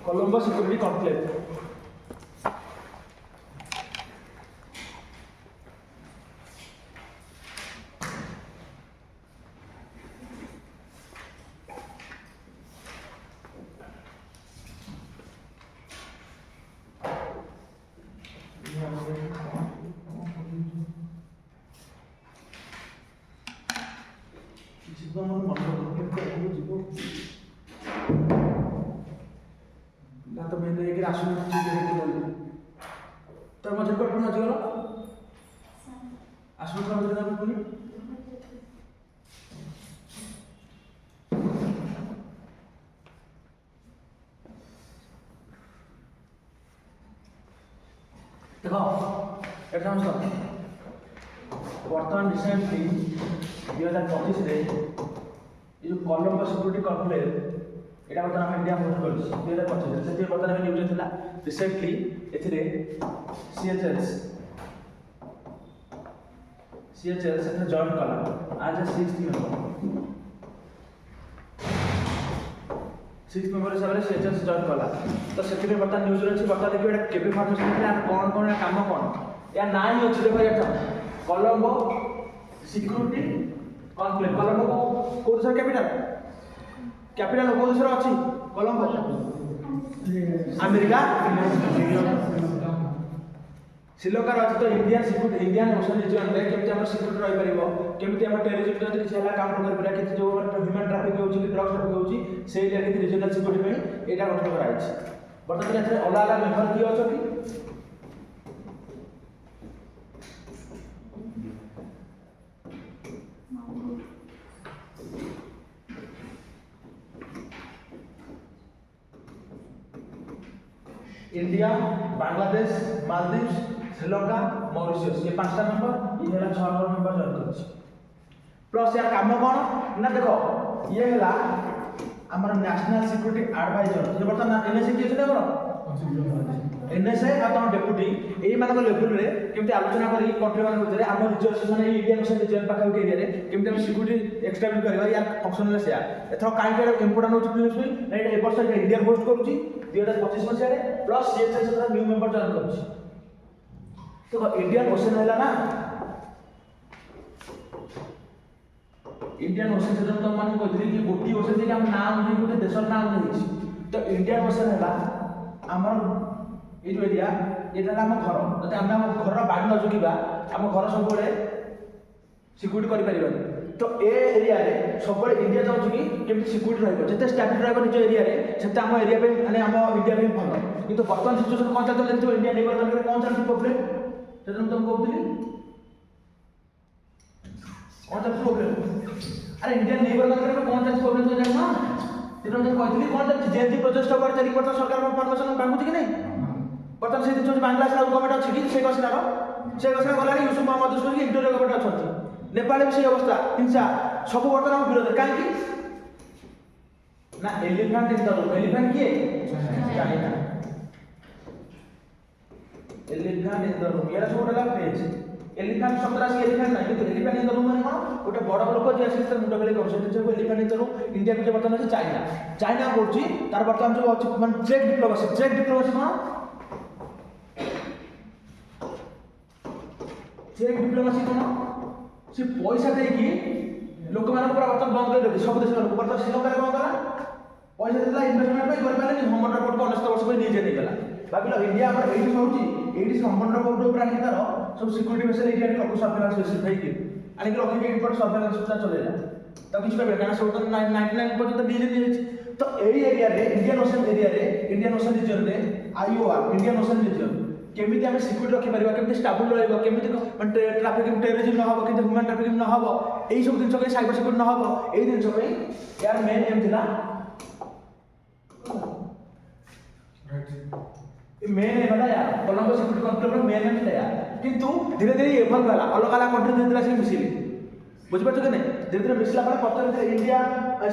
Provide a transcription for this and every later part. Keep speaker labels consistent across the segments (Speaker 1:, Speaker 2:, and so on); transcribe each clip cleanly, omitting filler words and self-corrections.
Speaker 1: Colombo Security Conclave. तो मैंने एक राशन तो मजे पर पुनः जोरो आसुन का मजे ना पुनी देखो एग्जाम सर वर्तमान रिसेंटली 2025 रे ये जो कोलंबो सिक्योरिटी कॉन्क्लेव एटा वर्तमान इंडिया होस्ट करछि 2025 से वर्तमान न्यूज थिला रिसेंटली एथिरे CHL से जॉइन कला आज 6th मेंबर हिसाब से CHL से जॉइन कला तो सेथिरे वर्तमान न्यूज रे वर्तमान देखियो एटा केबे फॉर्मेशन थिला कोन कोन काम कोन या नाइ अछि देखो एटा कोलंबो सिक्योरिटी कॉन्क्लेव कोलंबो को देशर कैपिटल को देशर अछि कोलंबो अमेरिका श्रीलंका अछि तो इंडियन ओशन रीजन रे केमति हमर सिक्योरिटी रहि परिबो केमति हमर टेररिज्म जति किछ हला काम कर परिबा किछ जो ह्यूमन ट्रैफिक होउची कि ड्रग्स ट्रैफिक होउची सेइ लागि रीजनल सिक्योरिटी में एटा गठन करा अछि वर्तमान एथरे अलग अलग मेंबर की अछि इंडिया बांग्लादेश मालदीव्स श्रीलंका मॉरिशस ये पांचटा मेंबर ये हला 6 मेंबर जॉइन करछि प्लस यार काम कोन ना देखो ये हला हमर नेशनल सिक्योरिटी एडवाइजर ये वर्तमान एनएसए के छै हमर एनएसए आ तो डेप्यूटी एई मानक लेवल रे केमते आलोचना करी कंट्री मान भितर हम रिसोर्सेस माने इंडियन ओशन रीजन पाखा के एरिया रे केमते हम सिक्योरिटी एक्सटेंड करबा या फंक्शनल से एथरो काई के इंपोर्टेंट होछि प्लीज ना एटा ए वर्ष इंडिया होस्ट करूछि 2025 मसिया रे प्लस CHL से न्यू मेंबर जॉइन करूछि तो इंडियन ओशन हैला ना इंडियन ओशन से तो मान कहथि कि गोटी ओशन जे हम नाम जे गोटे देशर नाम देछि तो इंडियन ओशन हैला हमर ए जो एरिया एटा हम घर जते हम घर बाग न जोगिबा हम घर सब बळे सिक्योरिटी करि परिबानी तो ए एरिया रे सब बळे इंडिया जाउ कि केमति सिक्योरिटी रहबो जते स्टैटिक रहबो निज एरिया रे सेते हम एरिया पे माने हम इंडिया पे भलो किंतु वर्तमान सिचुएशन कोन चलते देखियो इंडिया नेबर कंट्री कोन चलते प्रॉब्लम सेते तुम कहउतली कोन चलते प्रॉब्लम अरे इंडिया नेबर कंट्री में कोन चलते प्रॉब्लम तो जानो सेते तुम कहउतली कोन चलते जेजी प्रोजेक्ट पर 4 वर्ष सरकार परमिशन मांगुची कि नहीं बर्तमान से दिन बांग्लादेश गवर्नमेंट अच्छी कि शेख हसीना गला यूसुफ मोहम्मद उसको इंटोरियर गवर्नमेंट अच्छा नेपाल भी सही अवस्था हिंसा सब बर्तमान विरोध कहीं ना elephant in the room elephant किए China elephant in the room यार सब गोटे पेज एलिफेंट शब्द राशि एलिफेंट ना किंतु एलिफेंट इन द रूम माने कोन गोटे बड़ लोक जे आसी मुंड बेले करछन जे elephant in the room India के बर्तमान আছে चाइना करछि तार बर्तमान जो अछि माने ट्रेड डिप्लोमेसी कोन चेक डिप्लोमेसी कोन से पैसा दे कि लोक मान पूरा बर्तन बंद कर दे सब देश लोक बर्तन श्रीलंका रे बंद करा पैसा देला इन्वेस्टमेंट पे कर पाले नहीं होम रिपोर्ट को 19 वर्ष पे नीचे नहीं गला भाबिलो इंडिया हमर एठी होउची एठी से होम रिपोर्ट ऊपर आनी तार सब सिक्योरिटी फैसिलिटी इंडिया लोक सर्वेलेंस स्पेसिफाई के आनी के लोक इंपोर्ट सर्वेलेंस सुविधा चलेला तो किछ पे गाना सब तो 99% डीजे नहीं तो एई एरिया रे इंडियन ओशन रीजन रे आईओआर इंडियन ओशन रीजन केमिति हम सिक्योरिटी रखि परिबा केमिति स्टेबल रहइबो केमिति ट्रैफिक टेररिज्म न होबो केमिति ह्यूमन ट्रैफिक न होबो एई सब दिन के साइबर सिक्योरिटी न होबो एई दिन सब यार मेन एम थिला राइट मेन एम होला यार Colombo security control main M थिला यार किंतु धीरे धीरे एवल वाला अलग अलग कंट्री धीरे धीरे से मिसिले बुझ पाछो कि नहीं धीरे धीरे मिसला पर पत्थर इंडिया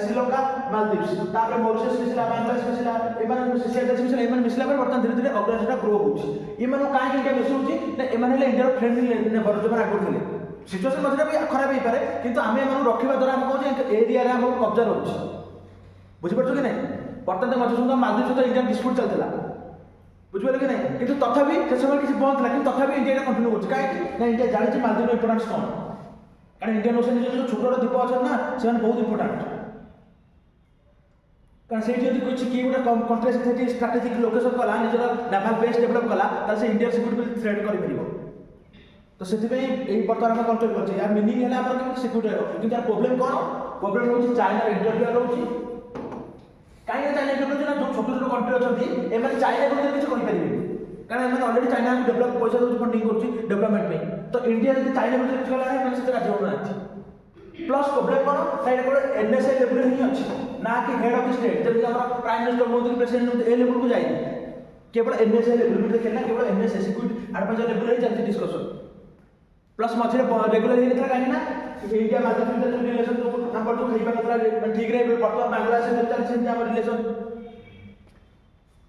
Speaker 1: श्रीलंका मालदीव्स तापर मॉरिशस मिसला बांग्लादेश मिसला एमान CHL मिसला एमान मिसला पर वर्तमान धीरे धीरे ऑर्गेनाइजेशन ग्रो होउची एमान काहे इंडिया मिसुची ना एमान ले इंडिया फ्रेंडली नेबर जो आगु थिले सिचुएशन मझे भी खराब हो पारे किंतु आम एम रखा द्वारा आम कौन एरिया आम कब्जा रोचे बुझीपार कि नहीं बर्तमान मझे सुन मालदीव सहित इंडियन डिस्प्यूट चलता बुझे कि नहीं कि तथापि से समय किसी बंद था कि तथापि इंडिया कंटिन्यू कर कहीं इंडिया जानी मालदीव इंपोर्टान्स कौन कारण इंडियन ओशन जो छोट छोट द्वीप अच्छा ना से बहुत इंपोर्टाट कारण से किसी किए गोटे कंट्री स्ट्राटेजिक लोकेशन कला निजर नाभाल बेस डेभलप कला से इंडिया सिक्यूरीटी थ्रेट कर तो से बर्तमान आम कंट्रोल कर यार मिनिंग है आम सिक्यूरीटी रहा कि प्रोब्लेम कौन प्रोब्लेम हूँ चाइना इंटरफियर रोचे कहीं चाइना इंटरफियर ना जो छोट छोट कंट्री अच्छा एम चाइना विरुद्ध किसी कहींपारे कारण एम अलरेडी चाइना डेभलप पैसा दूसरी फंडिंग कर डेभलपमेंट तो इंडिया जब चाइना विरुद्ध किसी कला से राजी होना प्लस प्रोब्लेम कौन ना गोटे एनएसए लेवल ही अच्छी ना कि हेड ऑफ द स्टेट जब प्राइम मिनिस्टर हूँ कि प्रेसिडेंट हूँ ए लेवल को जाए केवल एनएसए लेवल में खेलना केवल एनएसए सिक्यूरिटी एडवाइजर लेवल ही चलती डिस्कसन प्लस मझे रेगुलर होता कहीं इंडिया मालदीव रिलेसन जो खाइबा ना ठीक रहे बर्तमान बांग्लादेश चलती रिलेसन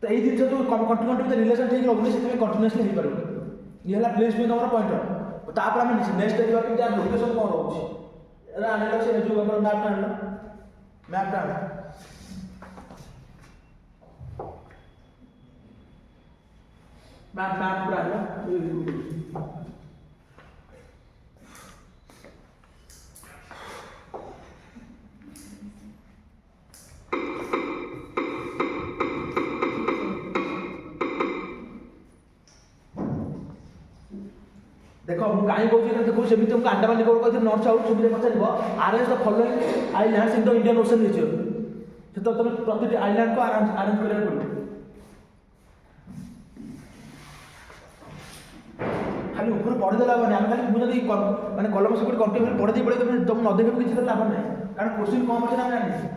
Speaker 1: तो यही जिन जो कंटिन्यूटी रिलेसन ठीक रोनी से कंटिन्यूसली हो पार ये प्लेस भी तुम पॉइंट तापर आम नेक्स्ट देखा कि लोकेशन कौन रोचे आने से जो मैप आन मैप आन मैप मैप पूरा आना देख मुझे कहीं कौन देखो सेमती तुमको अंडमान निकोबार कहते नॉर्थ साउथ सुविधा पचार arrange the following islands in the Indian Ocean region से तो तुम प्रति आइलैंड को अरेंज करा पड़ो खाली ऊपर पढ़ीदेला लाभ नहीं खाली मुझे मैंने कलम से कंट्री पढ़ी पड़े तुम न देख किसी लाभ ना कारण क्वेश्चन कम अच्छे ना जानी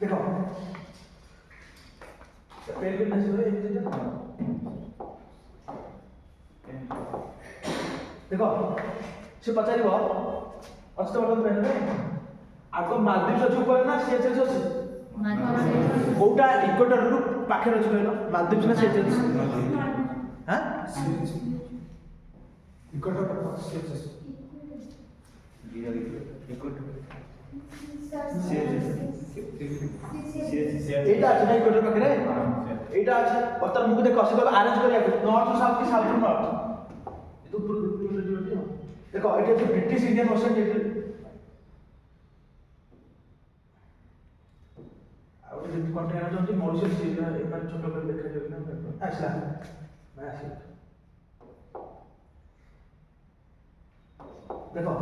Speaker 1: देखो पेन भी देखो से पचार अस्त पेन आग मालदीव अच्छी ऊपर ना सीएचएस अच्छी कौटा इक्वेटर रु पाखे अच्छी कह मालदीव ना सीएचएस हाँ इक्वेटर सीएचएस এইটা আছে না ইকুয়েটর পাখে এইটা আছে বর্তমান মুখ দেখো সে আরেঞ্জ করে নর্থ টু সাউথ কি সাউথ টু নর্থ এটা উপর দেখো এটা হচ্ছে ব্রিটিশ ইন্ডিয়ান ওশান যেটা আর ওটা যেটা কন্টেনার হচ্ছে মরিশাস এটা এখানে ছোট করে দেখা যাবে না আসলা मैं আসি দেখো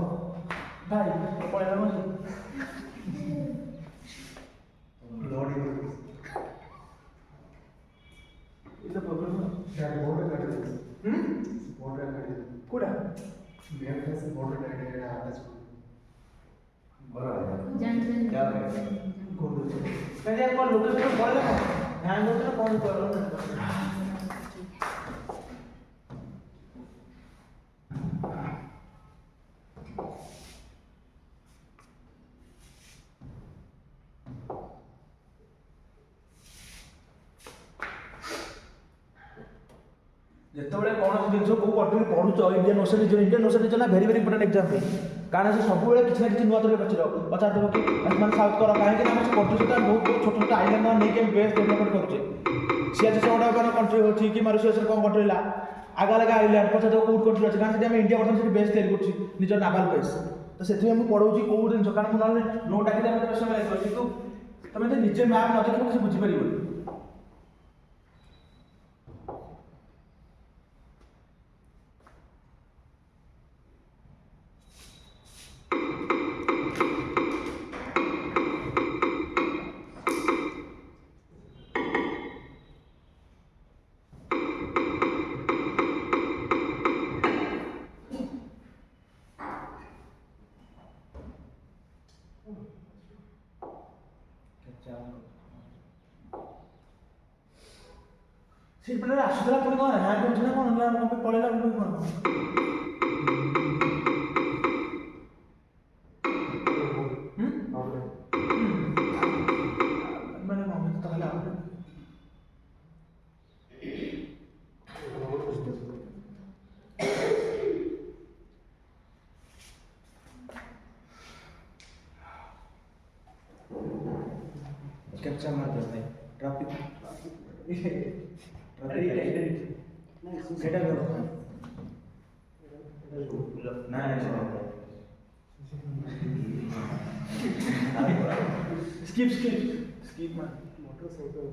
Speaker 1: ভাই পড়ে নাও लॉर्ड इतना प्रॉब्लम है क्या बॉर्डर काट दे बॉर्डर काट दे कोड़ा मेरे पास से बॉर्डर काट दे आता है बड़ा है क्या है कौन दे पहले यार कौन लोकेशन बोल रहा है ध्यान दो ना कौन कर रहा है जितेबाला कौन जिन कौ कंट्री पढ़ुच इंडियन ओशन ना भेरी भेरी इंपोर्टेंट एग्जाम कारण से सब किसी ना किसी नुआ तरीके पचार देव कि मैंने साउथ कर कहीं कंट्री सहित बहुत छोट छोट आइलैंड नहीं बेस डेभलपमेंट करुचे सीएचएस गोटे कंट्री हो कि मॉरिशस कौन कंट्री है आगे लगे आइलैंड पचार देव कौट कंट्री अच्छे कारण से इंडिया बर्तमान बेस तैयारी कर निज नाभाल बेस तो से पढ़ाऊँ कौ जिन कारण मुझे नो डाक समय कि तुम निजे मैप न देखो किसी बुझीपर ସେ ପିଲାଟା ଆସୁଥିଲା ପୁଣି କ'ଣ ହ୍ୟାଙ୍ଗ ହେଉଛି ନା କ'ଣ ହେଲା କ'ଣ ପଳେଇଲା ପୁଣି କ'ଣ ମାନେ କ'ଣ ତାହେଲେ ଆଉ
Speaker 2: कैप्चा मार दो भाई ट्रैफिक सेटा करो ना
Speaker 1: स्किप मान
Speaker 2: मोटरसाइकिल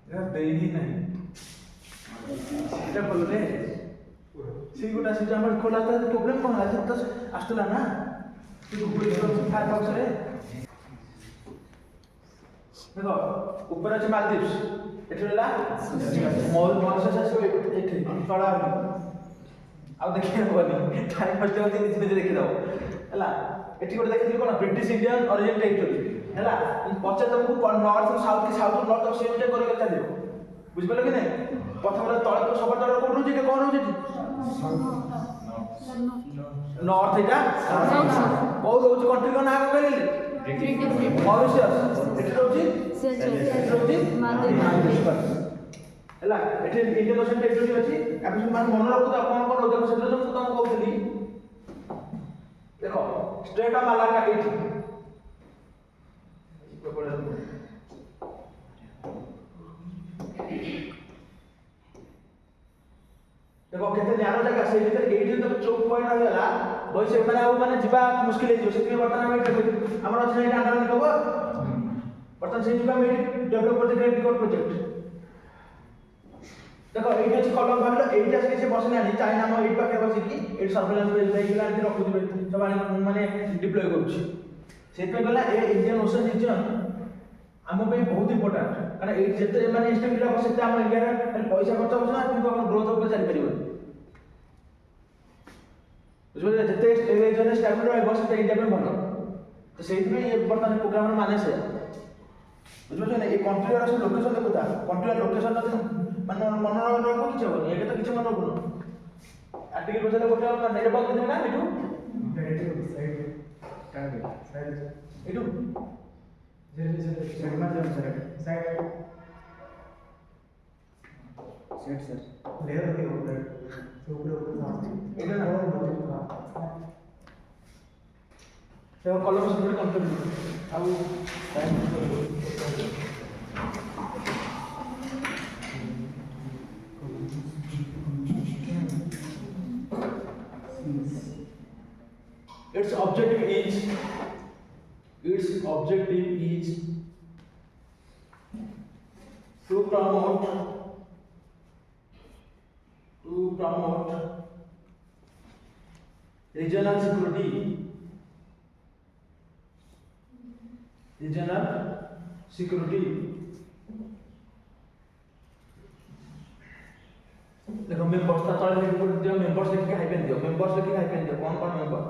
Speaker 1: यार देरी ही नहीं এটা বললে সেইগুলা সে আমার খোলা তো প্রবলেম কোন আছে তো আসতলা না তুই গুগল ফায়ারফক্স রে দেখো উপরে আছে মালদ্বীপস এটা হলা মরিশাস আছে এଠି তଳା ଆଉ ଦେଖି ହେବନି ଟାଇମ୍ ଫାଷ୍ଟ ହଉଛି ନିଜେ ନିଜେ ଦେଖିଦେବ ହେଲା ଏଠି ଗୋଟେ ଦେଖିଥିଲି କ'ଣ ବ୍ରିଟିଶ ଇଣ୍ଡିଆନ ଅରିଜିନ୍ ଟେରିଟୋରି ହେଲା ପଚାର ତମକୁ ନର୍ଥ ସାଉଥ କି ସାଉଥ ନର୍ଥ ସେଇ ଅନୁଯାୟୀ କରିକି ଚାଲିବ ବୁଝିପାରିଲ କି ନାହିଁ ପ୍ରଥମରେ ତଳେ ସবার ତଳେ କୋଉଠି ରହୁଛି କ'ଣ ରହୁଛି ଏଠି ନର୍ଥ ଏଇଟା କୋଉ ରହୁଛି କଣ୍ଟ୍ରି କ'ଣ ନାଁ କହିଲେ ମରିଶିୟସ୍ ଏଠି ରହୁଛି ହେଲା ଏଠି ଇଣ୍ଡିଆନ ଓସେନ୍ ଟେରିଟୋରି ଅଛି ଏବେ ମାନେ ମନେ ରଖୁଛ କ'ଣ କ'ଣ ରହୁଛି ସେଥିରେ ମୁଁ ତମକୁ କହୁଥିଲି ଦେଖ ଷ୍ଟ୍ରେଟ୍ ଅଫ୍ ମାଲାକା ଏଇଠି देखो केते न्यारो जगह से भीतर एडी तो चौक पॉइंट रहला होय से माने आ माने जिबा मुश्किल हे जो से बर्तन में हमर अछि एटा अंडर निकब बर्तन से जिबा में डेवलप करते ग्रेट रिकॉर्ड प्रोजेक्ट देखो एडी अछि कलम भागलो एडी आसी से बसने आनी चाइना म एडी पाखे बसी की एडी सर्वेलेंस वेहिकल आनी रखु दिबे सब माने डिप्लॉय करूची सेते गला ए इंडियन ओशन रीजन आम बहुत इंपोर्टाट कारण ये जिते मैंने इंस्टेबिलिटी हम से आम इंडिया पैसा खर्च हो किंतु हम ग्रोथ ऊपर चली पार बुझे जिते रीजन स्टेबल रही इंडिया में भल तो से बर्तमान प्रोग्राम माने से बुझे ये कंट्री सब लोकेशन देखुता कंट्री लोकेशन मान मन रखो किसी हम ये तो किसी मन रखुन आर्टिकल बजारे गोटे नेट बंद देवे ना एटू
Speaker 2: सेट सर
Speaker 3: लेयर के ऊपर
Speaker 1: इधर ना तो कलर से थोड़ी कंट्रोल अब its objective is to promote regional security देखो मेंबर्स ता तले रिपोर्ट दियो मेंबर्स लिख के हाइपेन दियो मेंबर्स लिख के हाइपेन दियो कौन कौन member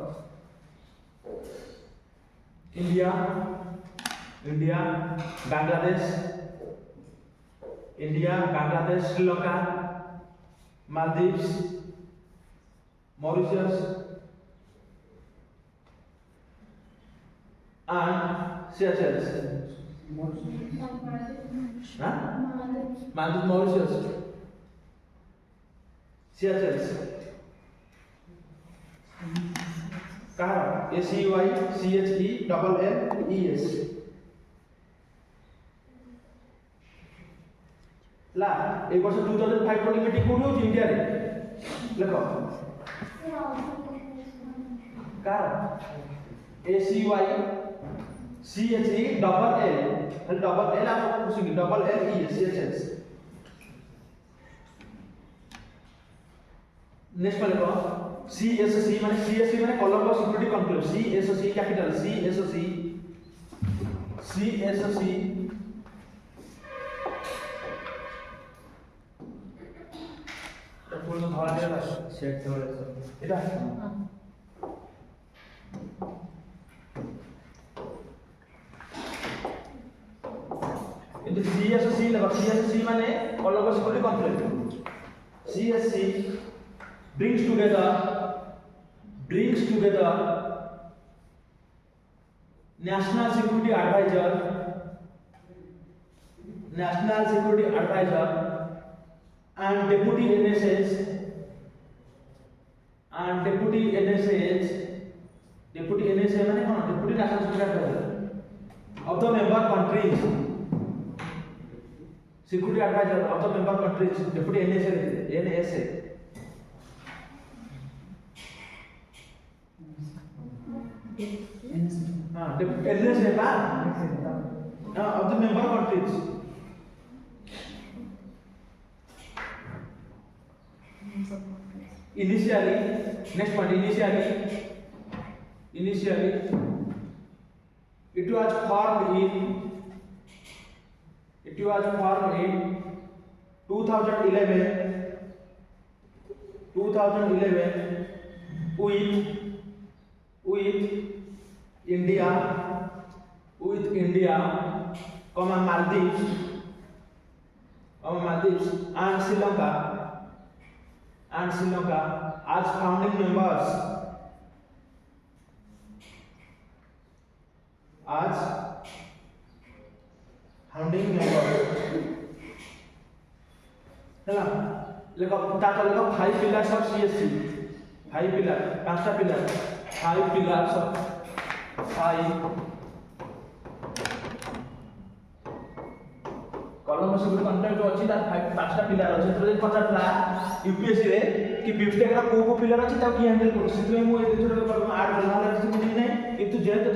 Speaker 1: India Bangladesh Sri Lanka Maldives Mauritius and Seychelles Maldives Mauritius Seychelles कहाँ ACUICHELLES ला एक वर्ष 2005 कोनी मीटिंग कोनी होची इंडिया रे देखो कहाँ ACUICHELL आप पूछेंगे LLES नेक्स्ट वाले को CSC माने Colombo security conclave CSC capital CSC ফুল তো ধরা দিয়ে দাও
Speaker 2: সেট ধরে স্যার
Speaker 1: এটা কিন্তু CSC লেখা CSC মানে কলম security conflict CSC brings together National Security Advisor and Deputy NSS মানে কোন Deputy National Security Advisor of the member countries Security Advisor of the member countries Deputy NSA NSA of the member countries initially next point initially it was formed in 2011 with India, Maldives and Sri Lanka as founding members. ହେଲା ଲେଖ ତାତ ଲେଖ 5 pillars of CSC 5 pillar 5ଟା ପିଲାର 5 pillars of 5 କଲମ security contract ଅଛି ତାର 5ଟା ପିଲାର ଅଛି ଯେତେବେଳେ ପଚାରଥିଲା UPSC ରେ କି ବିଫ୍ଟେକ୍ ର କୋଉ ପିଲାର ଅଛି ତାକୁ କିଏ ହ୍ୟାଣ୍ଡେଲ କରୁଛି ସେଥିପାଇଁ ମୁଁ ଏଇ ଜିନିଷଟା ଆଡ୍ କଲା କିଛି ବୁଝି ନାହିଁ କିନ୍ତୁ ଯେହେତୁ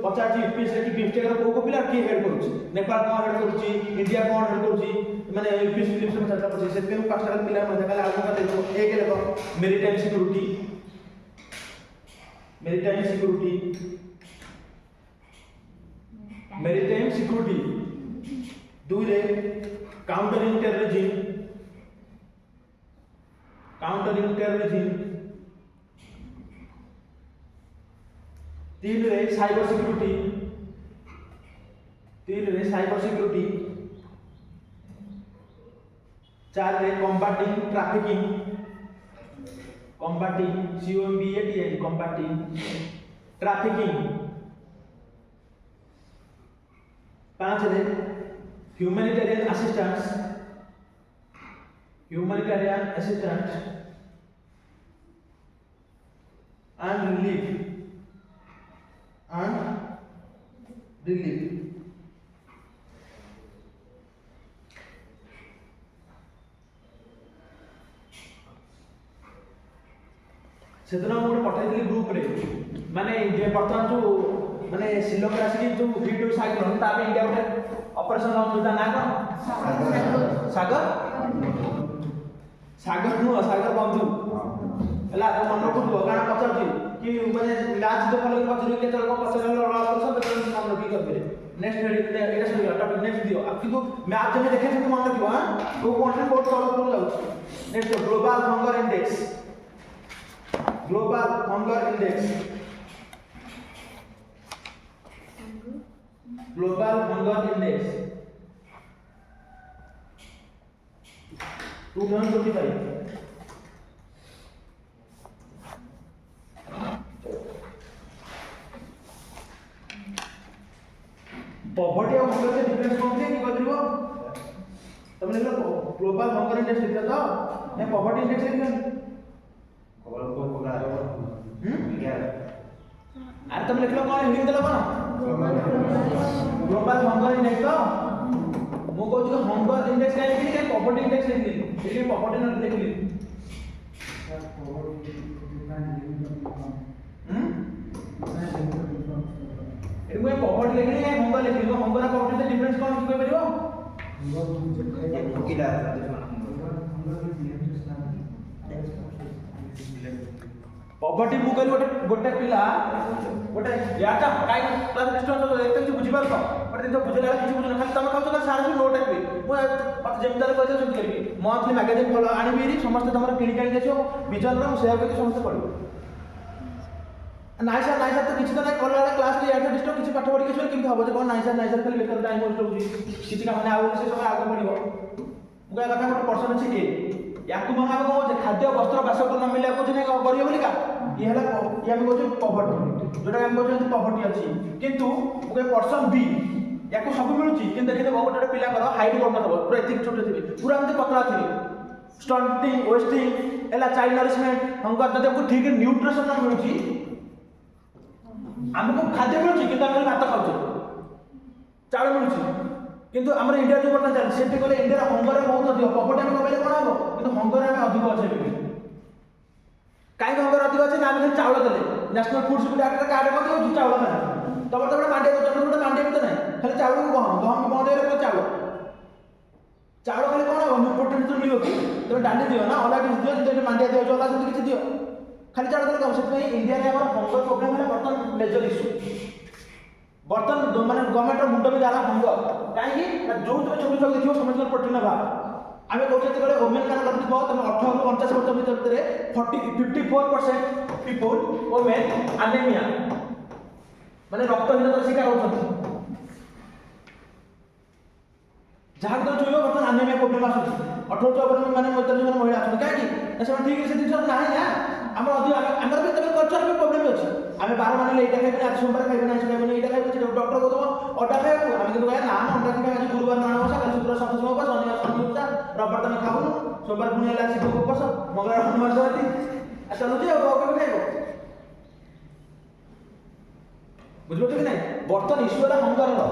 Speaker 1: ପଚାରଛି UPSC ରେ କି ବିଫ୍ଟେକ୍ ର କୋଉ ପିଲା କିଏ ହେଡ୍ କରୁଛି ନେପାଳ କଣ ହେଡ୍ କରୁଛି ଇଣ୍ଡିଆ କଣ ହେଡ୍ କରୁଛି ମାନେ UPSC ରେ ପଚାରતા ପଛେ ସେଥିପାଇଁ ମୁଁ 5ଟା ପିଲା ମଧ୍ୟ କାଲି ଆଉ ଗୋଟେ ଦେଖੋ ଏକ ଲେଖ ମେରିଟାଇମ୍ ସିକ୍ୟୁରିଟି दूरे काउंटरिंग टेररिज्म तीन रे साइबर सिक्योरिटी चार रे कॉम्बाटिंग ट्रैफिकिंग combating ट्रैफिकिंग 5 रे humanitarian assistance and relief सेदिन गोटे पठाई ग्रुप रे माने बर्तमान जो माने श्रीलंका आसिक जो वीडियो साइक्लोन ताबे इंडिया गोटे ऑपरेशन लॉन्च होता ना कौन सागर बंधु हला तो मन रखु गाना पचार कि माने लाज तो फल पचार के चल पचार ऑपरेशन तो मन रखी कर नेक्स्ट एटा सही टॉपिक नेक्स्ट दियो अब किंतु मैप जमे देखे तो मन रखिबो हां को कंटेंट बहुत सॉल्व कर जाउ next global hunger index Global Hunger Index 2025 poverty और हुnger से डिफरेंस कौन है कि बताइबो तुमने ग्लोबल हंगर इंडेक्स लिखा था मैं पॉवर्टी इंडेक्स लिखा अरे तुम लिख लो कौन हिंदी देला कौन ग्लोबल हंगर इंडेक्स तो मो कहू कि हंगर इंडेक्स काहे लिखली के पॉवर्टी इंडेक्स लिखली एके पॉवर्टी न लिखली एके मैं पॉवर्टी लिखली है हंगर लिखली तो हंगर और पॉवर्टी से डिफरेंस कौन की परिबो किला पॉवर्टी मु कहली गोटे पिला गोटे याटा काई क्लास डिस्टेंस तो एक बुझी पारतो बट दिन बुझला किछि बुझना खाली तम कहतो सारा नोट है मत जेमतार कहते सेमती करिवि मंथली मैगजीन फॉलो आनिबि समस्त तमर किनि कानि देखियो विजन रो सेव करके समस्त पढिबो नाइ सर तो किछि तो ना कला क्लास रे यार डिस्टो किछि पाठ पढि के केमति हबो जे कोन नाइ सर खाली बेकार टाइम वेस्ट होउची किछि का माने आउ से समय आगे पढिबो मुगा कथा गोटे पर्सन अछि के याकु मंगा को जे खाद्य वस्त्र बासगृह न मिले को जे करियो बोली का ये हला ये हम कहू पॉवर्टी जोटा हम कहू पॉवर्टी अछि किंतु मुगे पर्सन बी याकु सब मिलुची किंतु देखिते गोटे पिला कर हाइट कोन नथबो पूरा एतिक छोटे थिबे पूरा हमते पतला थिबे स्टंटिंग वेस्टिंग एला चाइल्ड नरिशमेंट हमको जदि हमको ठीक न्यूट्रिशन न मिलुची हमको खाद्य मिलुची किंतु हम भात खाउछु चावल मिलुची किंतु हमर इंडिया जो बर्तन चल सेठी कहले इंडिया हंगर बहुत अधिक पॉवर्टी हम कहले कोन हबो किंतु हंगर हम अधिक अछि काई हंगर अधिक अछि ना हम चावल देले national food security act card कर दियो चावल खाना तब तब मांडे को जन गोटे मांडे भी तो नहीं खाली चावल को गहम बंद हो चावल चावल खाली कोन हबो प्रोटीन तो मिलियो कि तो डाली दियो ना अलग किछ दियो जे मांडे दियो जला से किछ दियो खाली चावल देले कम से इंडिया रे हमर हंगर प्रॉब्लम है बर्तन मेजर इशू बर्तन माने गवर्नमेंट रो मुंड में जाला हंगर काहे कि जो तुम छोटे छोटे देखियो समझ प्रोटीन भाव आमे कहते गले वुमेन मान करथि बहुत 18 ରୁ 49 वर्ष भितर 54% पीपल वुमेन एनीमिया माने रक्तहीनतार शिकार होछथि जहाँ तो जो बर्तन एनीमिया प्रॉब्लम आसुछि 18 ରୁ 54 माने 45 जन महिला आछन काहे कि से ठीक से दिन नाही ना हमर अधिक हमर भी तबे कल्चर में प्रॉब्लम अछि आमे 12 माने एटा खाइबे आज सोमवार खाइबे ना खाइबे एटा खाइबे डॉक्टर कहतो ओटा खाइबे आमे किंतु कहया ना अंडा खाइबे आज गुरुवार मानवसा कल शुक्र सप्ताह सोमवार शनिवार शनिवार रविवार तमे खाऊ सोमवार पुनी होला शिव को पस मंगलवार हनुमान जयंती आ चलु जे और खाइबो बुझलो कि नहीं बर्तन इश्यू वाला हंगर रो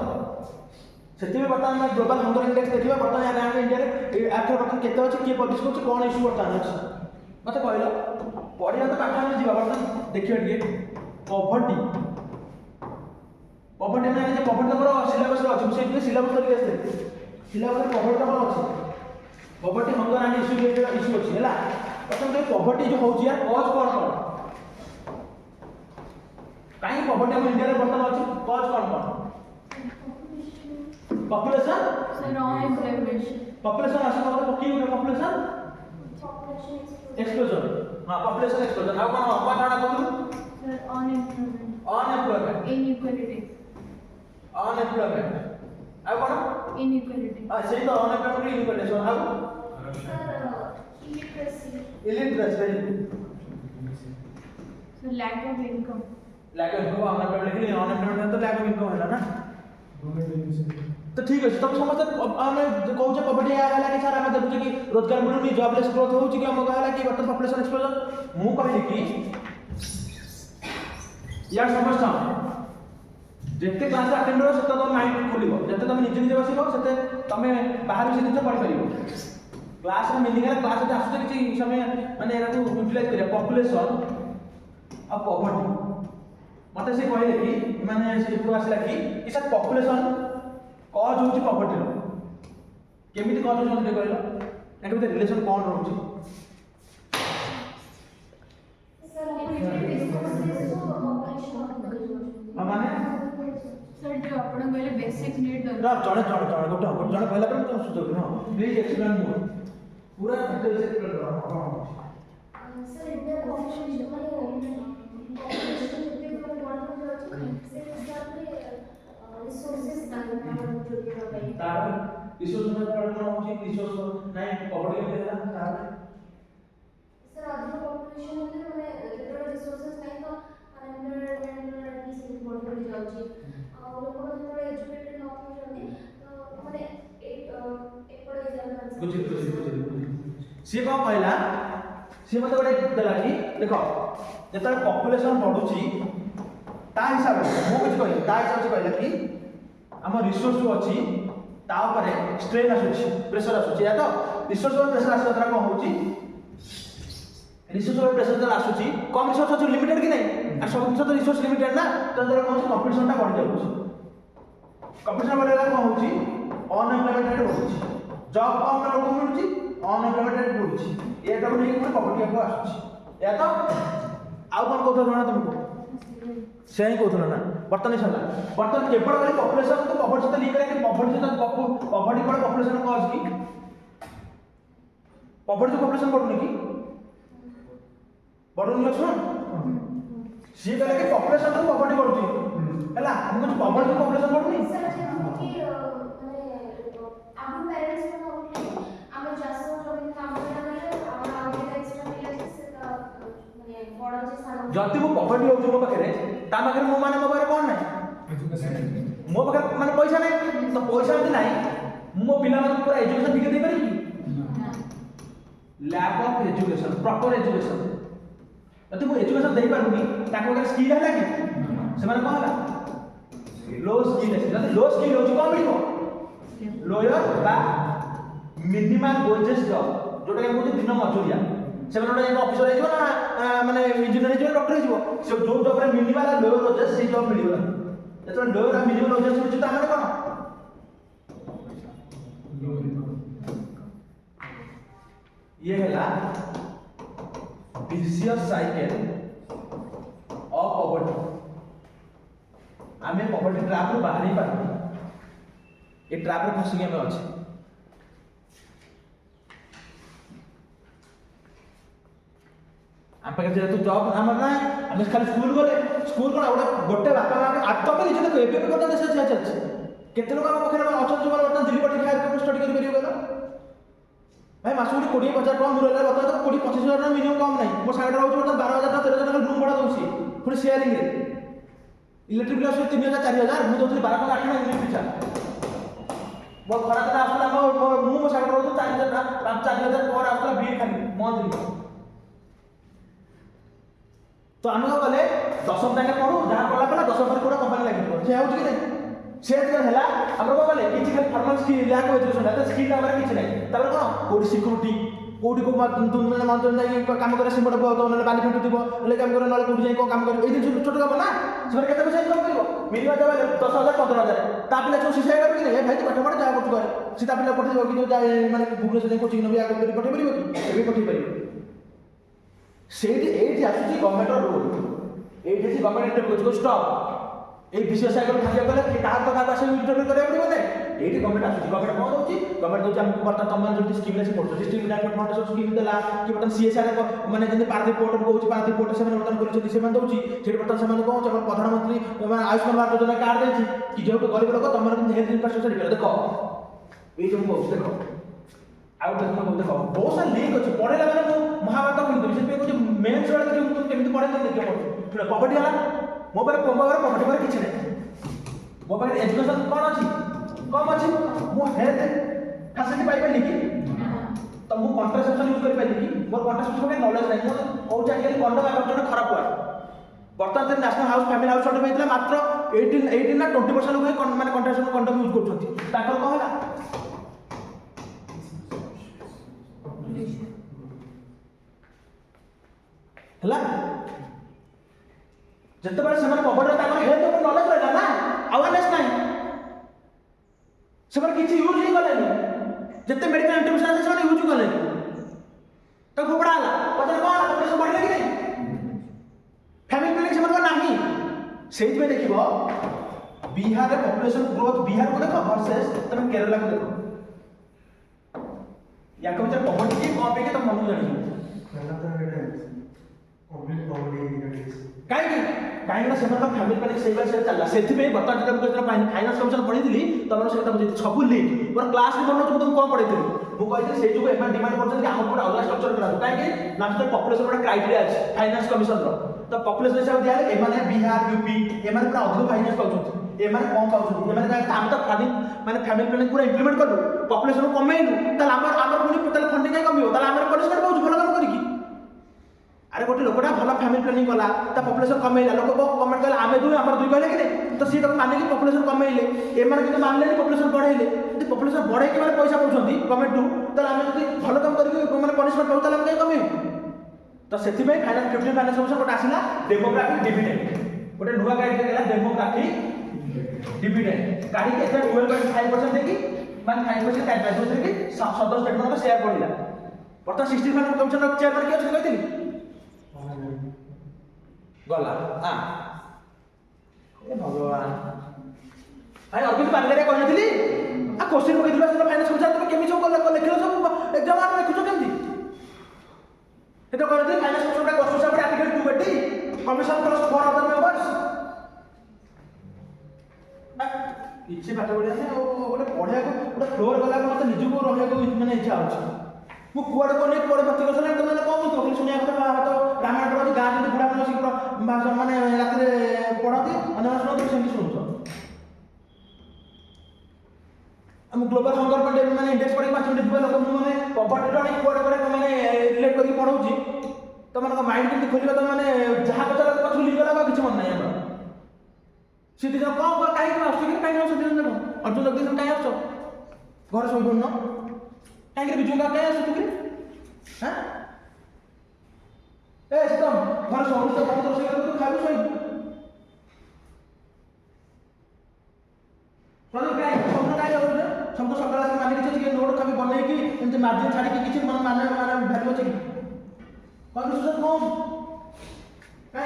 Speaker 1: सेति भी बर्तन में ग्लोबल हंगर इंडेक्स देखिबा बर्तन या इंडिया रे आठर बर्तन केते अछि के पब्लिश करछ कोन इश्यू बर्तन अछि मते कहलो पढिया तो पाठ में जीवा बर्तन देखियो टिके पॉवर्टी पॉवर्टी में जे पॉवर्टी हमर सिलेबस रो अछि से सिलेबस करके आसे सिलेबस रे पॉवर्टी हमर अछि poverty hunger and issue related issue अछि हला प्रथम तो पॉवर्टी जो होछि यार कॉज कोन काई पॉवर्टी हम इंडिया रे बर्तन अछि कॉज कोन पॉपुलेशन
Speaker 3: सर अनएम्प्लॉयमेंट
Speaker 1: पॉपुलेशन आसे मतलब की हो पॉपुलेशन एक्सप्लोजन हां पॉपुलेशन एक्सप्लोजन आ कोन ठाडा कहू
Speaker 3: sir unemployment
Speaker 1: unemployment
Speaker 3: inequality
Speaker 1: unemployment आ कोन
Speaker 3: इनइक्वालिटी
Speaker 1: आ से तो अनएम्प्लॉयमेंट इनइक्वालिटी आ
Speaker 3: sir
Speaker 1: illiteracy very good
Speaker 3: sir lack of income
Speaker 1: unemployment लिखली अनएम्प्लॉयमेंट तो लैक ऑफ इनकम है ना तो ठीक अछि तब समझते हमें कहू जे पॉवर्टी आला कि सर हमें देखु कि रोजगार मिलुनी जॉबलेस ग्रोथ होउ कि हम कहला कि बर्तन पॉपुलेशन एक्सप्लोजन मु कहली कि यार समझता जेते क्लास अटेंड करो सेते तो माइंड खोलिबो जेते तुम निजे निजे बसिबो सेते तमे बाहर से जिनिस पढ़ि परिबो क्लास में मीनिंग है क्लास में आसुते किछि समय माने एरा को यूटिलाइज करिया पॉपुलेशन आ पॉवर्टी मते से कहले कि माने से पूरा आसला कि सर पॉपुलेशन कॉज होची पॉवर्टी रो केमिति कॉज होची मते कहलो एटा बिते रिलेशन कोन रहउची माने
Speaker 3: सर जो आपण कहले बेसिक नीड
Speaker 1: ना जणे गोटे जणे कहला पर तो सुझो न प्लीज एक्सप्लेन मोर पूरा डिटेल से एक्सप्लेन करो
Speaker 4: सर इंडिया पॉपुलेशन रिसोर्सेस
Speaker 1: तार रिसोर्स में पढ़ना होची रिसोर्स नहीं पॉवर्टी में देना तार
Speaker 4: सर अधिक पॉपुलेशन होते माने जेतरा रिसोर्सेस नहीं तो अनएम्प्लॉयमेंट एटलीस्ट रिपोर्ट कर जाउची और लोग जेतरा एजुकेटेड न होचंदी तो माने एक पड़े जाना
Speaker 1: बुझी सी कौन कहला सी मते गोटे देला कि देखो जेतरा पॉपुलेशन बढ़ुची ता हिसाब मो कुछ कहली ता हिसाब से कहला कि हम रिसोर्स जो अछि ता ऊपर स्ट्रेन आसुची प्रेशर आसुची या तो रिसोर्स और प्रेशर आसला द्वारा कोन होची रिसोर्स और प्रेशर द्वारा आसुची कम रिसोर्स अछि लिमिटेड कि नहीं आ सब तो रिसोर्स लिमिटेड ना तो द्वारा कोन कंपटीशन ता बढ़ जाउची कंपटीशन बढ़ला कोन होची अनएम्प्लॉयमेंट रेट बढ़ुची जॉब कम लोग मिलुची अनएम्प्लॉयमेंट रेट बढ़ुची एटा को नहीं पॉवर्टी को आसुची या तो आउ कोन कहतो जणा तुमको से ही कहतो ना बर्तन सरला बर्तन केवल खाली पॉपुलेशन को पॉवर्टी सहित लिंक करके पॉवर्टी कोन पॉपुलेशन कॉज की पॉवर्टी पॉपुलेशन बढ़ुनी कि बढ़ुनी सुन सी कहले कि पॉपुलेशन को पॉवर्टी बढ़ुची हैला हम कुछ पॉवर्टी पॉपुलेशन बढ़ुनी
Speaker 4: सर कि माने आम पेरेंट्स को हम जासो जब काम करले हम आगे एक्स्ट्रा मिले से माने बड़ जे सानो
Speaker 1: जति मो पॉवर्टी हो मो पाखे ता पाखे मो माने मो पाखे कोन नै मो पाखे माने पैसा नै तो पैसा यदि नै मो पिला मन पूरा एजुकेशन ठीक दे पारि कि lack of education proper education यदि मो एजुकेशन दे पारुनी ताको पाखे स्किल है कि से माने कोन होला लो स्किल है जदि लो स्किल हो कोन मिलिबो लोयर बा मिनिमम वेजेस जॉब जोटा के कहते दिन मजूरिया से माने एक ऑफिसर हेजो ना माने इंजीनियर हेजो डॉक्टर हेजो से जो जॉब रे मिनिमम लोयर वेजेस से जॉब मिलिबो जतो लोयर और मिनिमम वेजेस मिलुची ता माने कोन ये हैला विशियस साइकिल ऑफ पॉवर्टी आमे पॉवर्टी ट्रैप रो बाहर ही पारबो ए ट्रैप रे फसी के अछि हम पाखे जेतु जॉब हमर ना हम खाली स्कूल गले स्कूल कोन गोटे बापा मां आत्म पे निजे देखो एबे करता देश चलछि केते लोग हम पाखे अछन जो बर्तन दिल्ली पठी खाएर के स्टडी करि परियो गलो भाई मासुडी 20,000 टका मुरला बता तो 25,000 टका मिनिमम कम नै मो साइड रहउ बर्तन 12,000 टका 13,000 टका रूम भड़ा दउसी पुनी शेयरिंग रे इलेक्ट्रिक बिल आसे 3,000 4,000 मु दउतली 12,800 टका यूनिट पिछा मो घर के आसला मो साइड रहउ 4,000 टका 4,000 पर आसला बिल खाली मंथली तो आम कौन कले 10 तक पढ़ू जहाँ पढ़ा पड़ा 10 पर पूरा कंपनी लगे से आउट कि नहीं से है आम कौन कले किसी खाली फॉर्मल स्किल लैक एजुकेशन है स्किल आम किसी नहीं तापर कौन कोडी सिक्यूरिटी कोडी को तुम मंत्र जाई काम करे सिमट तो ना बाली फेंटु दिबो ले काम करे ना कोडी जाई को काम करे ए दिन छोट काम ना से केते पैसा इनकम करिवो मिनिमम जब 10,000 15,000 ता पिला जो सिखाय कर कि नहीं भाई तू पाठ पढ़ जा करत करे सीता पिला पढ़ दिबो कि जाय माने भुवनेश्वर कोचिंग नबी आगे पढ़ परिबो कि एबे पढ़ परिबो सेठी एठी आसी गवर्नमेंट रूल एठी आसी गवर्नमेंट इंटरव्यू को स्टॉप ए विशेष साइकिल भाग्य गले कि काहा तो काहा से इंटरव्यू करे पड़िबो ने एठी गवर्नमेंट आसी गवर्नमेंट कोन होची गवर्नमेंट होची हम बर्तन तमन जो स्कीम ले पड़छ डिस्ट्रिक्ट डेवलपमेंट फाउंडेशन स्कीम देला कि बर्तन सीएसआर माने जने पारदी पोर्ट को होची पारदी पोर्ट से बर्तन करछ से मन दोची सेठी बर्तन से मन को होची प्रधानमंत्री माने आयुष्मान भारत योजना कार्ड देछि कि जो गरीब लोग तमन हेल्थ इंफ्रास्ट्रक्चर देखो ए जो को देखो आउ देखो बहुत सारा लिंक अछि पढ़ेला माने महाभारत को हिंदी से को मेंस वाला के तुम केमिति पढ़े तो देखो पॉवर्टी हला मोबाइल पॉवर्टी पर किछ नै मोबाइल एजुकेशन कोन अछि कम अछि मो हेल्थ फैसिलिटी पाइ पाइली कि तो मो कॉन्ट्रासेप्शन यूज कर पाइली कि मोर कॉन्ट्रासेप्शन के नॉलेज नै मो ओ चाहिए कंडम आबर्जन खराब हुआ बर्तमान जे national house family house certificate हेतला मात्र 18 ना 20% लोग माने कॉन्ट्रासेप्शन कंडम यूज करछथि ताकर कोन हला हला जत्ते बार से पॉवर्टी ताकर हेल्थ ऊपर नॉलेज रहला ना अवेयरनेस नाही से किछि यूज ही करले जत्ते मेडिकल इंटरवेंशन से यूज करले तो फोपड़ा हला पता कोन पॉपुलेशन बढ़ले कि नहीं फैमिली प्लानिंग से नाही सेहि में देखिबो बिहार रे पॉपुलेशन ग्रोथ बिहार को देखो वर्सेस तुम केरला को देखो या को पॉवर्टी की कम पे के तुम मन जानि
Speaker 2: पहला तो है कंप्लीट पॉवर्टी
Speaker 1: काहे काहे ना सेमन फैमिली प्लानिंग सेवा से चलला सेथि में बता जब को फाइनेंस कमिशन पढी दिली तमन से बुझी सब लीड पर क्लास में मन तुम कोन पढी दिली मु कहि से जो एमन डिमांड करछन कि हम पूरा अलग स्ट्रक्चर करा काहे कि नेशनल पॉपुलेशन बड़ा क्राइटेरिया अछि फाइनेंस कमिशन रो तो पॉपुलेशन हिसाब दिया एमाने बिहार यूपी एमाने पूरा अधिक फाइनेंस पाउछन एमाने कम पाउछन एमाने का हम तो फाइनेंस माने फैमिली प्लानिंग पूरा इंप्लीमेंट करलु पॉपुलेशन को कमेइलु त हमर पुनी टोटल फंडिंग काय कमियो त हमर पॉलिसी पाउछ भलो काम करी कि अरे गोटे लोकटा भल फैमिली प्लानिंग कला ता पॉपुलेशन कमेइला लोक गवर्नमेंट कहला आमे दुई हमर दुई कहले कि नहीं तो सी तक माने कि पॉपुलेशन कमेइले एमाने कि मानले नि पॉपुलेशन बढ़ाइले यदि पॉपुलेशन बढ़ाइ के माने पैसा पाउछंती गवर्नमेंट टू त आमे यदि भल काम करी माने पनिशमेंट पाउ त हम काय कमे तो सेति में फाइनेंस 15 फाइनेंस कमिशन कोटा आसिला डेमोग्राफिक डिविडेंड गोटे नुवा गाइड गेला डेमोग्राफिक डिविडेंड गाड़ी के 12.5% देकी माने 5% कैट बैक देकी सदस्य स्टेटमेंट को शेयर करिला वर्तमान 60 फाइनेंस कमिशन रो चेयरमैन के अछि कहतिली गला ଏ ଭଗବାନ ଭାଇ ଅରବିନ୍ଦ ପାଣିରେ କହିନଥିଲି ଆଉ କୋଶ୍ଚିନ୍ ପକେଇଥିଲା ସେଟା ଫାଇନାନ୍ସ କମିଶନ ତମେ କେମିତି ସବୁ ଲେଖିଲ ସବୁ ଏକ୍ଜାମ ଆମେ ଲେଖୁଛ କେମିତି ସେଟା କହିନଥିଲି ଫାଇନାନ୍ସ କମିଶନ ଟା କଷ୍ଟ ସାପରେ article 280 commission plus 4 other members କିଛି ପାଠ ପଢିବା ନାହିଁ ଆଉ ଗୋଟେ ପଢିବାକୁ ଗୋଟେ ଫ୍ଲୋର ଗଲାକୁ ମତେ ନିଜକୁ ରହିବାକୁ ମାନେ ଇଚ୍ଛା ହଉଛି ମୁଁ କୁଆଡେ କୋନେ କୁଆଡେ ଭର୍ତ୍ତି କରିସାରିଲାଣି ତମେ କଣ କହୁଛ ଖାଲି ଶୁଣିବା କଥା ତ ରାମାୟଣ ପଢନ୍ତି ଗାଁ ଯେମିତି ବୁଢା ମାନେ ବସିକି ମାନେ ରାତିରେ ପଢନ୍ତି ଅନ୍ୟମାନେ ଶୁଣନ୍ତି ସେମିତି ଶୁଣୁଛ ଆମ ଗ୍ଲୋବାଲ ହଙ୍ଗର ମାନେ ଇଣ୍ଡେକ୍ସ ପଢିକି 5 ମିନିଟ୍ ଯିବା ଲୋକ ମୁଁ ମାନେ ପଭର୍ଟିର ଆଣି କୁଆଡେ କୁଆଡେ ମାନେ ରିଲେଟ୍ କରିକି ପଢଉଛି ତମମାନଙ୍କ ମାଇଣ୍ଡ କେମିତି ଖୋଲିବା ତମେ ମାନେ ଯାହା ପଚାର ପଛ ଲିଗଲା ବା କିଛି ମନେ ନାହିଁ ଆମର ସେଠି ଯାଅ କଣ କାହିଁକି ଆସୁଛ କି କାହିଁକି ଆସୁଛ ଦିନ ଯାକ ଅର୍ଜୁନ ଜଗଦୀଶ କାହିଁ ଆସୁଛ ଘରେ ଶୋଇପଡୁନ କାହିଁକି ବିଜୁ କାହିଁ ଆସୁଛ କି ହଁ ଏ ସୀତମ ଘରେ ସମସ୍ତେ ବନ୍ଦ ରୋଷେଇ କରିବୁ ତୁ ଖାଇବୁ ଶୋଇବୁ ସମସ୍ତ ସକାଳ ଆସିକି ମାନେ କିଛି ଟିକେ ନୋଟ ଖାଲି ବନେଇକି ଏମିତି ମାର୍ଜିନ ଛାଡ଼ିକି କିଛି ମାନେ ଭ୍ୟାଲୁ ଅଛି କି କଣ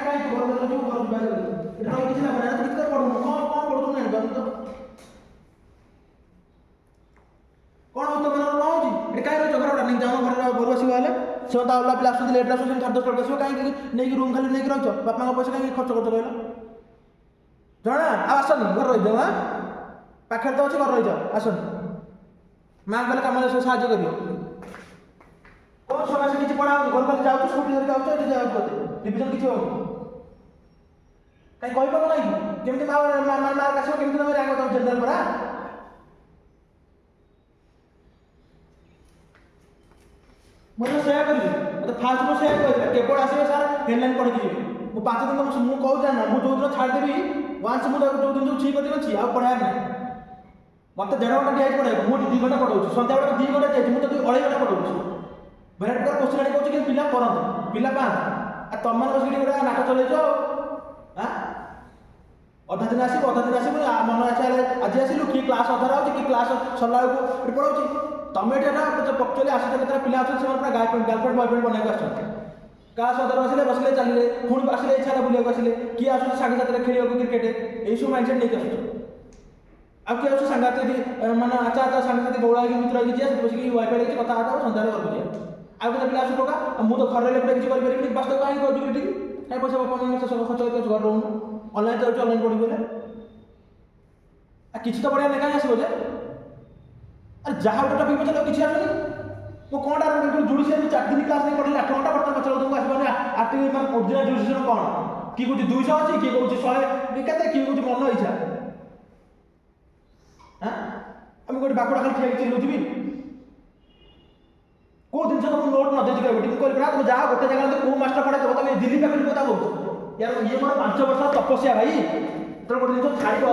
Speaker 1: କାହିଁ ଘର ଯିବୁ ଘର ଯିବା ଏଟା କିଛି ଲାଭ ନାହିଁ କିଛି ପଢୁନୁ କଣ ପଢୁଛୁ ନାହିଁ ତ କଣ ହଉଛି ତମର କଣ ହଉଛି ଏଠି କାହିଁ ରହିଛ ଘରଟା ନେଇକି ଯାଉନ ଘରେ ଘରୁ ଆସିବ ହେଲେ ସେମାନେ ତ ଅଲଗା ପିଲା ଆସୁଛନ୍ତି ଲେଟ୍ରେ ଆସୁଛନ୍ତି 10:30 ବେଳକୁ ଆସିବ କାହିଁକି ନେଇକି ରୁମ୍ ଖାଲି ନେଇକି ରହିଛ ବାପାଙ୍କ ପଇସା କାହିଁକି ଖର୍ଚ୍ଚ କରୁଛ କହିଲ ଜଣା ଆଉ ଆସନି ଘରେ ରହିଯାଉ ହଁ ପାଖରେ ତ ଅଛି ଘରେ ରହିଯାଅ ଆସନି ମାଆ ଗଲେ କାମରେ ସାହାଯ୍ୟ କରିବ କଣ ସମାଜ କିଛି ପଢା ହଉନି ଘର ଖାଲି ଯାଉଛୁ ସ୍କୁଟି ଧରିକି ଆଉଛ ଏଠି ଯାଉଛୁ ବୋଧେ ରିଭିଜନ କିଛି ହଉନି କାହିଁ କହିପାରିବ ନାହିଁ କେମିତି ମାର୍କ ଆସିବ କେମିତି ତମେ ରାଙ୍କ ତମ ଜେନେରାଲ ପରା ମୁଁ ସେୟା କରିବି ମତେ ଫାଷ୍ଟ ମୁଁ ସେୟା କହିଥିଲା କେବଳ ଆସିବେ ସାର୍ ହେଡଲାଇନ୍ ପଢିକି ଯିବେ ମୁଁ 5 ଦିନ ମୁଁ କହୁଛି ନା ମୁଁ ଯୋଉ ଦିନ ଛାଡ଼ିଦେବି ୱାନ୍ସ ମୁଁ ଯୋଉ ଦିନ ଠିକ୍ କରିଦେବି ଅଛି ଆଉ ପଢାଇବାର ନାହିଁ ମତେ 1.5 ଘଣ୍ଟା ଦିଆହେଇଛି ପଢାଇବାକୁ ମୁଁ 2 ଘଣ୍ଟା ପଢଉଛି ସନ୍ଧ୍ୟାବେଳେ 2 ଘଣ୍ଟା ଦିଆହେଇଛି ମୁଁ ତ 2.5 ଘଣ୍ଟା ପଢଉଛି ଭେରାଇଟି ପ୍ରକାର କୋଶ୍ଚିନ୍ ଆଣି କହୁଛି କିନ୍ତୁ ପିଲା ପଢ଼ନ୍ତି ପିଲା ପାଆନ୍ତି ଆଉ ତମମାନେ ବସିକି ଗୋଟେ ନାଟ ଚଲେଇଛ ଅଧା ଦିନ ଆସିବୁ ମନ ଆସିଲେ ଆଜି ଆସିଲୁ କି କ୍ଲାସ୍ ଅଧାରେ ହେଉଛି କି କ୍ଲାସ୍ ସରିଲା ବେଳକୁ ଏଠି ପଢ଼ାଉଛି ତମେ ଏଠି ପକ୍ଚୁଆଲି ଆସିଛ କେତେଟା ପିଲା ଅଛନ୍ତି ସେମାନେ ପୁରା ଗାର୍ଲଫ୍ରେଣ୍ଡ ବୟଫ୍ରେଣ୍ଡ ବନେଇବାକୁ ଆସୁଛନ୍ତି କ୍ଲାସ୍ ଅଧାରେ ବସିଲେ ଚାଲିଲେ ପୁଣି ଆସିଲେ ଇଚ୍ଛା ହେଲା ବୁଲିବାକୁ ଆସିଲେ କିଏ ଆସୁଛି ସାଙ୍ଗସାଥିରେ ଖେଳିବାକୁ କ୍ରିକେଟ ଏଇସବୁ ମାଇଣ୍ଡସେଟ୍ ନେଇକି ଆସୁଛ ଆଉ କିଏ ଆସୁଛି ସାଙ୍ଗସାଥି ମାନେ ଆଚ୍ଛା ସାଙ୍ଗସାଥି ବଉଳା ହେଇକି ମିତ୍ର ହେଇକି ଯିବା ସେଠି ବସିକି ୱାଇଫାଇ ହେଇକି କଥାବାର୍ତ୍ତା ହେବ ସନ୍ଧ୍ୟାବେଳେ ଘରକୁ ଯିବା ଆଉ କେତେ ପିଲା ଆସୁ ଟଙ୍କା ମୁଁ ତ ଘରେ ରହିଲେ କିଛି କରିପାରିବିନି ବାସ୍ତବ କାହିଁକି କରୁଛୁ ଏଠି କାହିଁ ପଇସା ବାପା ମାଆ ଖର୍ଚ୍ଚ କରିକି ଘରେ ରହୁନୁ ଅନଲାଇନ୍ ତ ହେଉଛି ଅନଲାଇନ୍ ପଢ଼ିବୁ ବୋଲେ ଆଉ କିଛି ତ ପଢ଼ିବା ନାହିଁ କାହିଁ ଆସିବ ଯେ ଆରେ ଯାହା ଗୋଟେ ଟପିକ୍ ପଚାରିଲେ କିଛି ଆସୁନି ମୁଁ କ'ଣଟା ଜୁଡ଼ିସିଆରୀ 4 ଦିନ କ୍ଲାସ୍ ନେଇ ପଢ଼ିଲି 8 ଘଣ୍ଟା ବର୍ତ୍ତମାନ ପଚାରିଲ ତୁମକୁ ଆସିବନି ଆର୍ଟିକଲ ମାନେ ଓରିଜିନାଲ ଜୁଡ଼ିସିଆରୀ କ'ଣ କିଏ କହୁଛି 200 ଅଛି କିଏ କହୁଛି 100 କେତେ କିଏ କହୁଛି ମନ ଇଚ୍ଛା আমি ଗୋଟେ ବାକୁଡ଼ା ଖାଲି ଠିଆ ହେଇକି ଚିଲଉଥିବି କୋଉ ଜିନିଷ ତମକୁ ନୋଟ୍ ନ ଦେଇଛି କହିବ ଟିକେ କରିବି ନା ତମେ ଯାହା ଗୋଟେ ଜାଗାରେ କୋଉ ମାଷ୍ଟର ପଢ଼ାଇଥିବ ତମେ ଦିଲ୍ଲୀ ପାଖରେ କଥା କହୁଛ ୟାର ଇଏ ମୋର 5 ବର୍ଷ ତପସ୍ୟା ଭାଇ ଯେତେବେଳେ ଗୋଟେ ଜିନିଷ ଛାଡ଼ିବ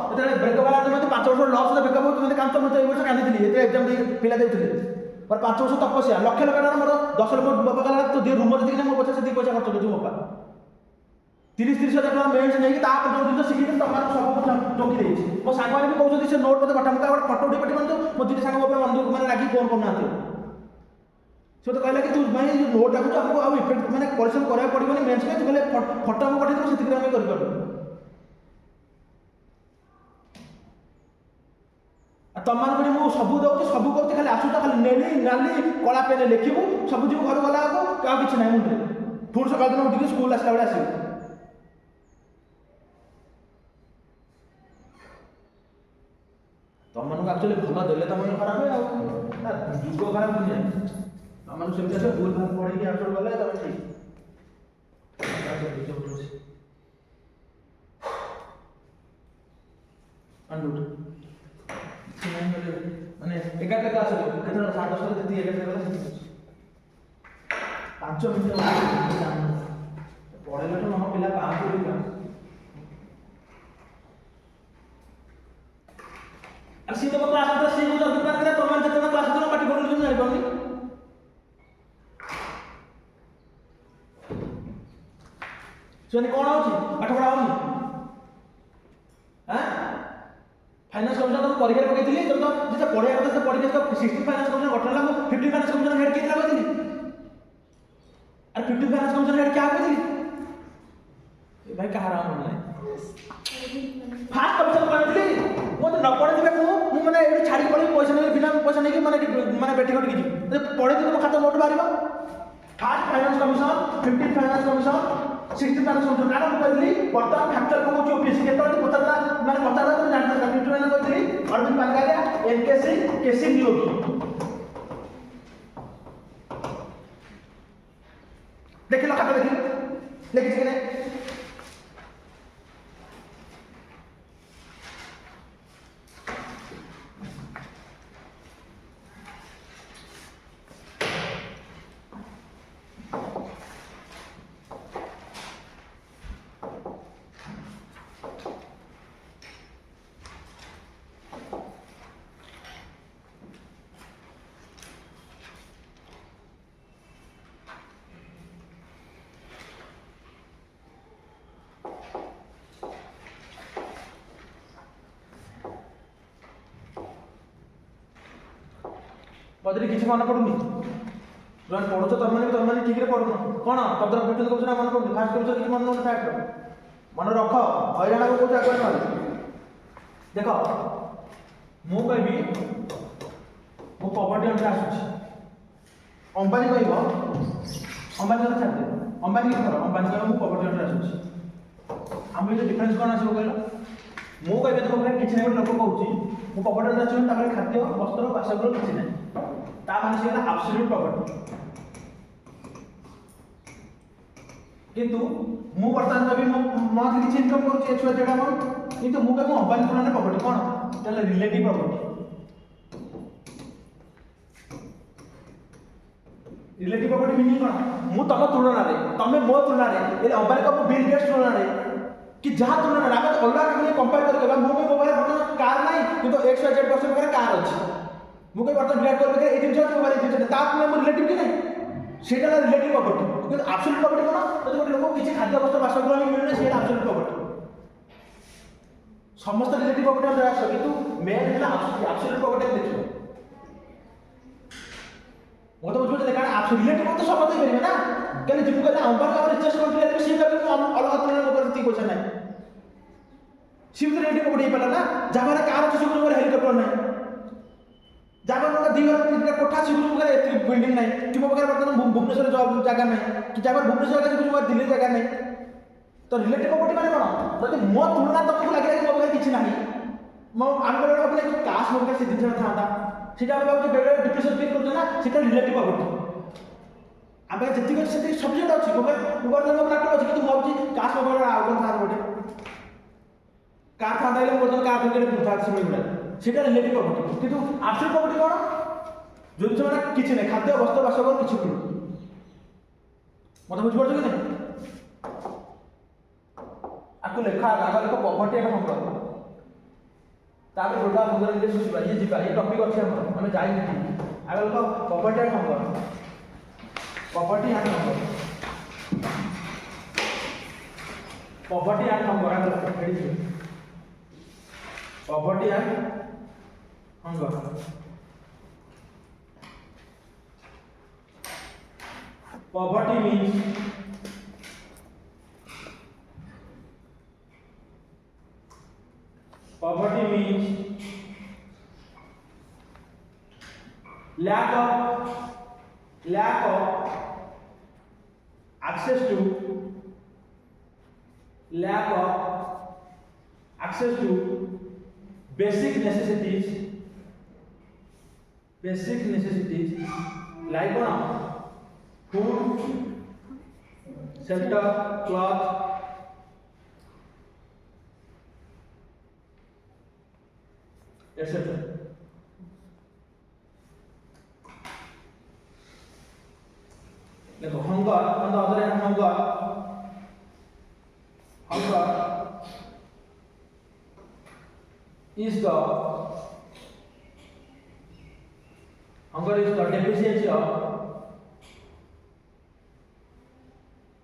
Speaker 1: ଯେତେବେଳେ ବ୍ରେକଅପ୍ ହେଲା ତମେ 5 ବର୍ଷ ଲସ୍ ବ୍ରେକଅପ୍ ହଉଛି ତମେ କାଞ୍ଚ ମୁଁ 1 ବର୍ଷ କାନ୍ଦିଥିଲି ଯେତେବେଳେ ଏକ୍ଜାମ୍ ଦେଇ ପିଲା ଦେଉଥିଲେ ମୋର 5 ବର୍ଷ ତପସ୍ୟା ଲକ୍ଷ ଲକ୍ଷ ଟଙ୍କା ମୋର 10 ଲକ୍ଷ ବାପା କହିଲା ତୁ ଦିଏ ରୁମ୍ ଯେତିକି ମୋ ପଛରେ ସେତିକି ପଇସା ଖର୍ଚ୍ଚ କରୁଛୁ ବାପା 30,000 ଟଙ୍କା ମେନ୍ସ ନେଇକି ତାପରେ ଯେଉଁ ଜିନିଷ ଶିଖିକି ତମମାନଙ୍କୁ ସବୁ ଚौकी ଦେଇଛି ମୋ ସାଙ୍ଗମାନେ ବି କହୁଛନ୍ତି ସେ ନୋଟ୍ ମୋତେ ପଠା ମୁଁ ଗୋଟେ ଫଟୋ ଉଠେଇ ପଠାନ୍ତୁ ମୋ 2ଟି ସାଙ୍ଗ ମୋ ଉପରେ ବନ୍ଧୁକୁ ମାନେ ରାଗି ଫୋନ୍ କରୁନାହାନ୍ତି ସେ ତ କହିଲା କି ତୁ ଭାଇ ନୋଟ୍ ଡାକୁଛୁ ଆମକୁ ଆଉ ଇଫେକ୍ଟ ମାନେ ପରିଶ୍ରମ କରିବାକୁ ପଡ଼ିବନି ମେନ୍ସ ପାଇଁ ତୁ କହିଲେ ଫଟୋ ଆମକୁ ପଠାଇଦେବୁ ସେତିକି ଆମେ କରିପାରୁଛୁ ଆଉ ତମମାନଙ୍କୁ ମୁଁ ସବୁ ଦେଉଛି ସବୁ କରୁଛି ଖାଲି ଆସୁଛ ଖାଲି ନେଲି ନାଲି କଳା ପେନ୍ ଲେଖିବୁ ସବୁ ଯିବୁ ଘରୁ ଗଲା ବେଳକୁ ଆଉ କିଛି ନାହିଁ ମୁଣ୍ଡରେ ପୁଣି ସକାଳ ଦିନ ଉଠିକି ସ୍କୁଲ ଆସିଲା ବେଳେ ଆସିବୁ ତମମାନଙ୍କୁ ଆକ୍ଚୁଆଲି ଭଲ ଦେଲେ ତମମାନଙ୍କୁ ଖରାପ ଆଉ ଯୁଗ ଖରାପ ଦୁନିଆ ତମମାନଙ୍କୁ ସେମିତି ଆସିବ ଭୁଲ ଭାଲ ପଢ଼େଇକି ଆକ୍ଚୁଆଲି ଗଲେ ତମେ ଠିକ ମାନେ 11ଟା କ୍ଲାସ୍ ହେବ କେତେବେଳେ 10:30 ଯେତିକି 11ଟା ଗଲା ସେତିକି 5 ମିନିଟ୍ ପଢ଼େଇଲାଠୁ ଆମ ପିଲା ପାଆନ୍ତି আর সে তো ক্লাস আছে সেই কথা দোকান করে তোমার যেতে না ক্লাস জন্য পাটি করে দিন জানি পাবনি শুনি কোন হচ্ছে পাঠ পড়া হউনি হ্যাঁ ফাইনান্স কমিশন তো পরীক্ষা পকাইছিলি তো যেটা পড়িয়া কথা সে পরীক্ষা তো 60 ফাইনান্স কমিশন গঠন লাগু 50 ফাইনান্স কমিশন হেড কি লাগছিলি আর 50 ফাইনান্স কমিশন হেড কি আগছিলি ভাই কাহার মনে নাই फास्ट कमिशन कहली मत न पढ़े दिबे मु माने एडी छाड़ी पड़ी पैसा नै बिना पैसा नै कि माने बेटी कोटी की जे पढ़े तो खाता नोट बारिबो first finance commission 15 finance commission 60 finance commission काना मु कहली वर्तमान फैक्टर को जो ओपीएससी केतरा पचारा माने पचारा तो जानता 50 मैंने कहली अरविंद पानगारिया एनकेसी केसी नियोगी देखिलो खाता देखि लेखि कि नै पदरी किसी मन पड़ुनी जो पढ़ुच तुम ठीक है पढ़ुन कौन पदर फिफ्टीन कमिशन मन पड़ुनी फास्ट कमिशन किसी मन ना फैक्ट मन रख हईराण को कौन आगे ना देख मु कहबी मो पवर्टी अंडर आसुची अंबानी कह अंबानी छाड़ दे अंबानी की कर अंबानी कह मु पवर्टी अंडर आसुची आम ये डिफरेन्स कौन आसो कहल मु कहबी तुम किसी ना लोक कहूँ मु पवर्टी अंडर आसुची खाद्य वस्त्र बासगृह किसी ना ता माने से एब्सोल्यूट प्रॉपर्टी किंतु मु वर्तमान कभी मो किछि इनकम करूछि एक्स वाई जेड अमाउंट किंतु मु कहबो अंबानी तुलना प्रॉपर्टी कोन तले relative property relative property meaning कोन मु तम तुलना रे तमे मो तुलना रे ए अंबानी को बिल गेट्स तुलना रे कि जहां तुलना रे आमे अलग कंपनी कंपेयर करके मु भी मोबाइल बटन कार नाही किंतु एक्स वाई जेड पर्सन करे कार अछि मुझे बर्तमान विराट कोहली के 18 जज मोबाइल 18 ता हम रिलेटिव कि नहीं सेटा रिलेटिव प्रॉपर्टी কিন্তু एब्सोल्यूट प्रॉपर्टी कोन যদি ଗୋଟେ লোক କିଛି ଖାଦ୍ୟ ବସ୍ତ୍ର ବାସଗୃହ ବି ମିଳୁନି ସେଟା एब्सोल्यूट प्रॉपर्टी समस्त रिलेटिव प्रॉपर्टी हम आस किंतु मेन ହେଲା एब्सोल्यूट प्रॉपर्टी देखियो वो तो बुझो कारण एब्सोल्यूट रिलेटिव तो सब दे परिबे ना कहले जिमु कहले अंबर का रिचेस्ट कंट्री है सी कहले अलग तुलना न करती पैसा नहीं सी तो रिलेटिव प्रॉपर्टी पला ना जाबारे कार ଅଛି सुपर हेलीकॉप्टर नहीं जाबा मोर दिवर तीनटा कोठा छी गुरु मगर एत बिल्डिंग नाही कि मो बगर बर्तमान भुवनेश्वर जॉब जगह नाही कि जाबा भुवनेश्वर का गुरु मगर दिल्ली जगह नहीं तो रिलेटिव प्रॉपर्टी माने कोन जदि मो तुलना तुमको लागे कि मो बगर किछि नाही मो आमगर अपने काश मो बगर से दिन थांता सेटा हम बाबू बेडर डिप्रेशन फील करतो ना सेटा रिलेटिव प्रॉपर्टी आबे जति कर से सब्जेक्ट अछि मगर तो लैपटॉप अछि कि मो बची काश मो बगर आउट था बोटे कार था दाइले मो तो कार के था से मिलला सेटा रिलेटिव प्रॉपर्टी किंतु एब्सोल्यूट प्रॉपर्टी कोन जो माने किछि नै खाद्य वस्त्र बासगृह किछि नै मत बुझ पड़छ कि नै आकु लेखा आगा लेखा प्रॉपर्टी एक संग्रह तापर गोटा मुद्रा जे सुसिबा ये जिबा ये टॉपिक अछि हम जाई नै आगा लेखा प्रॉपर्टी एक संग्रह प्रॉपर्टी एक संग्रह प्रॉपर्टी एक संग्रह प्रॉपर्टी एक Hunger. Poverty means lack of access to basic necessities like food, shelter, cloth, etc. देखो hunger on the other hand hunger is the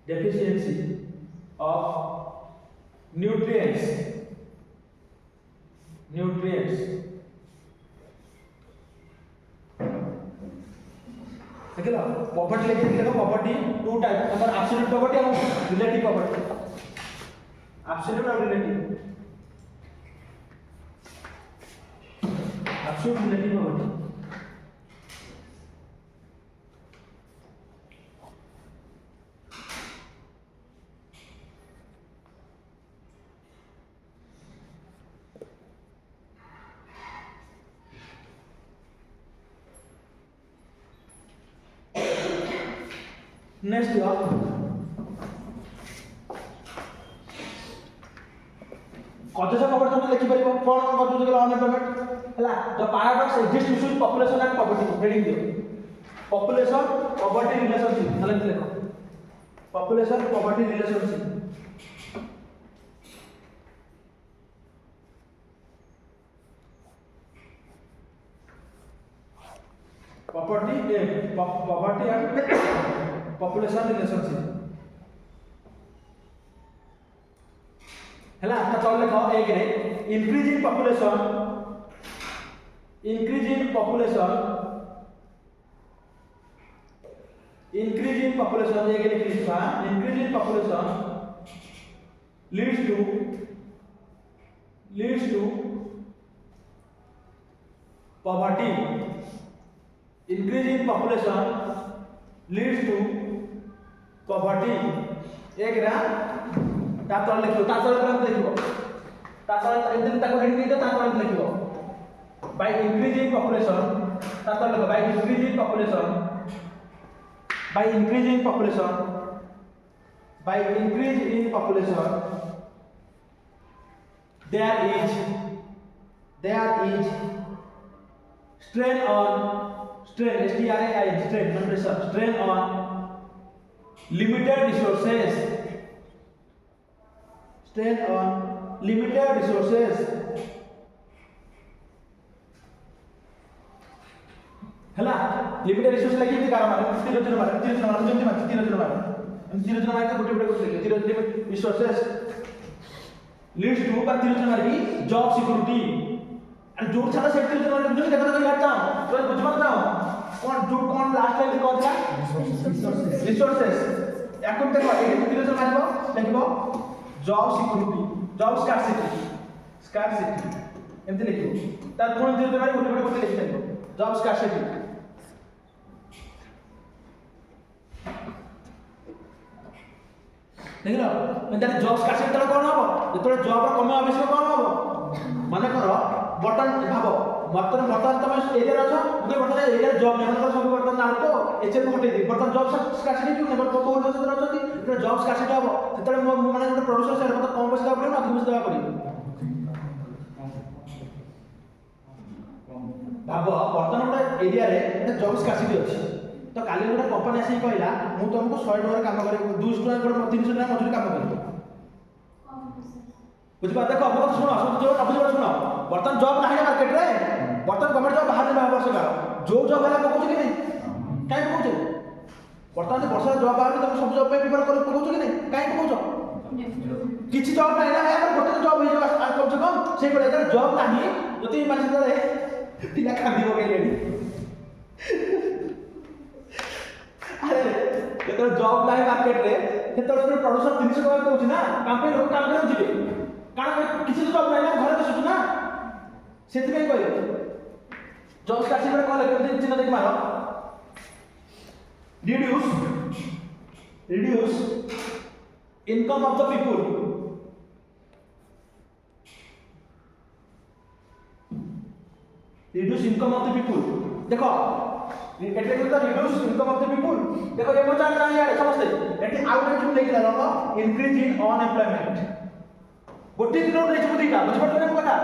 Speaker 1: deficiency of nutrients देखिला प्रॉपर्टी लेके देखो property two type number absolute property और relative property absolute और relative absolute relative poverty next कौन सा खबर तुम लिखि परिबो कोन कौन जो अनएम्प्लॉयमेंट हला the paradox exist between population and poverty heading दियो पॉपुलेशन पॉवर्टी रिलेशनशिप हला लिखो population poverty relationship poverty and population relationship हला तो चल लिखो एक रे increase in population increase in population एक लिखा increase in population leads to poverty increase in population leads to poverty एक ना तातर लिखो तातर ग्राम लिखो तातर इधर तक हेडिंग दे तातर लिखो by increasing population तातर लिखो by increasing population by increase in population there is strain on limited resources हला लिमिटेड रिसोर्स लागि कि कारण माने तीन जन माने तीन जन माने गोटे लिमिट रिसोर्सेस लीड्स टू पर तीन जन माने जॉब सिक्योरिटी एंड जो छाड़ा सेट तीन जन माने बुझे केतना करी हटता तो बुझ पाता कौन लास्ट लाइन कौन था रिसोर्सेस এখন দেখো এই তিন জন মানবো লিখবো जॉब सिक्योरिटी जॉब स्कार्सिटी एमती लिखो तार कोन तीन जन माने गोटे लिखि देबो जॉब स्कार्सिटी देखिल मैंने जॉब स्कार्सिटी तले कोन हबो जेतले जॉब कमे आवश्यक कोन हबो माने करो बटन भाबो बर्तन तुम एरिया अछ मुझे बर्तन एरिया जॉब नहीं मतलब सब बर्तन ना को एचएम हटे दी बर्तन जॉब स्कार्सिटी क्यों नहीं बर्तन कोन से रहछती तो जॉब स्कार्सिटी हबो सेतले माने गोटे प्रोड्यूसर से मतलब कम पैसा पड़े ना अधिक पैसा पड़े भाबो बर्तन गोटे एरिया रे गोटे जॉब स्कार्सिटी अछि तो काली गोटे कंपनी आसी कहला मु तुमको 100 टका काम करे 200 टका पर 300 टका मजूरी काम करे बुझ पा देखो अब सुनो सब जो अब सुनो बर्तन जॉब नाही मार्केट रे बर्तन गवर्नमेंट जॉब बाहर में वर्ष का जो जॉब वाला पकोछ कि नहीं काई पकोछ बर्तन वर्ष जॉब बाहर तुम सब जॉब पे प्रिपेयर कर पकोछ कि नहीं काई पकोछ किछि जॉब नाही ना यार गोटे जॉब हे कम से कम से बड़े अगर जॉब नाही जति माने से पिला खांदी हो गई अरे जेतो जॉब नाही मार्केट रे सेतो प्रोड्यूसर 300 टका कहउछि ना काम पे लोग काम करे जिवे कारण किछि जॉब नाही ना घरे बसुछ ना सेति पे कहले जॉब स्कार्सिटी रे कहले केते चिन्ह देख मारो reduce income of the people देखो एटे तो reduce income of the people देखो ये मचान ना यार समझते एटे आउट जो लेके लालो इंक्रीज इन अनएम्प्लॉयमेंट गोटे दिन रे जो दीटा बुझ पड़ते ना कथा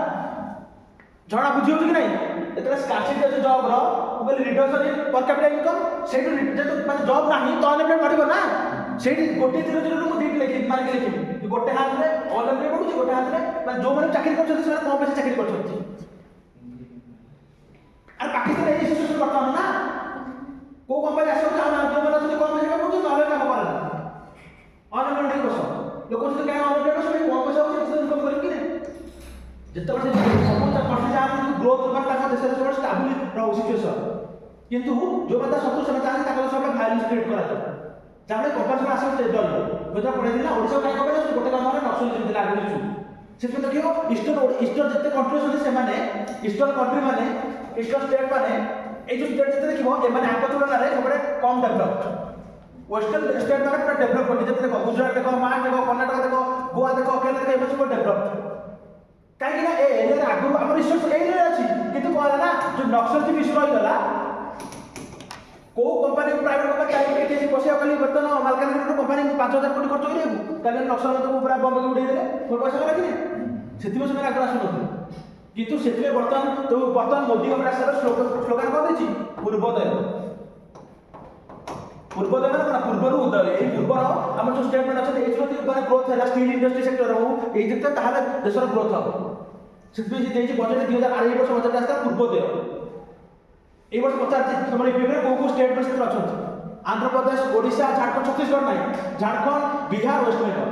Speaker 1: जणा बुझियो कि नहीं एतले स्कार्सिटी जो जॉब रो बोले reduction in per capita income सेटू जे माने जॉब नाही तो अनएम्प्लॉयमेंट बढ़िबो ना सेठी गोटे दिन रे मु दीट लेके मार के लेके गोटे हाथ रे अनएम्प्लॉयमेंट बढ़ुची गोटे हाथ रे माने जो माने चाकरी करछथि से कम पैसा चाकरी करछथि আর পাকিস্তান এই সিচুয়েশন বর্তমান না কো কোম্পানি আসলে চাও না তো মানে যদি কম পয়সা পাবো তাহলে কাম করে না অনএমপ্লয়েড বসো লোক যদি কাম অনএমপ্লয়েড বসো কম পয়সা হচ্ছে কিছু ইনকাম করিব কি না যেতবে সমস্ত পয়সা যদি গ্রোথ করবার তার দেশের সব স্টেবল রহু সিচুয়েশন কিন্তু जो बंदा 70 समय चाहे ताको सब वायलेंस क्रिएट करा जाए ତାପରେ କମ୍ପାନୀ ଆସେ ଷ୍ଟେଟ୍ ଡଲ୍ ବୋଧେ ପଢେଇଥିଲା ଓଡ଼ିଶା କାଇଁ କମ୍ପାନୀ ଅଛି ଗୋଟେ କାମ ନକ୍ସଲିଜମ୍ ଥିଲା ଆଗରୁ ଛୁ ସେଥିପାଇଁ ଦେଖିବ ଇଷ୍ଟର୍ନ ଯେତେ କଣ୍ଟ୍ରି ଅଛନ୍ତି ସେମାନେ ଇଷ୍ଟର୍ନ କଣ୍ଟ୍ରି ମାନେ ଇଷ୍ଟର୍ନ ଷ୍ଟେଟ୍ ମାନେ এই যে স্টেট যেতে দেখিব এমানে আঙ্ক তুলনারে সবরে কম ডেভেলপ ওয়েস্টার্ন স্টেট মানে পুরা ডেভেলপ করছে যেতে দেখো গুজরাট দেখো মহারাষ্ট্র দেখো কর্ণাটক দেখো গোয়া দেখো কেরল দেখো এমন সব ডেভেলপ কাইকি না এই এরিয়া আগু আমার রিসোর্স এই এরিয়া আছে কিন্তু কলা না যে নক্সলজি ইস্যু রহিগলা কো কোম্পানি প্রাইভেট কোম্পানি চাইবে কেজি পয়সা কলি বর্তমান মালকানগিরি কোম্পানি 5000 কোটি খরচ করিব তাহলে নক্সল তো পুরা বম্বে উড়াই দেলে কোন পয়সা করা কি সেতিবে ସେମାନେ আগ্রহ আসুন কিন্তু সেতিবে বর্তমান মোদি গভর্নমেন্ট আসলে স্লোগান কর দিছি পূর্বোদয় পূর্বোদয় মানে কোন পূর্বরু উদয় এই পূর্বর আমার যে স্টেটমেন্ট আছে এই যদি মানে গ্রোথ ହେଲା স্টিল ইন্ডস্ট্রি সেক্টর হউ এই যেতে তাহলে দেশর গ্রোথ হবে সেতিবে যে দেইছি বজেট 2008 ବର୍ଷ ବଜେଟ আসতা পূর্বোদয় এই বর্ষ পচারছি তোমার ইপিএফ কোন স্টেট সেক্টর অଛନ୍ତି আন্ধ্রপ্রদেশ ওড়িশা ঝাড়খণ্ড ছত্তিশগড় নাই ঝাড়খণ্ড বিহার ওয়েস্ট বেঙ্গল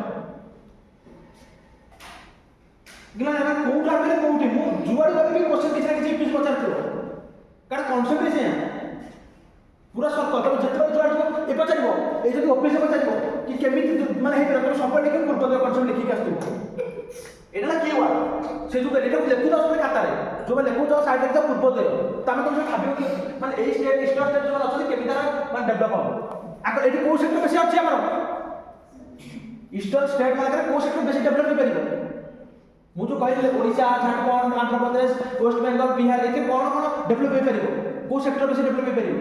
Speaker 1: গিলা না কোউটা মানে কোউটি মু জুয়াড়ি গলি भी क्वेश्चन किसी ना किसी पिछ पचारथियो कारण कांसेप्ट है पूरा सर्कल तब जेतरो जुआड़ ए पचारिबो ए जदी ऑफिस में पचारिबो कि केमिति माने हे तुम सब लिखि पूर्व कांसेप्ट लिखि के आस्तु एटा की हुआ से जो एटा लेखु दस में खाता रे जो मैं लेखु तो साइड एकदम पूर्वोदय तमे तुम भाबियो कि माने ए स्टेट जो अछि केमिति माने डेवलप हो आको एटी को सेक्टर बेसी अछि हमर ईस्टर्न स्टेट माने को सेक्टर बेसी डेवलप हो परिबो मु जो कहले ओडिशा झारखंड आंध्र प्रदेश वेस्ट बेंगल बिहार एके कोन कोन डेवलप हो परिबो को सेक्टर बेसी डेवलप हो परिबो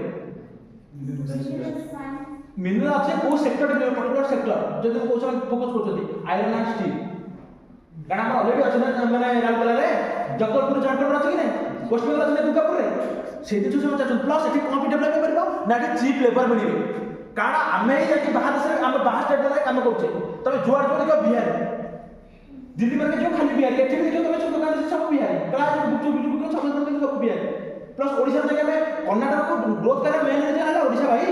Speaker 1: मिनरल আছে को सेक्टर पर्टिकुलर सेक्टर जदि को फोकस करछथि आयरन एंड स्टील कारण हम ऑलरेडी अछि ना माने राउरकेला रे जगदलपुर झारखंड अछि कि नै वेस्ट बेंगल अछि दुर्गापुर रे सेति जो चाचन प्लस एठी कोन डेवलप हो परिबो ना कि चीप लेबर मिलिबे कारण आमे जे बाहर देश हम बाहर स्टेट रे काम करछे तबे जुआर जो देखो बिहार दिल्ली में जो खाली बिहार एठी देखो तबे सब दुकान सब बिहार प्राय गुपचुप गुपचुप सब दुकान सब बिहार प्लस ओडिशा जगह में कर्नाटक को ग्रोथ करे मेन रीजन है ओडिशा भाई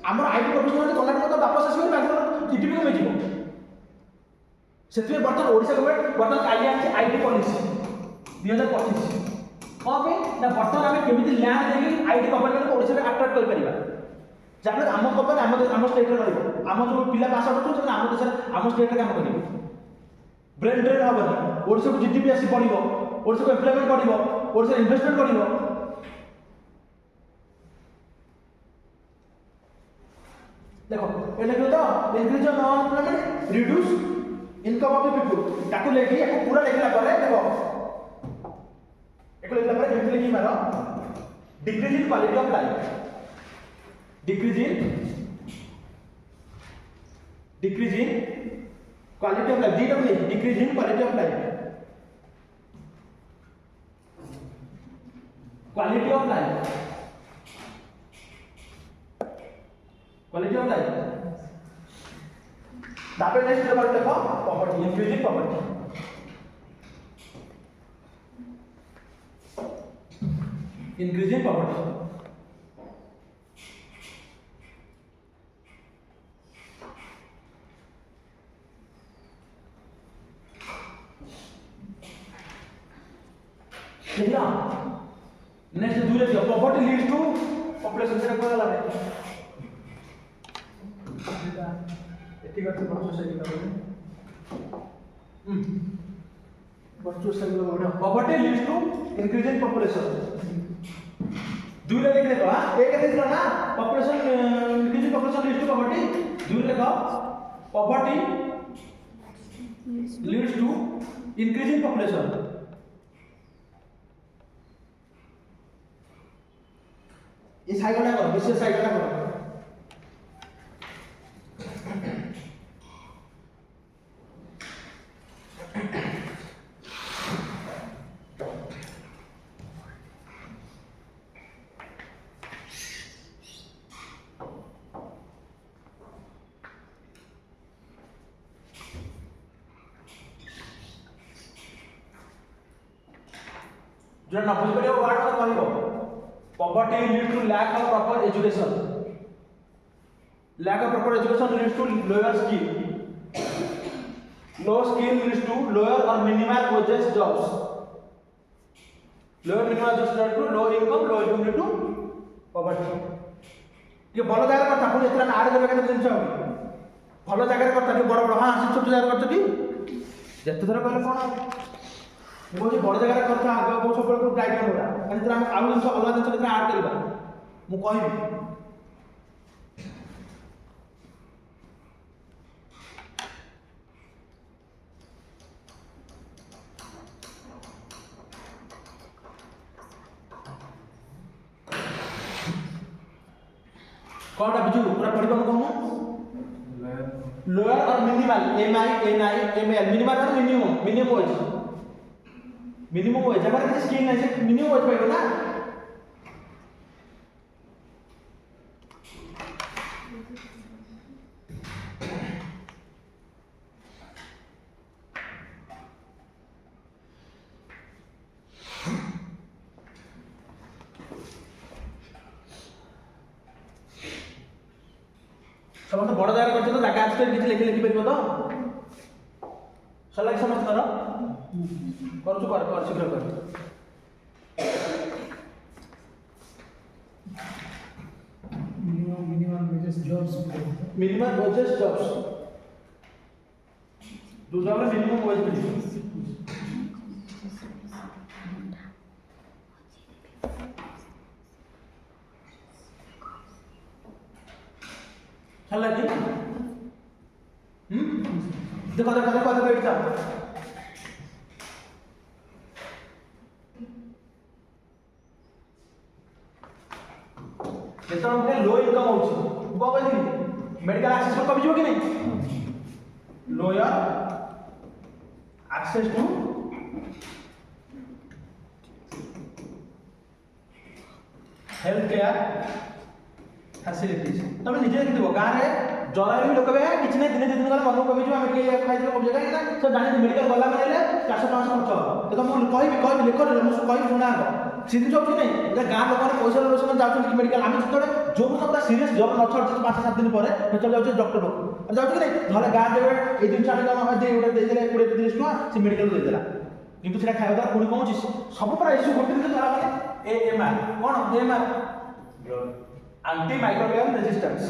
Speaker 1: हमर आईटी प्रोफेशनल कर्नाटक तो वापस आसी बैंगलोर टीटीपी को मेजिबो सेतबे बर्तन ओडिशा गवर्नमेंट बर्तन काली आछि आईटी पॉलिसी 2025 कौन पे ना बर्तन हमें केमिति लैंड देगी आईटी कंपनी को ओडिशा में अट्रैक्ट कर परिबा जाने हम कंपनी हम स्टेट रे रहइबो हम जो पिला पास आउट होछ हम देश हम स्टेट रे काम करिबो ब्रेन ड्रेन हबनी ओडिशा को जीडीपी आसी पड़िबो ओडिशा को एम्प्लॉयमेंट पड़िबो ओडिशा इन्वेस्टमेंट पड़िबो देखो ए लेखो तो increase on unemployment reduce income of the people ताको लेखि एको पूरा लेखला परे देखो एको लेखला परे जेमति लेखि मारो decrease in quality of life decrease in quality of life DW decrease in quality of life quality of life quality of life तापर नेक्स्ट लेवल देखो property increasing property increasing property देखिए नेक्स्ट दूर है प्रॉपर्टी लीड्स टू पॉपुलेशन से कोला लागे ठीक है वर्चुअल साइकिल का property leads to increase in population दूर लिख देखो हां एक लिख लो ना population increase in population leads to property दूर लिखो property leads to increase in population ये साइकिल करो विशेष साइकिल करो जो न बुझ परियो वर्ड तो कहबो poverty leads to lack of proper education leads to lower skill low skill leads to lower or minimal wages jobs lower minimum wages lead to low income lead to poverty ଟିକେ ଭଲ ଜାଗାରେ କଥା ପୁଣି ଏଥିରେ ଆମେ ଆଡ଼ କରିବା କେତେ ଜିନିଷ ହବ ଭଲ ଜାଗାରେ କଥା ଟିକେ ବଡ଼ ବଡ଼ ହଁ ସେ ଛୋଟ ଜାଗାରେ କରୁଛ କି ଯେତେ ଥର କହିଲେ କ'ଣ ମୁଁ କହୁଛି ବଡ଼ ଜାଗାରେ କଥା ଆଗ ସବୁବେଳେ ଗାଇଡ଼ କରିବା କାରଣ ସେଥିରେ ଆମେ ଆଉ ଜିନିଷ ଅଲଗା ଜିନିଷ ସେଥିରେ ଆଡ଼ କରିବା ମୁଁ କହିବି कौन बिजू पूरा पढ़ी कौन कहूँ लोअर और minimal M I N I M L minimal और मिनिमम मिनिमम वेज हमारे किसी स्कीम नहीं है मिनिमम वेज पाएगा ना समस्त बड़ जगह करते तो जगह आजकल किसी लिखि लिखि परिबो तो सलाह समस्त करो कर शीघ्र कर मिनिमम वेजेस जॉब्स दूसरा वाला मिनिमम वेज पे चल लगी देखो बैठ जाओ जेतने लो इनकम होची को कहली मेडिकल एक्सेस को कमी जो कि नहीं lower access to health care facilities तब निजे देखिबो गां रे जरा भी लोक बे किछ नै दिन दिन गला मन कमी जो हम के खाइलो कब जगह ना सब जानि मेडिकल गला माने 400 500 खर्च देखो मु कहबी लिखो रे मु कहबी सुना सीधी जॉब कि नहीं गां लोक माने पैसा लोक सब जाउछ कि मेडिकल आमे जतोड़े जो सब सीरियस जॉब न छड़ 5 7 दिन पर चल जाउछ डॉक्टर लोक जाउछ कि नहीं भले गां देबे ए दिन छाडी हम दे उडे दे देले 20 30 टका से मेडिकल दे देला किंतु सेटा खाଇବା द्वारा पुणी कहूँ सब पर इश्यू गोटे दिन धरा माने एएमआर कौन एएमआर एंटी माइक्रोबियल रेजिस्टेंस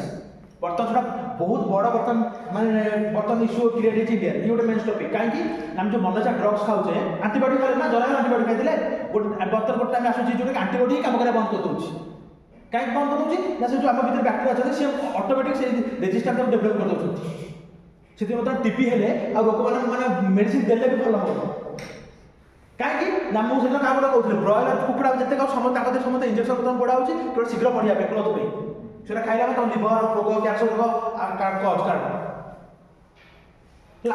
Speaker 1: बर्तन छोटा बहुत बड़ बर्तन माने बर्तन इश्यू क्रिएट होती इंडिया ये गोटे मेन टॉपिक कहीं हम जो मनसा ड्रग्स खाऊे आंटीबायोटिक खाले ना जरा आंटीबायोटिक खाइले गोटे बर्तन गोटे टाइम आसूँ जो आंटीबायोटिक काम करने बंद कर दूसरी कहीं बंद कर दूसरी ना से जो आम भर बैक्टेरिया अच्छा सी ऑटोमेटिक से रेजिस्टेंस डेभलप कर दौरान से टीबी हेले आ लोक मैंने मेडिसिन देले भी भल हम कहीं ना मुझे क्या गोटे कहते ब्रॉयलर कुकुड़ा जिते समस्त समस्त इंजेक्शन बर्तन पड़ा हो शीघ्र बढ़िया ग्रोथ पे সেটা খাইলে আমি তখন লিভার রোগ ক্যান্সার রোগ আর কজ কারণ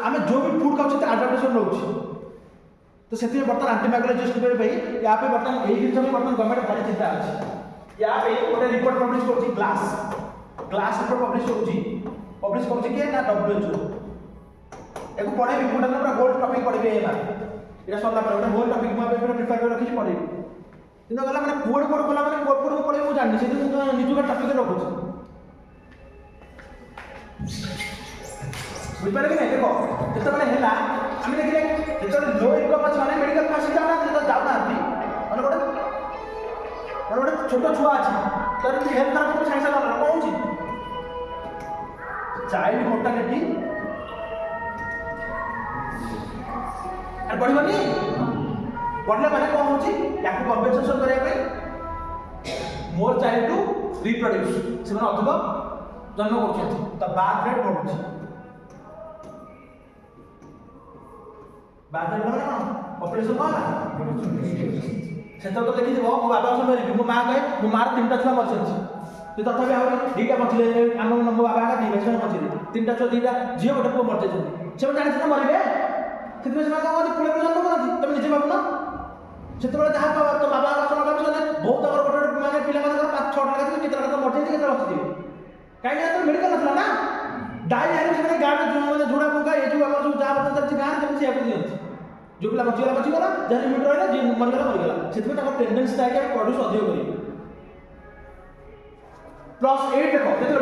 Speaker 1: আমি जो भी फूड खाऊ से आडभर्टाइजमेंट रोचे तो से बर्तमान आंटीमाइक्रोबियल रेजिस्टेंस या पे बर्तमान यही जिन बर्तमान गवर्नमेंट भारी चिंता अच्छी या पे गोटे रिपोर्ट पब्लिश कर ग्लास रिपोर्ट पब्लिश कर किए ना WHO एक पढ़े गोटे पूरा गोल्ड टॉपिक पढ़े ये सरला गोटे गोल्ड टॉपिक मुझे प्रिपेयर कर रखी पढ़े किंतु गला मैंने कोड कला मैंने कोड पढ़े मुझे जानी से निजुका टॉपिक रखुची बुझिपारे कि नहीं देखो जिते है आम देखिए जिते लो इनकम अच्छे मैंने मेडिकल फैसिलिटी जाऊना मैंने गोटे छोट छुआ अच्छी तर हेल्थ खराब साइंस कौन चाइल्ड मोर्टालिटी बढ़नी बढ़ले मैंने कौन होची या कंपेनसेशन करने मोर चाइल्ड टू रिप्रोड्यूस से अधिक जन्म कर बार्थ रेट बढ़ुची बार्थ रेट मैंने कौन पॉपुलेशन कौन से तो देखी मो बाबा समय मो माँ कहे मो मार 3टा छुआ मरी तथापि आहुरी 2टा बचले आम मो बाबा का 2 बचले 3टा छुआ 2टा झील गोटे पुओ मर जाए से जानी मरवे से पुणे जन्म करती तुम निजे भावना से जहाँ तो बाबा बहुत गोटे मैंने पिला 5-6 टका केत मरते के बचती कहीं तो मेडिकल ना ना डायरी गाँव झोड़ा फुका ये जो आम सब जहाँ चलती गाँव जमी से दिखती जो पिला बचीगला जहाँ लिमिट रहा जी मरीगला से टेंडेन्सी था कि प्रड्यूस अधिक करेंगे प्लस 8 देख जो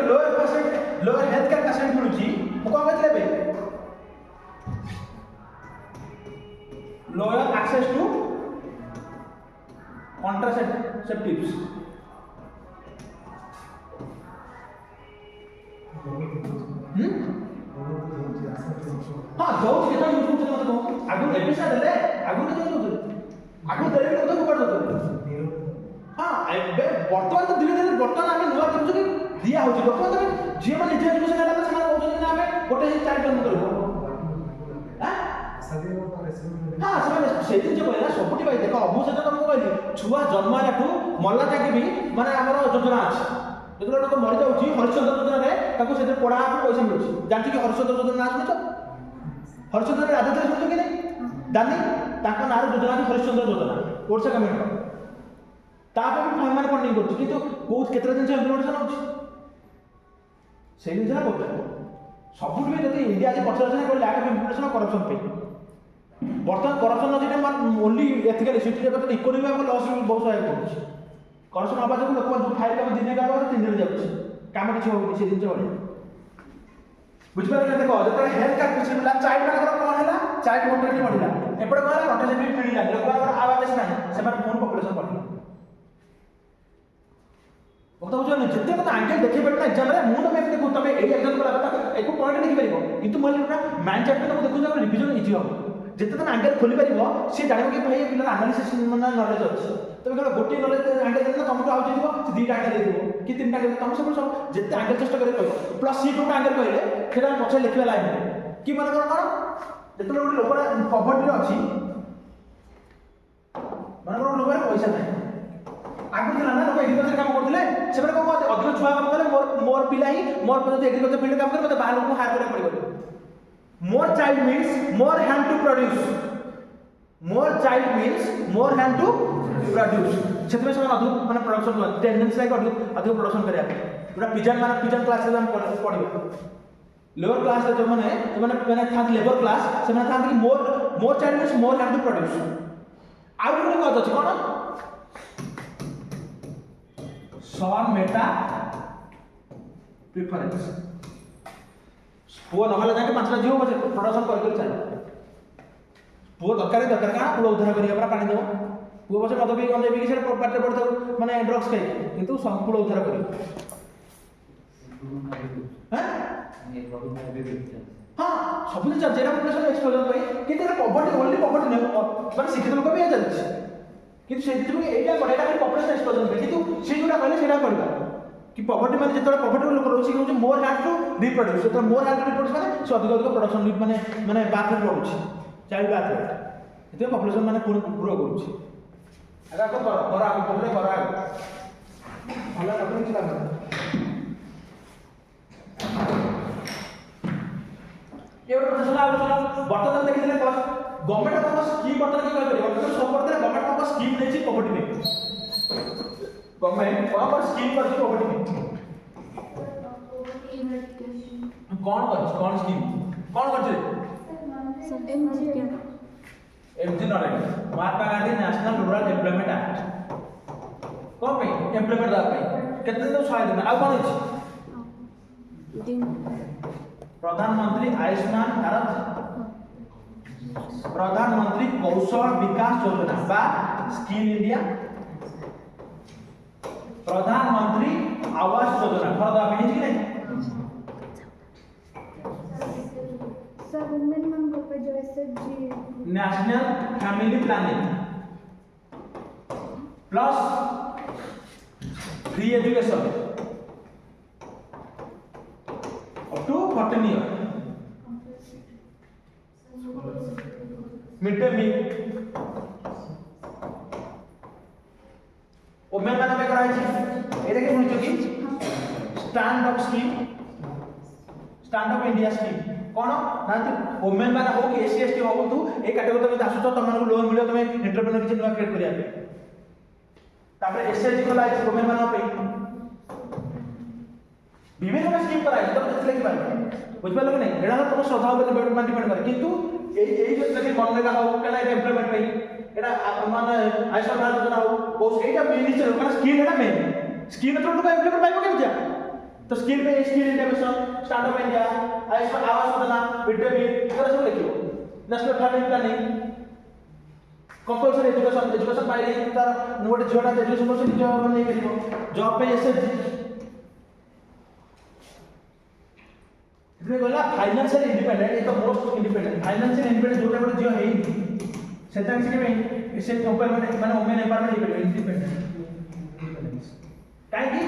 Speaker 1: लोअर हेल्थ केयर फैसिलिटी मिलूँ कौन कहते लोअर एक्सेस टू contraceptives हाँ जाऊँ केतना यूज करते मत कहो आगु एबे सा देले आगु के जाऊँ आगु देले भी तो कुपाड़ दो हाँ एबे वर्तमान तो धीरे धीरे वर्तमान आमे नुआ करू कि दिया होची वर्तमान तो जे माने जे एजुकेशन हैला से माने कहउछन ना आमे गोटे ही चार जन्म करबो हां हाँ से से दिन जो कहला सबुटी भाई देखो अबु से तो तुमको कहली छुआ जन्म हैलाठू मल्ला जाके भी माने हमर योजना अछि जेतले लोक मरि जाउची हरिश्चंद्र योजना रे ताको सेते पढ़ा पैसा मिलुची जानती कि हरिश्चंद्र योजना ना सुनिଛ हरिश्चंद्र राजा थे सुनिଛ कि नहीं दानी ताको नार योजना हरिश्चंद्र योजना ओडसा गवर्नमेंट तापे भी फार्मर फंडिंग करछ किंतु बहुत केतरा दिन से इम्प्लीमेंटेशन होछ सेही दिन बोलते सबुठ भी जति इंडिया आज पछर छै कोइ लैक ऑफ इम्प्लीमेंटेशन करप्शन पे बर्तमान करप्शन नछि ने ओनली एथिकल इश्यू जे इकोनॉमी में लॉस बहुत सहायक होछ करप्शन आवाज को लोक जो फाइल काम दिन का 3 दिन जाउछ काम किछ होनी से दिन चले बुझ पारे देखो जते हेल्थ कार्ड किछ मिला चाइल्ड मानकर कोन हैला चाइल्ड मोर्टालिटी बढ़िला एपड़ कोन रोटेशन भी मिलिला लोक मानकर आवाज नाही से माने पूर्ण पॉपुलेशन बढ़िला ओता बुझो नै जते कत एंगल देखि बेटा एग्जाम रे मु तमे देखु तमे एई एग्जाम पर आता एको पॉइंट नहीं परिबो किंतु मोर पूरा माइंड सेट पे देखु जा रिवीजन इजी हो जते तमे एंगल खोली परिबो से जानिबो कि भाई पिला एनालिसिस मन नॉलेज अछि तमे कहलो गोटी नॉलेज एंगल देना तुमको आउ जिवो से दीटा एंगल देबो कि तीनटा एंगल तुम सब जते एंगल चेष्टा करे कहबो प्लस सी जोटा एंगल कहले सेटा पछे लिखिबा लाइन कि मन कोन जते लोक लोक पॉवर्टी रे अछि मन कोन लोक पैसा नाही आगु थिला ना लोक एग्रीकल्चर काम करथिले सेबरे को अधिक छुआ काम करे मोर पिला ही मोर पर एग्रीकल्चर फील्ड काम करे मते बाहर लोक हायर करे पड़िबो more child means more hand to produce more child means more hand to produce सेतमे समान अधिक माने प्रोडक्शन टेंडेंसी लाइक अधिक प्रोडक्शन करिया पूरा पिजन क्लास रे हम पढिबो लोअर क्लास रे जो माने था लेबर क्लास से माने था कि more child means more hand to produce आउ गोटे कथ अछि कोन सन मेटा प्रेफरेंस पुओ नहले जाके पांचटा जीव बचे प्रोडक्शन कर चल पुओ दरकार का पुओ उद्धार करिया पर पानी देबो पुओ बचे मत भी गंजे भी से पाटे पड़तो माने ड्रग्स खाइ किंतु संपूर्ण उद्धार करियो हां सब दिन जेरा पॉपुलेशन एक्सप्लोजन भाई किंतु पॉवर्टी ओनली पॉवर्टी नै माने शिक्षित लोक भी चलछि किंतु से दिन एटा पढेला खाली पॉपुलेशन एक्सप्लोजन पे किंतु से जोटा कहले सेटा पढिबा कि पॉवर्टी माने जेतरा पॉवर्टी लोक रोछि कि मोर हैड टू रिप्रोड्यूस जेतरा मोर हैड टू रिप्रोड्यूस माने से अधिक प्रोडक्शन माने बाथ रेट बढ़ुछि चाइल्ड बाथ रेट एते पॉपुलेशन माने ग्रो करूछि आगा को कर आगे पॉपुलेशन कर आगे भला डॉक्टर किछ लागो ये प्रश्न आलोचना वर्तमान देखिले गवर्नमेंट को स्कीम बटन के कहि परिबो सब करते गवर्नमेंट को स्कीम देछि पॉवर्टी में गवर्नमेंट वहां पर स्कीम कर दी पॉवर्टी में कौन स्कीम कौन करछे MG not Mahatma Gandhi national rural employment act कौन पे एम्प्लॉयमेंट दा पे केते दिन सहाय दिन आ कौन अछि प्रधानमंत्री आयुष्मान भारत प्रधानमंत्री कौशल विकास योजना बा स्किल इंडिया प्रधानमंत्री आवास योजना घर दा पे कि नहीं
Speaker 3: सर वुमेन मन को पे जो SFG
Speaker 1: national family planning plus free education up to 14 year mid day meal women माने पे कराई छी एरे के सुनिছো कि stand up scheme stand up India scheme कोन नांती वुमेन माने हो कि एससी एसटी हो तू ए कैटेगरी में आसुतो तमन को लोन मिलियो तमे एंटरप्रेन्योर किछ नवा क्रिएट करिया तापर एसएसजी को लाइक वुमेन माने पे विभिन्न स्कीम कराई तब जतले कि बात बुझबा लगे नहीं एडा तो श्रद्धा ऊपर डिपेंड करे किंतु এই যে দেখে मनरेगा हो केना एम्प्लॉयमेंट पे एडा माने आयुष्मान भारत योजना हो वो एटा मिनिस्टर का स्किल एडा मेन स्किल तो लोग एम्प्लॉयमेंट पाइबो के दिया तो स्किल पे skill India mission start up India Ayushman Awas Yojana mid day मील एरा सब लिखियो national family planning compulsory education पाइले तार नोट जोटा एजुकेशन से निज माने करियो जॉब पे एसएसजी ସେଥିପାଇଁ କହିଲା financial independent is the most independent. Financial independent ଯୋଉଟା ଗୋଟେ ଝିଅ ହେଇନି ସେଟା ସେଥିପାଇଁ ସେ କମ୍ପାନୀ ମାନେ ଓମେନ୍ ଏମ୍ପାୱରମେଣ୍ଟ ହେଇପାରିବ ଇଣ୍ଡିପେଣ୍ଡେଣ୍ଟ। କାହିଁକି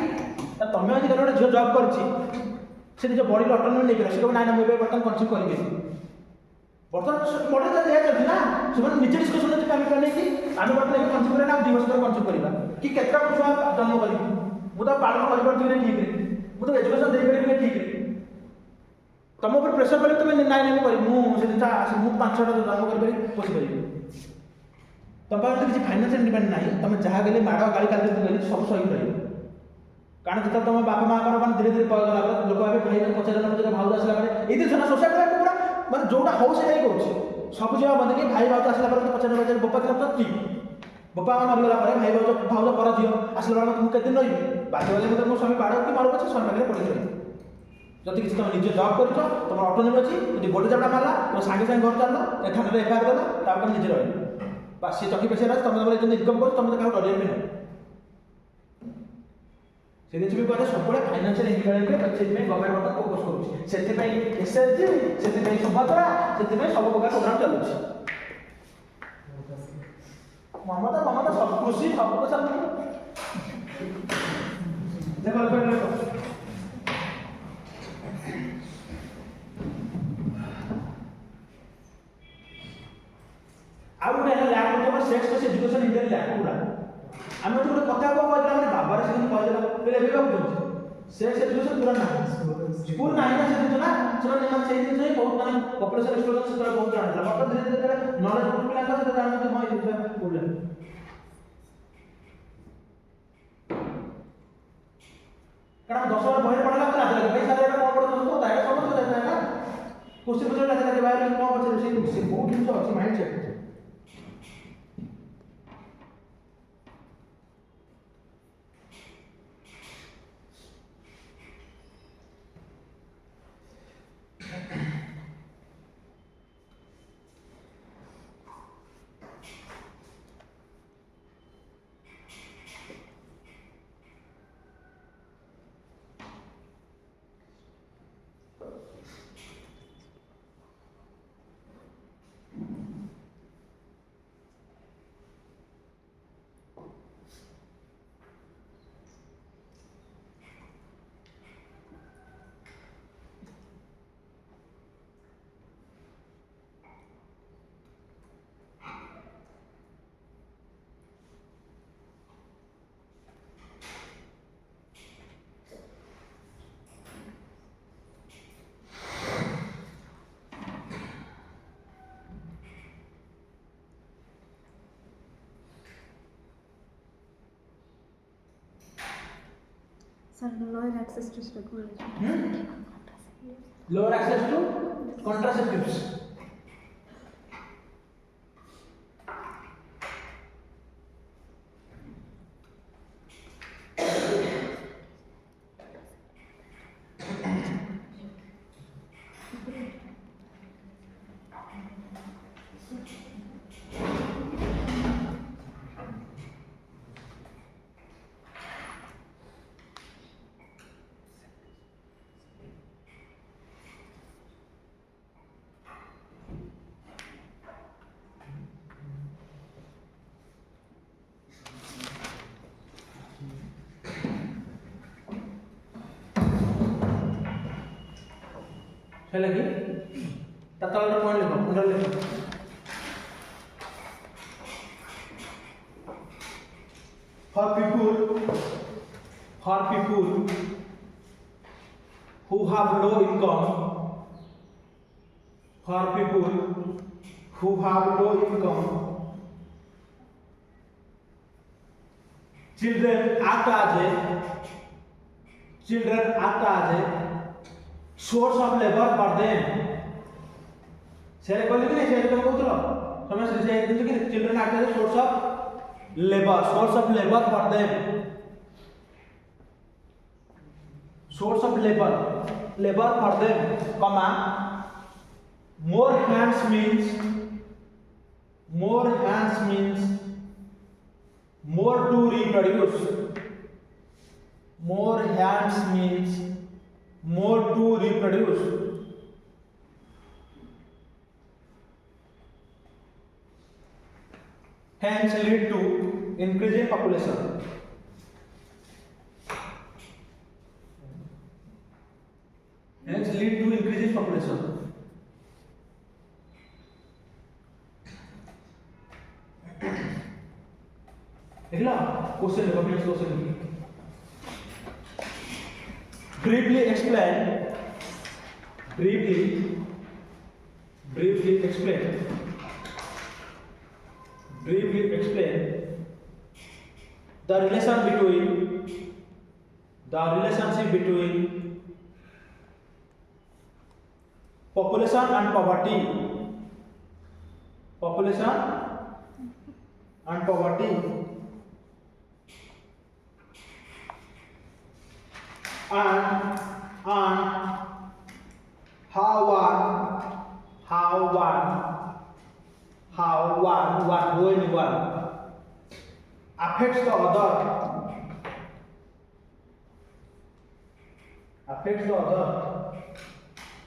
Speaker 1: ନା ତମେ ଆଜି ଗୋଟେ ଝିଅ ଜବ୍ କରିଛି ସେ ନିଜ ବଡ଼ିର ଅଟୋନୋମି ନେଇପାରିବ। ସେ କହିବ ନାଇଁ ନା ମୁଁ ଏବେ ବର୍ତ୍ତମାନ କନସିଭ୍ କରିବି। ବର୍ତ୍ତମାନ ବଡ଼ ତ ଏଜ୍ ଅଛି ନା, ସେମାନେ ନିଜେ ଡିସ୍କସନ୍ ଅଛି ଫ୍ୟାମିଲି ପ୍ଲାନିଂ ଆମେ ବର୍ତ୍ତମାନ ଏବେ କନସିଭ୍ କରିବା ନା 2 ବର୍ଷ ପରେ କନସିଭ୍ କରିବା କି କେତେଟା ଛୁଆ ଜନ୍ମ କରିବି, ମୁଁ ତ ପାଳନ କରିପାରୁଥିବି ନା ଠିକ୍ରେ, ମୁଁ ତ ଏଜୁକେସନ୍ ଦେଇପାରିବି ନା ଠିକ୍ରେ। ତମ ଉପରେ ପ୍ରେସର କଲେ ତମେ ନାଇଁ ନାଇଁ କରିବି, ମୁଁ ସେ ଜିନିଷ ମୁଁ 5-6ଟା ଜନ୍ମ କରିପାରିବି ପୋଷି ପାରିବି। ତମ ପାଖରେ କିଛି ଫାଇନାନ୍ସିଆଲ ଇଣ୍ଡିପେଣ୍ଡେଣ୍ଟ ନାହିଁ, ତମେ ଯାହା ଗଲେ ମାଡ଼ ଗାଳି କାଲି ଗଲି ସବୁ ସହିକି ରହିବ। କାରଣ ଯେତେବେଳେ ତମ ବାପା ମାଆଙ୍କର ମାନେ ଧୀରେ ଧୀରେ ପଳେଇଗଲା ପରେ ଲୋକ ଭାବେ ଭାଇ ପଚାରେ ଭାଉଜ ଆସିଲା ପରେ ଏଇ ଜିନିଷ ନା ସୋସାଇଟିରେ ପୁରା ମାନେ ଯୋଉଟା ହଉ ସେଇଟା ହିଁ କହୁଛି। ସବୁ ଝିଅ ବନ୍ଧୁକି ଭାଇ ଭାଉଜ ଆସିଲା ପରେ ପଚାରେ ବୋପା ଥିଲା ତ ଠିକ୍, ବୋପା ମା ମରିଗଲା ପରେ ଭାଇ ଭାଉଜ ପର ଝିଅ ଆସିଲା ବେଳେ ମୁଁ କେତେ ଦିନ ରହିବି, ବାଧ୍ୟ ହେଲେ ମୋତେ ମୋ ସ୍ୱାମୀ ବାଡ଼ କି ମାରୁ ପଛେ ସ୍ୱାମୀ ପାଖରେ ପଡ଼ିକି ରହିବି। ଯଦି କିଛି ତମେ ନିଜେ ଜବ୍ କରିଛ, ତମର ଅଟୋନୋମି ଅଛି, ଯଦି ଗୋଟେ ଚାପଟା ମାରିଲା ତମେ ସାଙ୍ଗେ ସାଙ୍ଗେ ଘର ଚାଲିଲ, ଥାନାରେ ଏଫଆଇଆର ଦେଲ, ତାପରେ ତମେ ନିଜେ ରହିବ। ବା ସିଏ ଚକି ପଇସା ଅଛି, ତମେ ଯେମିତି ଇନକମ୍ କରୁଛ, ତମେ ତ କାହାକୁ ଡରିବାର ବି ନାହିଁ। ସେ ଜିନିଷ ବି କୁହାଯାଏ ସବୁବେଳେ ଫାଇନାନ୍ସିଆଲ ଇଣ୍ଡିପେଣ୍ଡେଣ୍ଟରେ, ସେଥିପାଇଁ ଗଭର୍ଣ୍ଣମେଣ୍ଟ ବର୍ତ୍ତମାନ ଫୋକସ୍ କରୁଛି। ସେଥିପାଇଁ ଏସ୍ଏଚଜି, ସେଥିପାଇଁ ସୁଭଦ୍ରା, ସେଥିପାଇଁ ସବୁ ପ୍ରକାର ପ୍ରୋଗ୍ରାମ ଚାଲୁଛି। ମମତା ସବୁ କୃଷି ସବୁ ତ ଚାଲୁଛି। ଦେଖ ଆଉ ଗୋଟେ ହେଲା ଲ୍ୟାକ୍ ହେଉଛି ଆମର ସେକ୍ସ ବେସ୍ ଏଜୁକେସନ୍ ଇଣ୍ଡିଆରେ ଲ୍ୟାକ୍ ପୁରା। ଆମେ ଗୋଟେ କଥା କହିଦେଲା ମାନେ ବାବାରେ ସେ କିନ୍ତୁ କହିଦେଲା ଏବେ ବି ଭାବୁଛନ୍ତି ସେକ୍ସ ଏଜୁକେସନ୍ ପୁରା ନାହିଁ, ସ୍କୁଲ ନାହିଁ ନା ସେ ଜିନିଷ ନା, ସେମାନେ ସେଇ ଜିନିଷ ହିଁ ବହୁତ ମାନେ ପପୁଲେସନ୍ ଏକ୍ସପ୍ଲୋଜନ୍ ସେତେବେଳେ ବହୁତ ଜାଣିଥିଲା। ବର୍ତ୍ତମାନ ଧୀରେ ଧୀରେ ଯେତେବେଳେ ନଲେଜ ପିଲାଙ୍କ ସେତେବେଳେ ଜାଣନ୍ତି ହଁ ଏଇ ଜିନିଷ ପ୍ରୋବ୍ଲେମ୍। କାରଣ 10 ବାର ବହିରେ ପଢ଼ିଲା ପରେ ଲାଜ ଲାଗେ, ଭାଇ ସାର୍ ଏଇଟା କ'ଣ ପଢ଼ୁଛନ୍ତି ତ ଏଇଟା ସମସ୍ତେ ଜାଣିଥାଏ ନା, କୋଶ୍ଚିନ୍ ପଚାରିଲେ ଲାଜ ଲାଗେ, ଭାଇ କ'ଣ ପଚାରିବେ, ସେ ବହୁତ ଜିନିଷ ଅଛି mind set.
Speaker 3: Sir, lower access to technology.
Speaker 1: Lower access to contraceptives. है कि तत्काल पॉइंट लिखो अंडर लिखो for people who have low income, for people who have low income, children act as a source of labor for them. Share कहली कि नहीं share तुम कहूथलो तुम से दिन कि children act as source of labour for them, source of labor for them, comma more hands means more to reproduce, more hands means more to reproduce. Hence lead to increase in population. Hence lead to increase in population. अगला question है, next question. Briefly explain the relationship between population and poverty. And how one affects the other.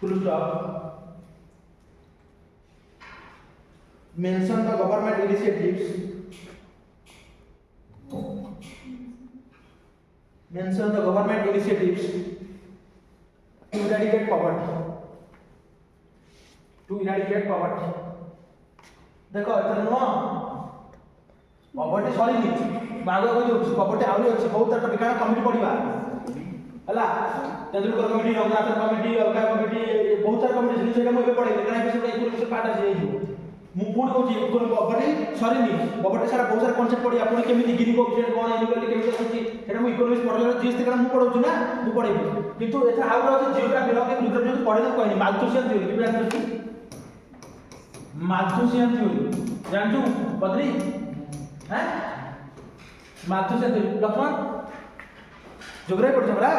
Speaker 1: Full stop. Mention the government initiatives. To eradicate poverty. देखो एथर नुह poverty sorry नहीं मागो को जो poverty आउली अछि बहुत तरह विकास कमिटी पड़िबा हला Tendulkar committee, Raghunathan committee, Alka committee, बहुत सारा कमिटी जिन सेटा मोबे पड़े लेकिन एपिसोड इकोनॉमिक्स पार्ट अछि एई मु पुणी कहूची पॉवर्टी सॉरी नहीं पॉवर्टी सारा बहुत सारा कांसेप्ट पड़ी आपण केमिति गिनी कोएफिशिएंट कोन इनक्वालिटी केमिति अछि सेटा मु इकोनॉमिक्स पढ़ले जिस तक मु पढौछु ना मु पढेबी किंतु एथा आउ रहै जियोग्राफी रो के जियोग्राफी पढले कहनी माल्थुसियन थ्योरी कि जानि माल्थुसियन थ्योरी जानजु बदरी हैं माल्थुसियन थ्योरी लक्ष्मण जियोग्राफी पढछ बरा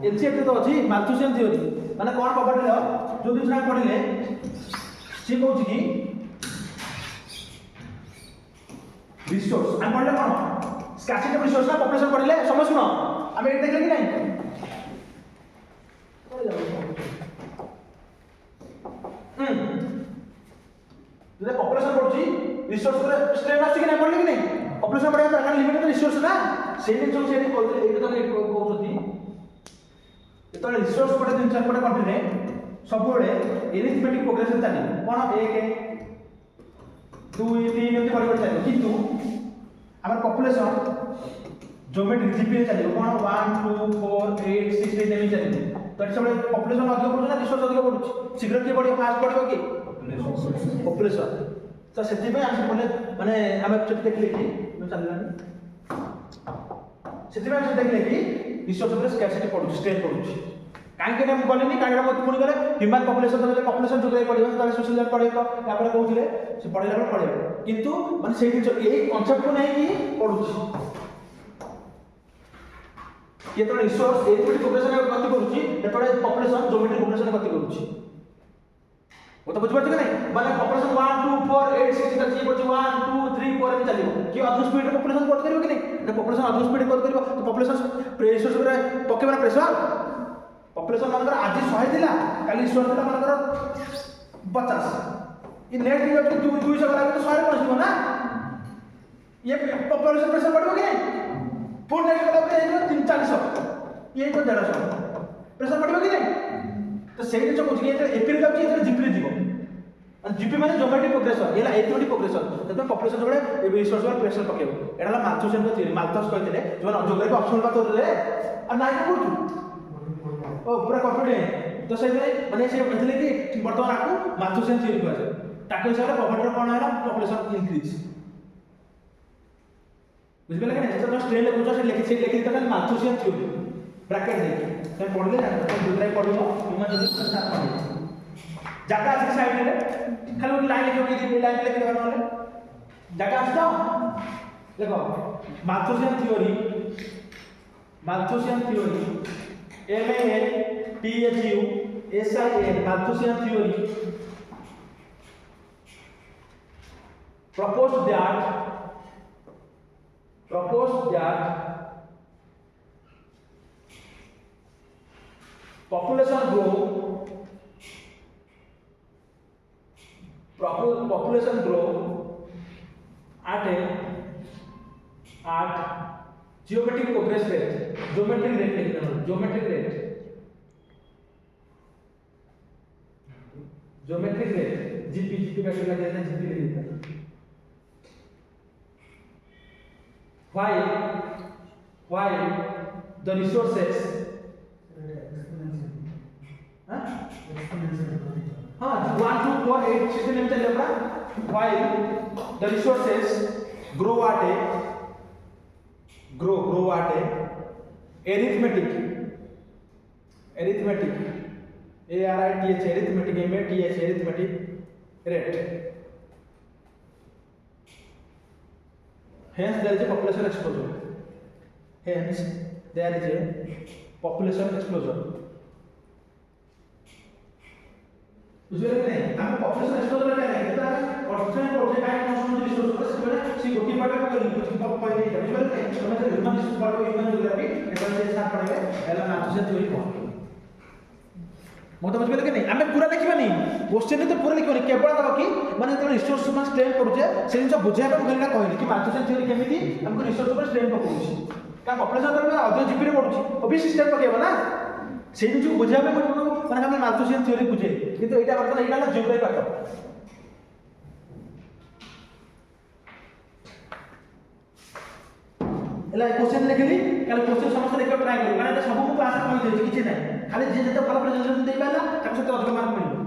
Speaker 1: एनसीईआरटी तो अछि माल्थुसियन थ्योरी माने कोन पॉवर्टी रो जो दिन सारा पढले सी कहूची कि रिसोर्स हम पढ़ले कौन स्कार्सिटी ऑफ रिसोर्स ना पॉपुलेशन पढ़ले समझ सुनो हम एक देखले कि नहीं जो पॉपुलेशन पढ़ुची रिसोर्स पर स्ट्रेन आसी कि नहीं पढ़ले कि नहीं पॉपुलेशन बढ़िया तो लिमिटेड रिसोर्स ना सेही जो सेही कहते एक तो कहउछथि तो रिसोर्स पड़े दिन चार पड़े कंट्री सब बड़े एरिथमेटिक प्रोग्रेशन चली कौन 1 2 3 एमती बढ़ी बढ़ी चलो किंतु हमर पॉपुलेशन ज्योमेट्री जीपी रे चलियो कौन 1 2 4 8 6 एमती चली तो सब पॉपुलेशन अधिक पड़छ ना रिसोर्स अधिक पड़छ शीघ्र के बढ़ियो फास्ट बढ़ियो कि पॉपुलेशन तो सेति पे हम बोले माने हम चेक देखले कि न चललानी सेति पे हम देखले कि रिसोर्स पर स्कैर्सिटी पड़छ स्ट्रेन पड़छ काहे के हम बोलनी काहे हम पुणी गले ह्यूमन पॉपुलेशन तो पॉपुलेशन जो गई पड़ियो तो सोशल लाइफ पड़े तो या पर कहउथिले से पढ़ेला पर पढ़े किंतु माने सेही जो एई कांसेप्ट को नहीं कि पढुची ये तो रिसोर्स एथमेटिक प्रोग्रेशन गति करूची एतोडे पॉपुलेशन ज्योमेट्रिक प्रोग्रेशन गति करूची वो तो बुझ पड़छ कि नहीं माने पॉपुलेशन 1 2 4 8 6 तक ये पड़छ 1 2 3 4 में चलियो कि अदर स्पीड रे पॉपुलेशन ग्रोथ करियो कि नहीं तो पॉपुलेशन अदर स्पीड ग्रोथ करियो तो पॉपुलेशन प्रेशर रे पके माने प्रेशर पॉपुलेशन मानकर आज 100 थिला काली 100 थिला मानकर 50 इ नेट दियो तो 200 गला तो 100 रे पहुंचबो ना ये पॉपुलेशन प्रेशर बढ़िबो कि नहीं पूर्ण नेट गला पे 340 ये तो 150 प्रेशर बढ़िबो कि नहीं तो सेही जो कुछ ये एपी रे जाउची एते जीपी रे जीवो और जीपी माने ज्योमेट्रिक प्रोग्रेशन एला एथमेटिक प्रोग्रेशन तते पॉपुलेशन जोड़े ए रिसोर्स पर प्रेशर पकेबो एडाला माल्थुसियन को थ्योरी माल्थस कहथिले जो ज्योग्राफी ऑप्शनल बात होले आ नाइ को पढु ओ पूरा कॉन्फिडेंट तो सेही माने से कहथिले कि वर्तमान आकु माल्थुसियन थ्योरी कहै छै ताके हिसाब रे पॉवर्टी कोन हैला पॉपुलेशन इंक्रीज बुझबे लगे ना तो स्ट्रेन ले बुझो से लिखि तो माल्थुसियन थ्योरी ब्रैकेट दे ते पढ़ले ना तो दूसरा पढ़लो ह्यूमन जस्ट स्टार्ट पढ़ले जाका আছে সাইড রে খালি ওই লাইন লিখে দিই লাইন লিখে দেওয়া হলে জায়গা আছে তো দেখো Malthusian theory MALTHUSIAN Malthusian theory proposed that population grow at geometric progress rate, geometric rate, GP वैसे लगे हैं GP ले लेते हैं। While the resources हाँ 1 2 4 8 6 में चले अपना while the resources grow at a arithmetic rate. Hence there is a population explosion. बुझिले कि नहीं हम पॉपुलेशन एक्सप्लोजन क्या है कि कॉन्स्टेंट प्रोजेक्ट है कॉन्स्टेंट रिसोर्स पर से गोटी पार्ट को लिखो पहले बुझिले कि हम जो ह्यूमन रिसोर्स पार्ट को ह्यूमन ज्योग्राफी एकर से स्टार्ट पड़ेगा एला नाम से थ्योरी पढ़ो मत बुझिले कि नहीं हमें पूरा लिखबानी क्वेश्चन तो पूरा लिखबानी केवल दबा कि माने तो रिसोर्स पर स्ट्रेन पड़ुजे से जिन बुझाय पर कहला कहली कि मार्क्सन थ्योरी केमिति हमको रिसोर्स पर स्ट्रेन पड़ुछि का पॉपुलेशन पर अधिक जीपी रे पड़ुछि ऑब्वियस सिस्टम पकेबो ना से जो बुझाय पे माने हम मार्क्सियन थ्योरी बुझे किंतु एटा बर्तन एटा ना जियोग्राफी पाठ एला क्वेश्चन लिखली काले क्वेश्चन समस्त लिख ट्राई करी माने सब को क्लास में कहि देछि किछि नै खाली जे जते भलो प्रेजेंटेशन देइ पाला ताको सते अधिक मार्क मिलबो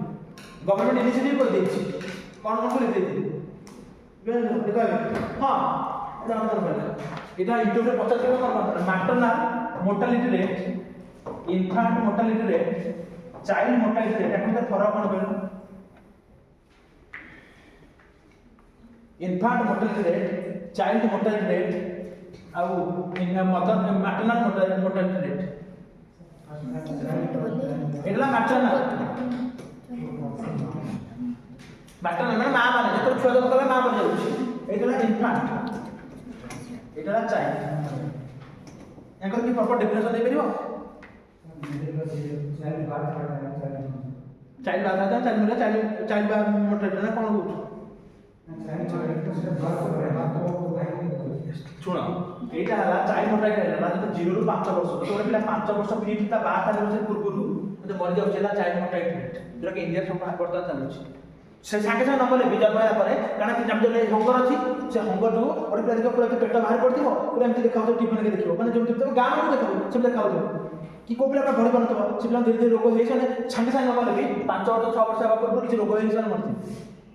Speaker 1: गवर्नमेंट इनिशिएटिव कर देछि कोन कोन लिख देछि बेल देखा हां एटा अंदर पड़ला एटा यूट्यूब रे 50 किलो कर maternal mortality rate infant mortality rate child mortality rate এখন ফরক কোন bell infant mortality rate child mortality rate ଆଉ mother maternal mortality rate এগুলা maternal মানে মা মানে যেত ছুয়া জন্ম কলে মা বনে যাচ্ছে এগুলা infant এগুলা child এঙ্কর কি প্রপার ডেফিনেশন দেই পারিব चाइल्ड बात आता चाइल्ड मतलब चाइल्ड बात मोटर ना कौन बोल सुनो एटा हला चाइल्ड मोटर के हला तो 0 रु 5 वर्ष तो गोटे पिला 5 वर्ष फिट ता 12 वर्ष पूर्व तो मरि जाउ छला चाइल्ड मोटर रेट जोरा के इंडिया सब वर्तमान चालू छी से साके साके नंबर ले जन्म होला परे काना कि जम जले हंगर अछि से हंगर जो गोटे पिला देखो पूरा पेट बाहर पड़तिबो पूरा एमति देखाउ तो टिफिन के देखिबो माने जो तो गाम में देखाउ सब देखाउ कि को पिला भरी बनतबो से पिला धीरे धीरे रोग होई छने संगे संगे नंबर ले 5 वर्ष 6 वर्ष आबा पूर्व किछि रोग होई छने मरति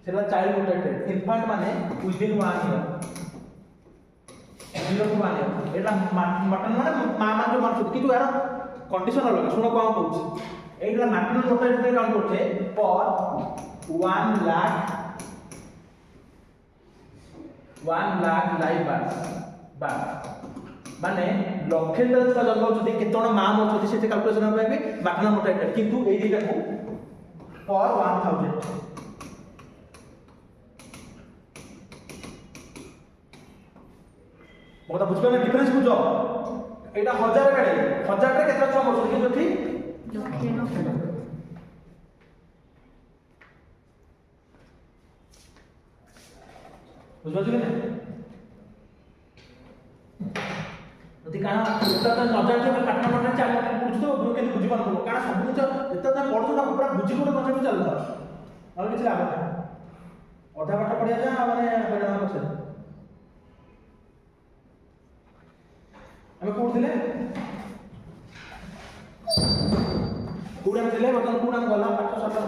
Speaker 1: सेला चाइल्ड मोटर रेट इन्फेंट माने within 1 year 0 to 1 year Etah mutton माने मां मान जो मानसु किंतु यार कंडीशन अलग सुनो कोन कहूछि एटा मैटरनल मोर्टालिटी रेट काउंट करथे पर 1 लाख लाइफ बार माने लक्षे छुआ जन्म होती केतण मां मरछथि से कैलकुलेशन हम पाइबे मैटरनल मोर्टालिटी रेट किंतु एई दिटा को पर 1000 मोटा बुझबे ना डिफरेंस बुझो एटा 1000 काडे 1000 रे केतरा छुआ मरछथि किंतु थी बुझबो कि ना যদি কারণ এটা তো নজর দিয়ে কাটনা মনে চাল পড়ছো তো কেন বুঝি পারবো কারণ সব কিছু এটা তো পড়ছো না পুরো বুঝি করে কনসেপ্ট চালতা আর কিছু লাভ নাই অধা বাটা পড়িয়া যা মানে হইরাণ হচ্ছে আমি পড়ছিলে পুরা দিলে বর্তমান পুরা গলা পাঠ সরলা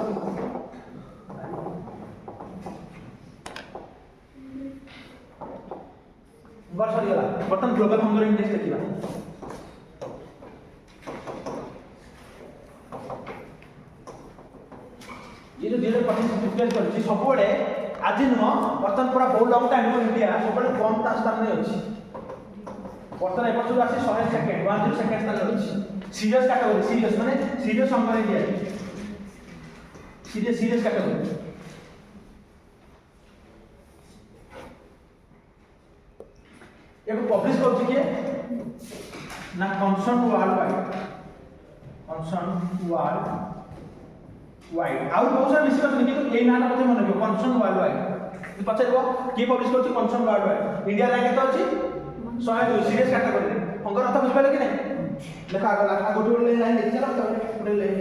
Speaker 1: वर्ष गला बर्तन ग्लोबल हंगर इंडेक्स देखिबा ये जो 2025 डिस्प्ले करछि सब बडे आज नुह बर्तन पूरा बहुत लॉन्ग टाइम में इंडिया सब बडे कम ता स्थान में अछि बर्तन एपर जो आसी 100 सेकंड 10 सेकंड स्थान अछि सीरियस कैटेगरी सीरियस माने serious hunger India serious category ये पब्लिश कर कि ना concern world wide concern world wide आउ बहुत सारा मिस करते किंतु एई नाटा मध्ये मन रखियो कॉन्सर्न वर्ल्ड वाइड पछारबो की पब्लिश करछि कॉन्सर्न वर्ल्ड वाइड इंडिया ला केतो अछि 102 सीरीज कैटेगरी अंगर अर्थ बुझ पाले कि नहीं लेखा आगो गोटे लाइन लिखि चला गोटे लाइन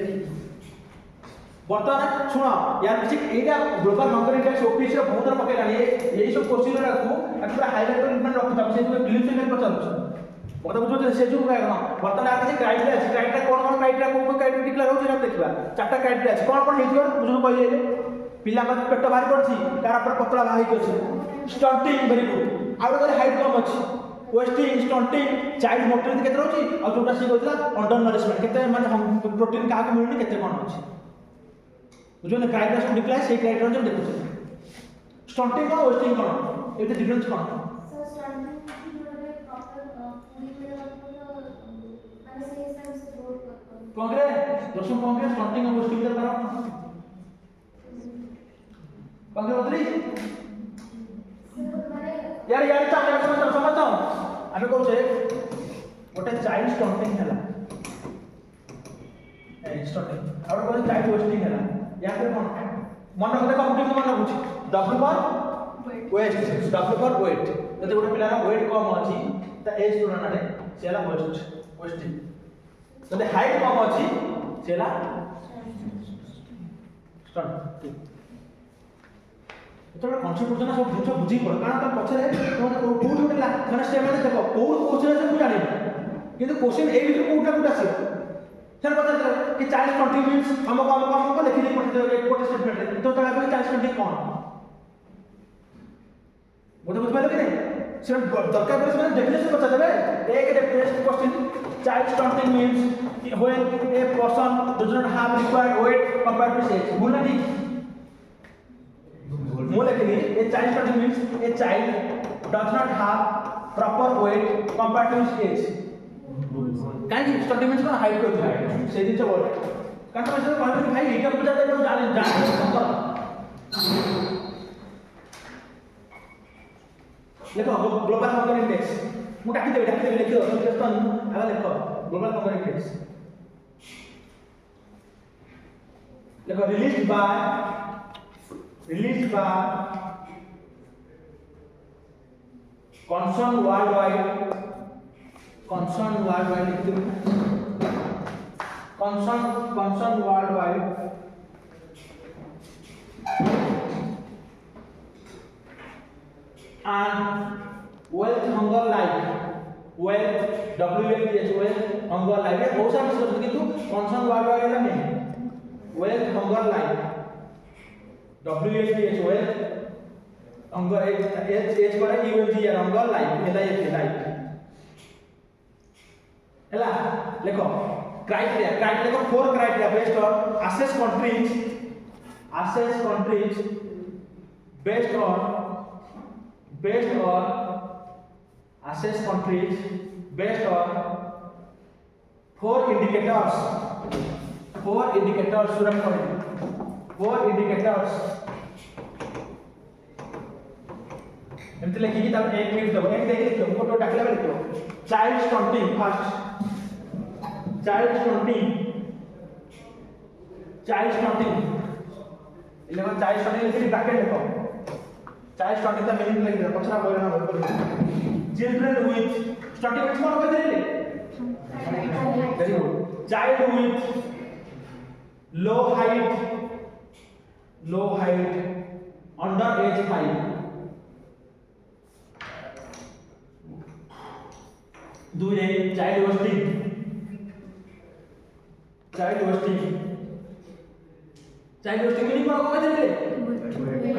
Speaker 1: बर्तमान सुनो यार किसी एटा ग्लोबल हंगर इंडेक्स ओपीसी रे बहुत पकेलानी यही सब क्वेश्चन राखू पूरा हाईलाइट इम्प्लीमेंट रखुता से जो बिलिव से पचारू मत बुझो से जो बर्तमान आ किसी क्राइटेरिया अछि क्राइटेरिया कोन क्राइटेरिया को क्राइटेरिया डिक्लेयर हो जे देखिबा चारटा क्राइटेरिया अछि कोन हेतियो बुझो कहले पिला का पेट भारी पड़छि कार पर पतला भाई के अछि स्टंटिंग वेरी गुड आउ गोटे हाइट कम अछि वेस्टिंग स्टंटिंग चाइल्ड मोटिलिटी केते रहछि और जोटा से कहतला अंडर नरिशमेंट केते माने प्रोटीन का मिलुनी केते कोन अछि बुझो ना क्राइटेरिया सब डिक्लेयर से क्राइटेरिया जो देखु स्टंटिंग कोन वेस्टिंग कोन एते डिफरेंस कोन
Speaker 4: सर स्टैंडिंग की जोड़े प्रॉपर पूरी में मैंने सही हिसाब से रोड करता
Speaker 1: कांग्रेस दर्शन कांग्रेस स्टंटिंग और वेस्टिंग के बारे कांग्रेस बदली
Speaker 4: मैंने
Speaker 1: यार यार समझता आमे कहू छे गोटे चाइल्ड स्टंटिंग हैला ए स्टंटिंग और गोटे चाइल्ड वेस्टिंग हैला या फिर कोन मन रखते कंप्लीट मन रखुची W for waste W for weight जदि गोटे पिलार वेट कम अछि त एज तुलना रे सेला वेस्टिंग जदि हाइट कम अछि सेला स्टंट तो कॉन्सेप्ट बुझना सब बुझ बुझी पड़ कारण त पछरे तोने कोड गोटे माने स्टेटमेंट देखो कोड क्वेश्चन से जानि किंतु क्वेश्चन ए भीतर कोडा आसी सर पता कि 40 20 मिनट्स हमको लिखि दे पड़ते एक कोड स्टेटमेंट तो तबे 40 20 कोन बुझ पाले कि नहीं सर दरकार पड़े से डेफिनेशन बता देबे एक definition question child stunting means when a person does not have required weight compared to age बोलना ठीक more likely a child study means a child does not have proper weight compared to his age काहे study means कोन height को है से दिन से बोल कारण तो ऐसे कहबे भाई एटा पूछा दे तो जाने देखो ग्लोबल हंगर इंडेक्स मु डाकी देबे लिखो क्वेश्चन आगे लिखो ग्लोबल हंगर इंडेक्स देखो released by concern worldwide and wealth hunger life wealth WHH wealth hunger life ये बहुत सारे मिस किंतु concern worldwide है नहीं wealth hunger life WHH wealth hunger H पर UNG या hunger life LIF हेला देखो क्राइटेरिया देखो 4 criteria based on assess countries based on 4 indicators student point 4 indicators एमते लिखि कि तब एक मिनट दो एक देख लिखो फोटो डाकले लिखो child stunting first child stunting eleven child stunting लिखि ब्रैकेट लिखो चाइल्ड स्टंटिंग का मीनिंग लिख दे पछरा बोलना हो चिल्ड्रन विथ स्टंटिंग विथ कोन कहते रे very good child with low height under age 5 दूसरे चाइल्ड वेस्टिंग मीनिंग को कहते हैं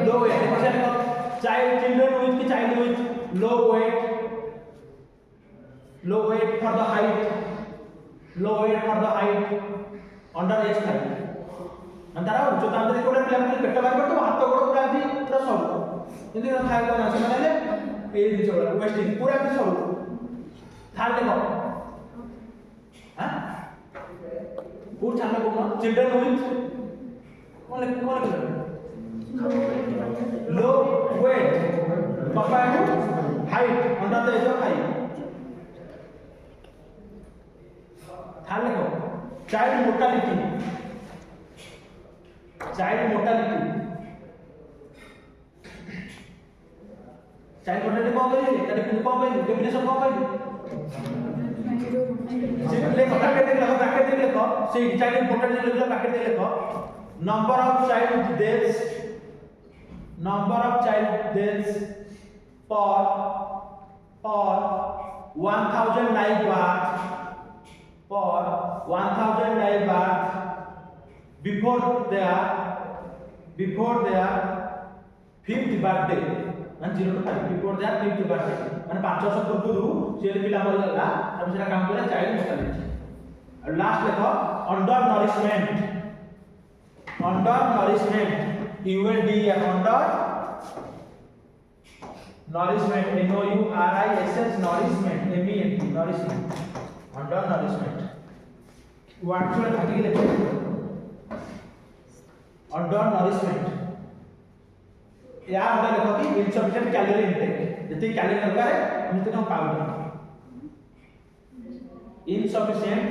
Speaker 1: low weight children with low weight for the height under age 5 अंतरा जो तांत्रिक कोडे प्लेन पेट बाहर करतो हाथ गोड़ पूरा भी पूरा सब इंदि खाय को ना से माने ए दिन छोड़ा वेस्टिंग पूरा भी सब थाल देखो हां पूर छान को चिल्ड्रन विथ कौन low weight compared to height under the age of 5 थाल देखो child mortality child mortality child mortality कौन करेंगे तारे कौन करेंगे डेफिनेशन कौन करेंगे से लेखो ब्रैकेट लेखो से चाइल्ड मोर्टालिटी लेखो ब्रैकेट लेखो number of child deaths for 1000 live birth for 1000 live birth before their fifth birthday मान 0 to 5 before their fifth birthday मान 5 वर्ष पूर्व से पिला मर गला तब सेटा काम करे चाइल्ड मोर्टालिटी और लास्ट देखो under nourishment UNDF under nourishment NOURISH nourishment MENT nourishment under nourishment what should I take under nourishment या अंदर देखो कि insufficient calorie intake जितनी कैलोरी दरकार है उतनी हम पाऊंगे insufficient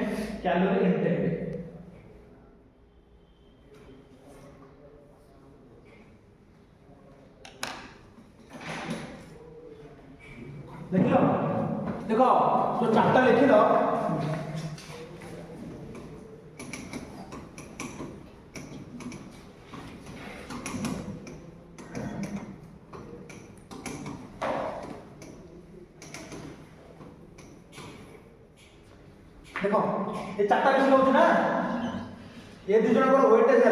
Speaker 1: calorie intake देख लो देखो तो चार्ट लिखी दो देखो ये चार्ट किसी को ना ये दो जन को वेटेज है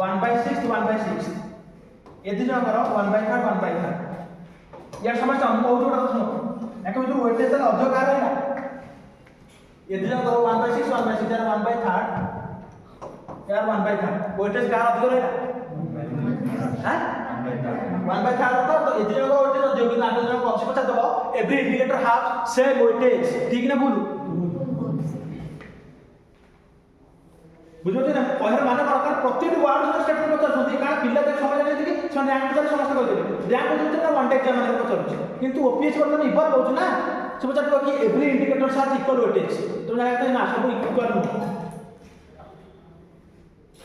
Speaker 1: 1/6 1/6 ये दो जन को 1/3 1/3 यार समझ हम बहुत जोड़ा तो सुनो एक जो वेटेज है अधो कार है ये दो जन को 1/6 1/6 यार 1/3 यार 1/3 वेटेज कार अधो रहेगा हैं 1/3 तो ये दो जन को वेटेज अधो कि आठ जन को अच्छे पचा दबो every indicator have same weightage ठीक ना बोलू बुझो ना कहर माने दरकार प्रत्येक वार्ड जो स्टेटमेंट पचारछथि कारण पिल्ला जे समय जाने कि से रैंक पचार समस्त कहते रैंक पचार ना वन टेक माने पचारछ किंतु ओपीएस वर्तमान इक्वल होछ ना से पचार कि एवरी इंडिकेटर साथ इक्वल वेटेज तो जाने तो ना सब इक्वल हो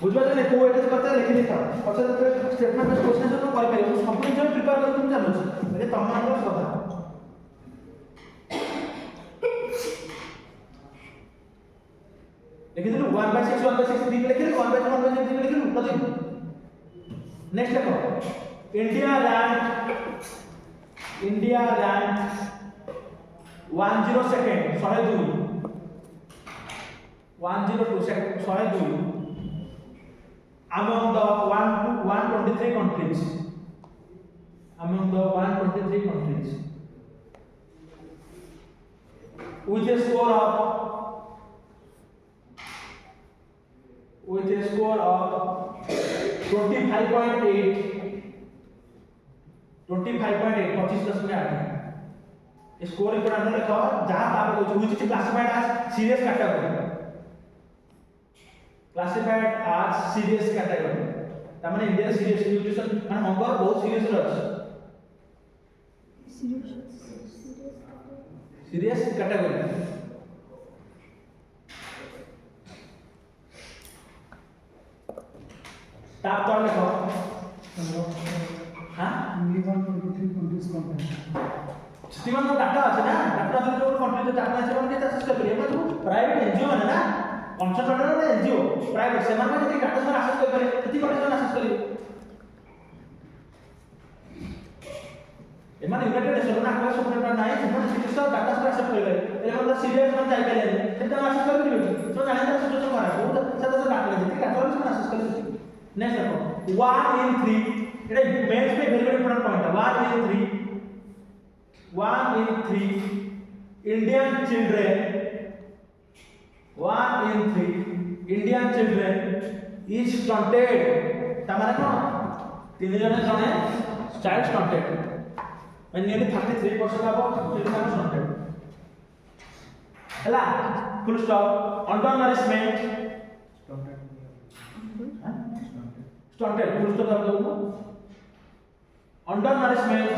Speaker 1: बुझबा जे को वेटेज करते लिखि देता पचार स्टेटमेंट में क्वेश्चन तो कर पारे सब जिन प्रिपेयर कर तुम जानो अरे तम मान कथा लिखि दिलु 1/6 1/6 दी लिखि दिलु 1/2 1/6 दी लिखि दिलु कथि नेक्स्ट देखो India rank 10 second 102 102 second 102 among the 123 countries with a score of 25.8 25.8 score इपर अंदर लिखो जहां ताप को which is classified as serious category त माने इंडिया सीरियस न्यूट्रिशन माने हंगर बहुत सीरियस रहछ सीरियस कैटेगरी ताप तो लिखो हां
Speaker 2: only 123 countries content
Speaker 1: स्टीवन तो डाटा আছে না ডাটা আছে जो कंट्री जो डाटा আছে মানে एक्सेस कर लिए मतलब प्राइवेट एनजीओ माने ना कंसल्टेंट रे एनजीओ प्राइवेट से माने जति डाटा से एक्सेस कर पारे जति कंट्री एक्सेस करियो एमाने यूनाइटेड नेशन ना क्लास सपोर्ट नाही ସେମାନେ सिस्टम डाटा से एक्सेस कर पारे ए मतलब सीरियस मन जाई पारे सेटा एक्सेस कर दियो तो जाने तो सिचुएशन खराब हो सेटा से डाटा जति डाटा से एक्सेस कर दियो नेक्स्ट देखो 1 in 3 এটা মেথস पे वेरी इंपोर्टेंट पॉइंट है 1 in 3 Indian children 1 in 3 Indian children is stunted तमारे को तीन जने child stunted and nearly 33% of children are stunted हला full stop undernourishment stunted full stop कर दो undernourishment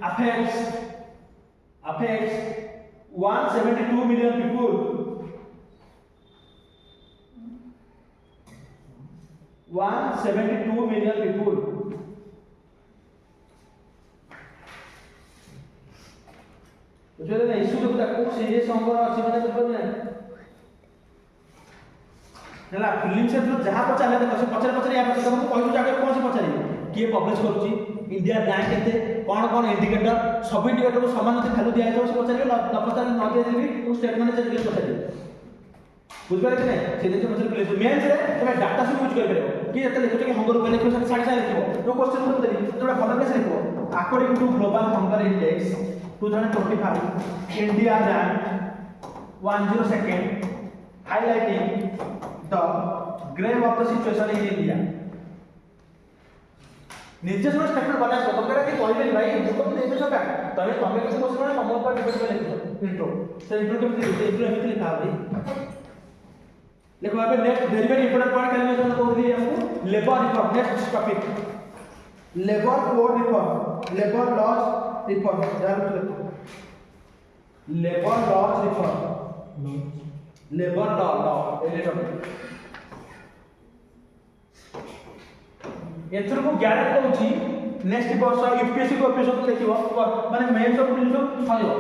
Speaker 1: affects 172 million people. 172 million people. बुझे ना इशू तो ताको सीरियस नंबर अछि माने तो ना ହେଲା ଫିଲ୍ମ ସେକ୍ଟର ଯାହା ପଚାରିଲେ ଦେଖ ସେ ପଚାରେ ପଚାରେ ୟା ପଚାରେ ତମକୁ କହିବୁ ଜାଗା କଣ ସେ ପଚାରିବେ କିଏ ପବ୍ଲିଶ କରୁଛି ଇଣ୍ଡିଆ ର୍ୟାଙ୍କ କେତେ କଣ କଣ ଇଣ୍ଡିକେଟର ସବୁ ଇଣ୍ଡିକେଟରକୁ ସମାନ ଯଦି ଭ୍ୟାଲୁ ଦିଆଯାଇଥିବ ସେ ପଚାରିବେ ନ ପଚାରିଲେ ନ ଦିଆଯାଇଲେ ବି ଷ୍ଟେଟମେଣ୍ଟ ଚେଞ୍ଜ କରି ପଚାରିବେ ବୁଝିପାରିଲେ କି ନାହିଁ ସେ ଜିନିଷ ପଚାରିଲେ ମେନ୍ସରେ ତମେ ଡାଟା ସବୁ ୟୁଜ୍ କରିପାରିବ କି ଯେତେ ଲେଖୁଛ କି ହଙ୍ଗର ଉପରେ ଲେଖିବ ସାଙ୍ଗେ ସାଙ୍ଗେ ଲେଖିବ ଯୋଉ କ୍ୱେଶ୍ଚନ ମୁଁ ଦେଲି ଯୋଉଟା ଭଲ ପ୍ଲେସ୍ ଲେଖିବ according to global hunger index 2025 India ranked 102nd highlighting the grave of the situation in India. निजे सुन स्टेटमेंट बना सको तुम करा कि कहले भाई तो तुम देते सब तमे तमे किसी क्वेश्चन में तम ऊपर डिपेंड कर लिखो इंट्रो से इंट्रो के इंट्रो एमती लिखा भाई देखो अबे next very very important point कल मैं जो बोल दिए हमको labour reform next topic labour code reform labour laws reform यार लिखो labour laws reform labour law एले टॉपिक एथर को ग्यारंटी दउची नेक्स्ट वर्ष यूपीएससी को ऑफिसर को देखिबो माने मेन सब जिंस सहियो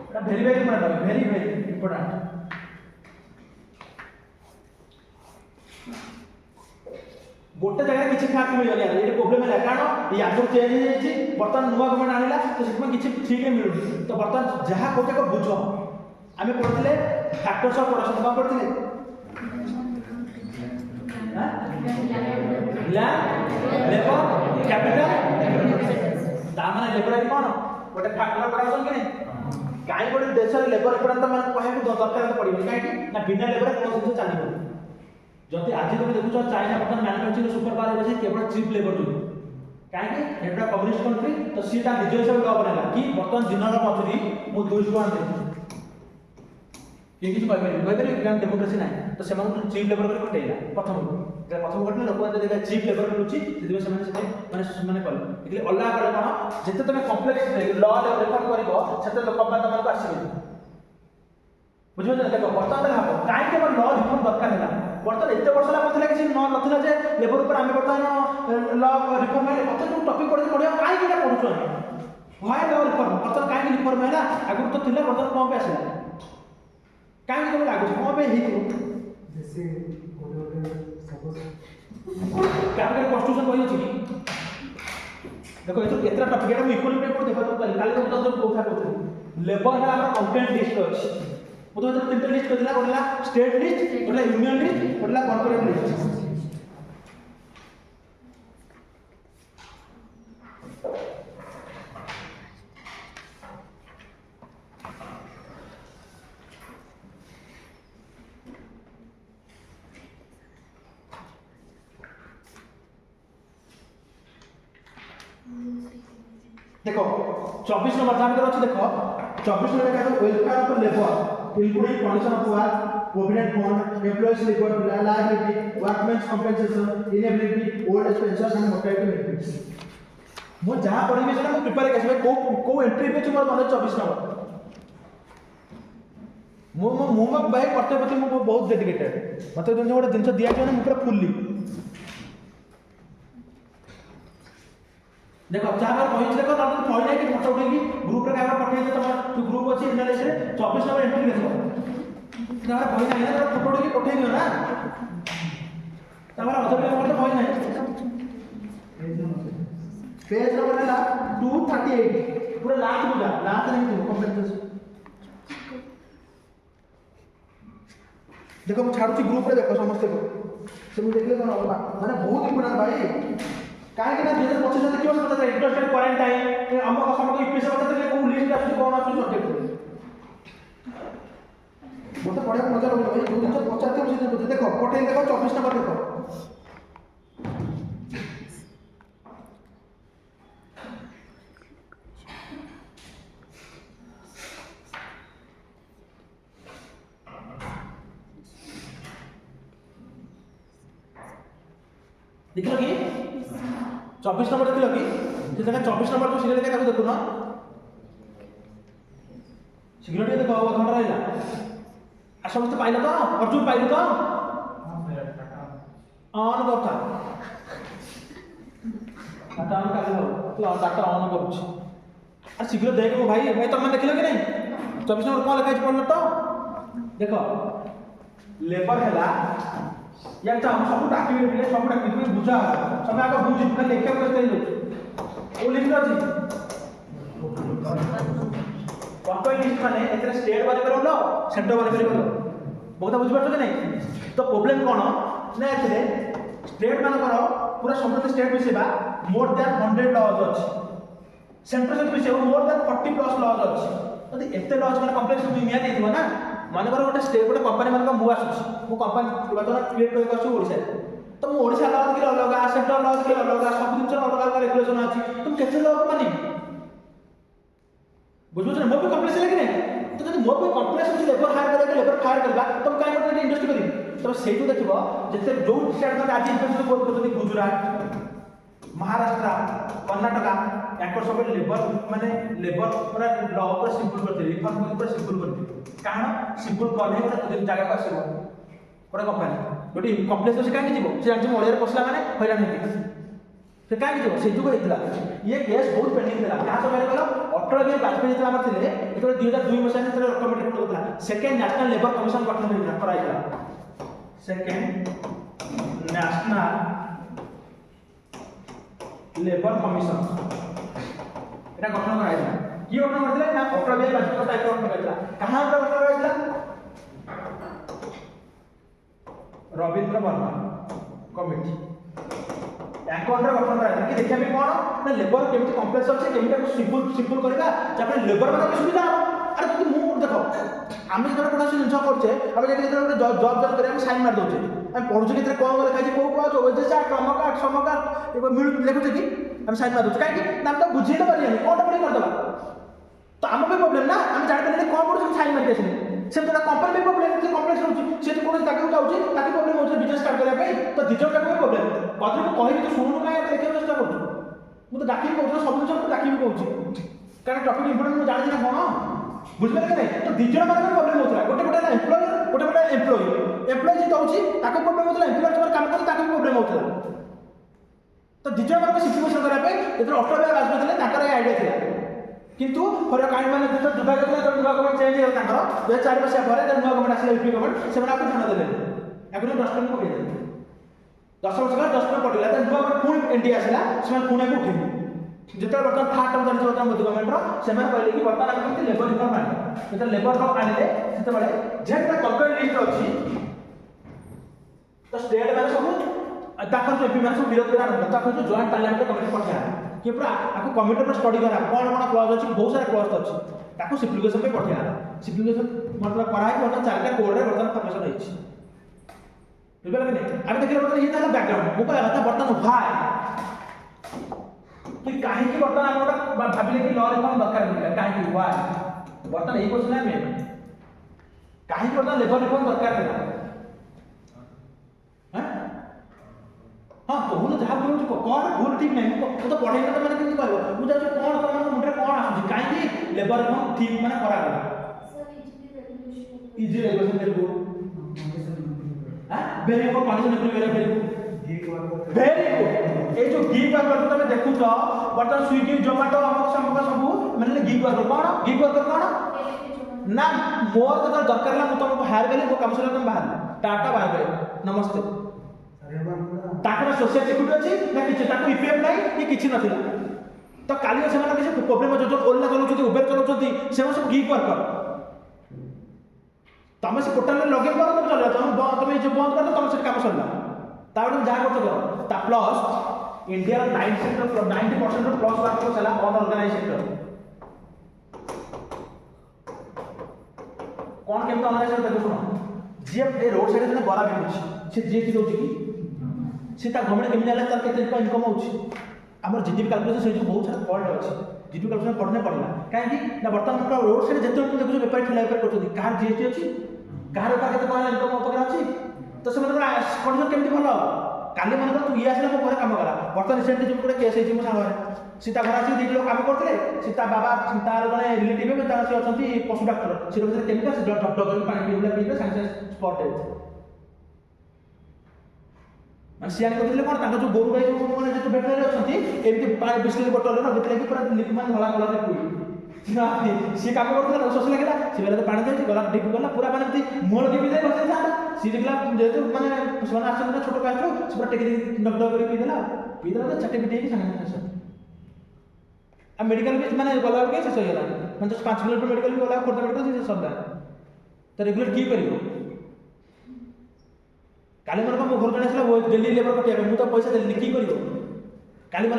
Speaker 1: एटा वेरी वेरी इंपोर्टेंट गोटे जगह किसी खास मिलनी ये प्रोब्लेम है कारण ये आगुर चेंज हो जाइए बर्तमान नुआ गवर्नमेंट आनिला तो से किसी ठीक मिलूनी तो बर्तमान जहाँ कौच बुझ आम पढ़ते फैक्टर्स ऑफ प्रोडक्शन कौन पढ़ते लैंड लेबर कैपिटल दामने लेबर कौन गोटे फैक्टर प्रोडक्शन कि कहीं गोटे देश लेबर एपटा मैंने कहूँ दरकार पड़े कहीं ना बिना लेबर कौन जिन चलो जदि आज तुम देखुच चाइना बर्तमान मैन्युफैक्चरिंग सुपर पावर बजे केवल चीप लेबर जो कहीं एटा कम्युनिस्ट कंट्री तो सीटा निज हिसाब से बनेगा कि बर्तमान दिनर मजूरी मु 200 टका देबी कि किसी कहपारे डेमोक्रेसी ना तो से चीप लेबर कर कटेला प्रथम घटना लोक देखा चीप लेबर मिलूँ से मैंने कले अलग कले कौन जिते तुम कम्प्लेक्स ल रिफॉर्म कर लोक तुमको आसवे बुझे देख बर्तमान भाव कहीं ल रिफॉर्म दरकार है बर्तमान एत वर्ष है किसी ना जे लेबर पर आम बर्तमान ल रिफॉर्म है मतलब जो टॉपिक पढ़े पढ़ा कहीं पढ़ुଛୁ आम व्हाई ल रिफॉर्म बर्तमान कहीं रिफॉर्म है आगुरी तो थिला बर्तमान कौन पे आसला कहीं तुम लगुच कौन पे कन्स्टिट्यूशन कही अच्छी देखो ये केतरा टॉपिक है इकोनॉमिक पेपर देखो तुम काली तुम तो कोथा कहते लेबर है हमर कंटेंट लिस्ट अछि वो तो तीनटा लिस्ट कर दिला गोला स्टेट लिस्ट गोला यूनियन लिस्ट गोला कॉर्पोरेट लिस्ट देखो 24 नंबर जहाँ अच्छे देखो 24 नंबर क्या welfare of labour including condition of work provident fund employees labour liability workmen's compensation inability old age pension and mortality benefits मु जहाँ पढ़ी से मैं प्रिपेयर कर को एंट्री पे मोर मन 24 नंबर मु भाई पढ़ते पढ़ते मु बहुत डेडिकेटेड मतलब जो गोटे जिन दिया जाए ना पूरा फुल्ली देखो चाहे कही देखो तुम कही ना कि फोटो उठेगी ग्रुप रे कैमरा पठेई तुम जो ग्रुप अच्छी एनालिसिस रे 24 नंबर एंट्री देखो तुम्हारा कही ना ना फोटो उठेगी पठेई दियो ना तुम्हारा अदर नंबर तो कही ना पेज नंबर है 238 पूरा लास्ट में जा लास्ट नहीं तुम कंप्लीट देखो मैं छाड़ू ग्रुप रे देखो समस्त को से मुझे देखले कोन माने बहुत इंपोर्टेंट भाई कहीं ना 2025 देखिए पता इंटरेस्टेड क्वारंटाइन हम समस्त यूपीएससी पता चले को लिस्ट आसु कोन आसु सब्जेक्ट मत पढ़ा मजा लगे भाई जो दिन पचाते हो से देखो पठे देखो 24 नंबर देखो देख लो कि 24 नंबर देख लो कि 24 नंबर जो सीरियल देखा देखो ना शीघ्र टे देखो घंटा रहा आ समस्त पाइल तो अर्जुन पाइल तो ऑन करता डाटा ऑन कर लो तो डाटा ऑन करूछ आ शीघ्र देख मो भाई तुम देखिल कि नहीं 24 नंबर कौन लिखा पढ़ल तो देखो लेबर हैला या तो हम सब डाकी बिले सब डाकी तुम बुझा सब आगे बुझी खाली लेखे को कहि ओ लिख लो जी कंपेनी लिस्ट माने एतरे स्टेट बारे करो सेंटर बारे करो बहुत बुझ पड़तो कि नहीं तो प्रॉब्लम कोन ना एतरे स्टेट मान करो पूरा समस्त स्टेट मिसेबा मोर देन 100 लॉज अछि सेंटर से मिसेबा मोर देन 40 प्लस लॉज अछि यदि एते लॉज माने कॉम्प्लेक्स दुनिया देथिबो ना मान करो गोटे स्टेट गोटे कंपनी मान को मु आसुछि मु कंपनी वर्तमान क्रिएट कर करछु ओडिसा तो मु ओडिसा लॉज के अलग सेंटर लॉज के अलग सब दिन अलग अलग रेगुलेशन अछि तुम केते लोग मानी बुझबो ना मोबी कॉम्प्लेक्स लागे नहीं तो जब मोबी कॉम्प्लेक्स से लेबर हायर करके लेबर फायर करबा तुम काई मोटे इंडस्ट्री करी तो सेठू देखिबो जते जो स्टेट में आज इन्वेस्ट कोड करते गुजरात महाराष्ट्र कर्नाटक याकर सब लेबर माने लेबर पूरा लॉ पर सिंपल करते रिफॉर्म पर सिंपल करते कारण सिंपल करने गोटे जगह को आसीबो गोटे कंपनी गोटे कॉम्प्लेक्स से काई जीवो से जानछि मोळेर पसला माने हैरान हेति से काई जीवो से जुग हेतला ये केस बहुत पेंडिंग थिला का समय गलो अटल बिहारी वाजपेयी जेतला हमर थिले एतो 2002 मसिया रे रिकमेंडेड करथला सेकंड नेशनल लेबर कमिशन गठन होइला कराइला सेकंड नेशनल लेबर कमिशन एटा गठन कराइला की गठन करथिला ना अटल बिहारी वाजपेयी टाइप गठन करथिला कहां पर गठन कराइला रविंद्र वर्मा कमिटी अकाउंट गठन कराइला कि देखिया भी कोन ना लेबर केमिति कॉम्प्लेक्स अछि केमिति को सिंपल करबा जब लेबर माने के सुविधा अरे तुम मु देखो आमे जब कोन से जिंस करछे आमे जे गोटे जॉब करे हम साइन मार दोछे हम पढुछे कितरे कोन गले खाइ को को जो चार्ट क्रमकाट समकाट एबो मिल लेखुछे कि हम साइन मार दोछे काहे कि नाम तो बुझी न पारियानी कोन पढी कर दबा तो आम भी प्रॉब्लम ना हम जान पे कोन पढुछे साइन मार देछे से तो कंपनी भी प्रॉब्लम से कॉम्प्लेक्स होची से तो कोन ताके जाउची ताके प्रॉब्लम होची बिजनेस स्टार्ट करै पे तो दिजन का कोई प्रॉब्लम पत्र को कहि तो सुनु ना देखै चेष्टा करछु मु तो डाकी कहू सब दिन सब डाकी कहू कारण टॉपिक इंपोर्टेंट मु जानि ना कोन बुझबे कि नहीं तो दिजन माने प्रॉब्लम होतला गोटे गोटे एम्प्लॉय गोटे एम्प्लॉय जे दउची ताके प्रॉब्लम होतला एम्प्लॉय जो काम करे ताके प्रॉब्लम होतला तो दिजन माने सिचुएशन करै पे एतर ऑटोमेटिक राज में ताकर आईडिया थिला किंतु फॉर काइंड माने जो दुबई के जो गवर्नमेंट चेंज हो ताकर 2004 मसिया परे जो नुवा गवर्नमेंट आसी यूपी गवर्नमेंट से बना को ध्यान देले एग्री 10 टन पके दे 10 वर्ष का 10 टन पड़िला तो नुवा फुल इंडिया आसीला से पुणे को उठे जेता बर्तन था टन जानि होता मोदी गवर्नमेंट रो से माने कहले कि बर्तन केमति लेबर रिफॉर्म आने जेता लेबर रो आनिले सेते बळे जेता कंपेनी लिस्ट अछि तो स्टेट माने सब ताकर जो एमपी माने सब विरोध करा ताकर जो जॉइंट पार्लियामेंट कमिटी पठा कि पूरा आपको कमिटी पर स्टडी करा कौन कौन क्लॉज अछि बहुत सारा क्लॉज अछि ताको सिम्प्लिफिकेशन पे पठा सिम्प्लिफिकेशन मतलब पढ़ाई को चारटा कोड रे बर्तन फॉर्मेशन होइछि बुझला कि नहीं आबे देखिए बर्तन ये ताला बैकग्राउंड मु कहला था बर्तन व्हाई कि काहे कि बर्तन आपण भाबिले कि लॉ रिफॉर्म दरकार नहीं काहे कि व्हाई बर्तन एही क्वेश्चन है में काहे कि बर्तन लेबर रिफॉर्म दरकार नहीं हां तो बोलो जहां बोलो को कोन भूल ठीक नहीं तो पढ़े तो माने किंतु कहबो मु जाउ कोन तमन मुंडरे कोन आसु काहे कि लेबर रिफॉर्म ठीक माने करा गला
Speaker 4: सर
Speaker 1: इजी रेगुलेशन देखो हां very good condition very good ए जो गिग वर्कर तमे देखु तो बर्तन स्विगी जोमेटो हमको सब माने गिग वर्कर कोन ना मोर तो दरकार ला मु तुमको हायर करे वो काम से तुम बाहर टाटा बाहर करे नमस्ते ताकरा सोशल सिक्युरिटी अछि ना किछ ताको ईपीएफ नाही कि किछ नथिला तो काली से माने किछ प्रॉब्लम जो ओला चलौछथि उबेर चलौछथि से सब गिग वर्कर तमे से पोर्टल में लॉगिन करो तुम चले जाओ तुम जो बंद कर दो तुम से काम सरला ताबे तुम जा करते करो ता प्लस इंडिया रा 90% प्लस वर्क को चला अनऑर्गेनाइज सेक्टर कौन केमतो अनऑर्गेनाइज देखो सुनो जे ए रोड साइड जने बरा बिकुछि से जीएसटी दोछि कि सीता गवर्नमेंट केमि जाला तार केते इनकम होछि हमर जीडीपी कैलकुलेशन से बहुत सारा फॉल्ट अछि जीडीपी कैलकुलेशन पढ़ने पड़ला काहे कि ना वर्तमान रोड साइड जेते तुम देखु व्यापारी ठेला व्यापार करछथि कार जीएसटी अछि कार व्यापार केते कोन इनकम पकड़ अछि तो से मतलब कंडीशन केमि भलो काली मन तू ये आसला मो घर काम कला बर्तमान रिसेंटली जो गोटे केस है मो सांग सीता घर आसी दी लोग काम करते सीता बाबा तार जड़े रिलेटिव में तार सी अच्छा पशु डाक्टर सी भर केमिकल से ढक ढक पानी पीला पीते साଙ୍ଗे स्पॉट डेथ माने सियानी कहते कौन तांको जो गोरु गाई जो मैंने जो भेटनरी अच्छी एमती पानी बिस्लेरी बोतल रखी कि पूरा लिक्विड धला कलर लिक्विड सी काम करते शोष लगे सी बेले पानी दे गला डिप गला पूरा मैंने मुह लगे पी दे था सी देखला जेहेतु मैंने से आस छोट पास से पूरा टेक डक डक कर पीदेला पीदेला छाटी पिटी सागे आ मेडिकल भी मैंने गला बेल शेष हो गला मैंने 5 किलोमीटर मेडिकल भी गला खोर्धा मेडिकल सब तो रेगुलर की कर काली मन मो घर जन आसला डेली लेबर कटिया मुझे पैसा देली कि कर काली मन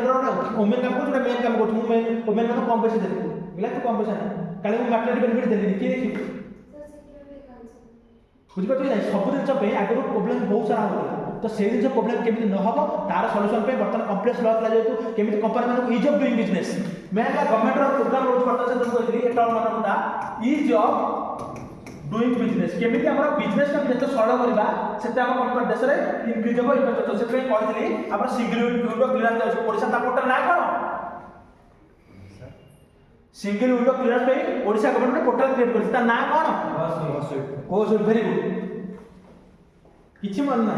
Speaker 1: ओमेन काम कर मेन काम कर ओमेन मान कम पैसा देली बोला तो कम पैसा ना काली मैं मैटरनिटी बेनिफिट देली कि देखी बुझे सब जिन आगे प्रोब्लेम बहुत सारा होगा तो से जिन प्रोब्लेम केमी न हम तार सल्यूशन पे बर्तमान कम्प्लेक्स लगा जेहतु केमी कंपनी मानक इज ऑफ डूइंग बिजनेस मैं गवर्नमेंट प्रोग्राम रोज बर्तमान से कहती एटा मान कथा इज ऑफ डूइंग बिजनेस केमी आम बिजनेस का जिते सरल करवा से आम देश में इनक्रिज हम इन्वेस्टर से कहती आम सिंगल विंडो क्लियरेंस ओडिशा ता पोर्टल ना कौन सिंगल विंडो क्लियरेंस पे ओडिशा गवर्नमेंट पोर्टल क्रिएट कर ना कौन ओ सो वेरी गुड किछि मन ना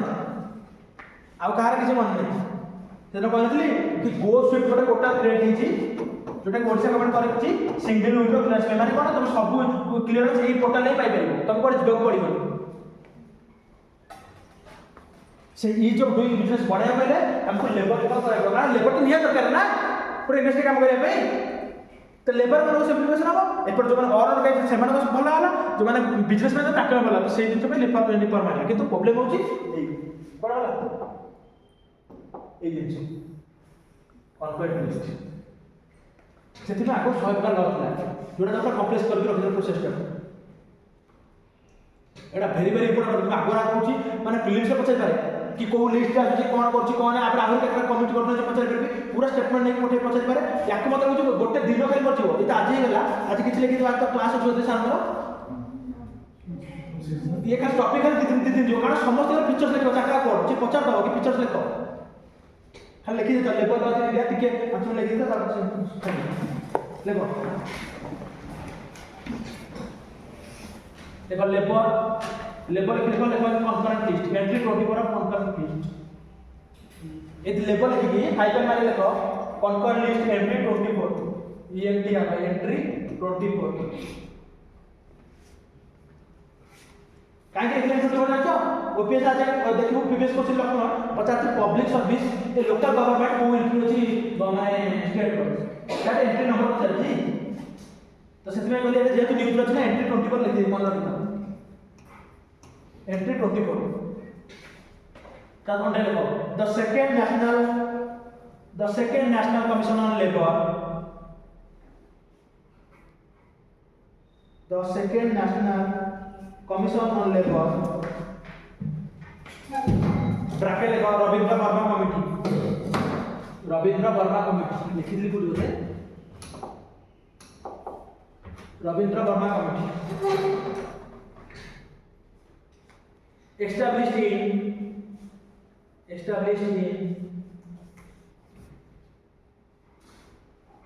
Speaker 1: आउ कहार किछि मन नहीं तेना कहली कि गो स्विफ्ट गोटे पोर्टल क्रिएट होइछि जोटा ओडिशा गवर्नमेंट करछि सिंगल विंडो क्लियरेंस पे माने कोन तुम सब क्लियरेंस एई पोर्टल नै पाइ परिबो तुम कोड जब पड़िबो से इज ऑफ डूइंग बिजनेस बढ़ाया पहले हमको लेबर को करेगा कारण लेबर तो निया दरकार ना पूरे इंडस्ट्री काम करिया पे तो लेबर मन सिम्प्लिफिकेशन हम एपर जो माने और गाइस से माने भलो होला जो माने बिजनेसमैन ताके भलो तो सेही दिन पे लेबर लेपर माने किंतु प्रॉब्लम होची एई बड़ा होला एई दिन कॉर्पोरेट लिस्ट सेति में आगो 100 प्रकार लॉ था जोटा तो कॉम्प्लेक्स करके रखियो प्रोसेस कर एटा वेरी इंपोर्टेंट आगो राखुची माने प्रिलिम्स से पचाई पारे कि को लिस्ट आछि कोन करछि कोन आपन आहुर केकरा कमिट करनो जे पचार करबी पूरा स्टेटमेंट नै पठे पचार पारे याक मतलब होछि गोटे दिन खाली मरजिवो एता आज ही गेला आज किछि लेखि बात तो क्लास होछि सामरो ये का टॉपिक है दिन जो कारण समस्त फीचर्स लेखो चाकरा कोड जे पचार दबो कि फीचर्स लेखो खाली लेखि दे लेबर बात दिया टिके आछन लेखि दे तार लेखो देखो लेबर लिखो concurrent list entry 24 of concurrent list ये लेबर लिखी हाइपन मारे लिखो कंकरेंट लिस्ट एंट्री 24 ईएनटी आ एंट्री 24 काहे के एंट्री 24 जाचो ओपीएस आ जाए देखो प्रीवियस क्वेश्चन लखन पचास पब्लिक सर्विस ए लोकल गवर्नमेंट को इनक्लूड माने state government that entry number चलजी तो सेति में कहले जेतु न्यूज रचना एंट्री 24 लिखि दे मन रखता एंट्री 24 का कौन देखो the second national commission on labour the second national commission on labour bracket लिखो रविंद्र वर्मा कमिटी लिखि दिली कोडी होते Ravindra Verma committee established in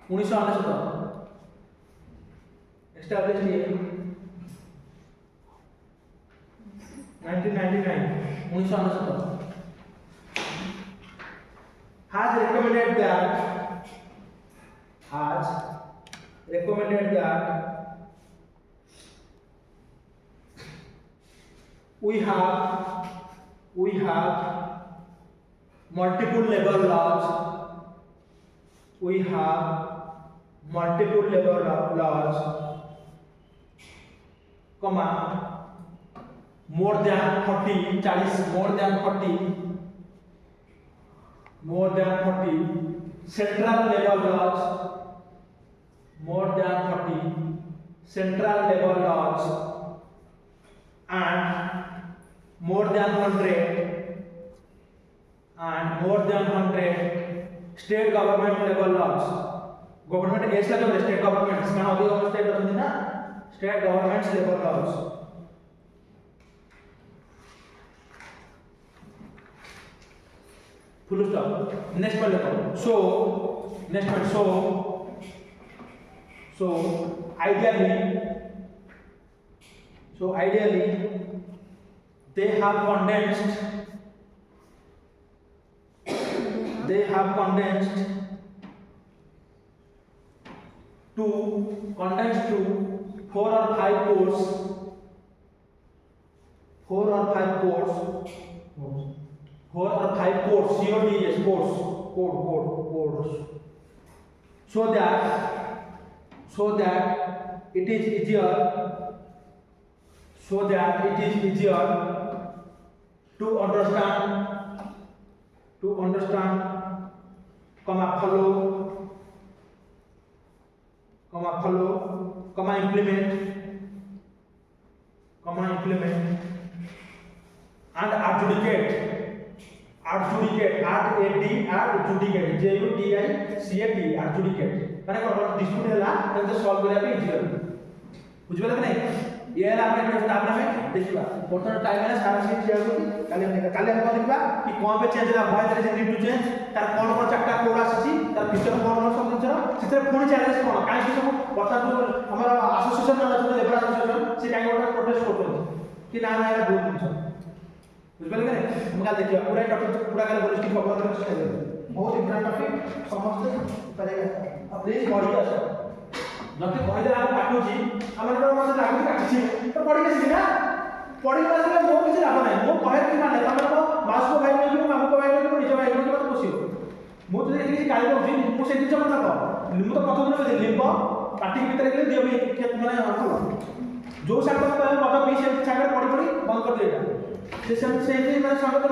Speaker 1: 1999 established in 1999 has recommended that we have multiple labor laws. We have multiple labor laws, comma more than 40 central labor laws, more than 40 central labor laws, and more than 100 state government level laws. Government is like state government. Can all the state government na state governments level laws. full stop. Next one देखो. So next one. So ideally they have condensed to 4 or 5 cores. 4 or 5 cores. CODs cores. So that it is easier to understand, follow, implement and adjudicate. Adjudicate. माने कोन dispute हैला तते solve करिया पे easy हो बुझबे कि नहीं ये है हमने तापर में देखिबा वर्तमान टाइम है सारा चीज शेयर होती काले हम देखिबा कि कोन पे चेंज होला भय तरे नीड टू चेंज तार कोन चारटा कोड आसी तार फीचर कोन सब फीचर सेते पुणी चैलेंज कोन काई कि सब वर्तमान जो हमर एसोसिएशन वाला जो लेबर एसोसिएशन से काई गोटा प्रोटेस्ट करते कि ना एरा बहुत दिन बुझबे कि नहीं हम का देखिबा पूरा टॉपिक पूरा काले बोलिस की खबर बहुत इंपॉर्टेंट टॉपिक समझते करेगा अब प्लीज पढ़ी आस जति कहि दे हम काटुची हमर मते लागु काटुची तो पढ़ी के ना पढ़ी पासले मो किछ लाभ नै मो कहे कि माने तमर को मासको भाई नै मामू को भाई नै निज भाई नै मत पोसियो मो तो देखि काई कहूची मो से दिछ मत को मो तो प्रथम दिन कहली लिंब पार्टी भीतर गेले दियो भी खेत माने हल जो सागर को मत पी से सागर पढ़ी बंद कर देगा से माने संगत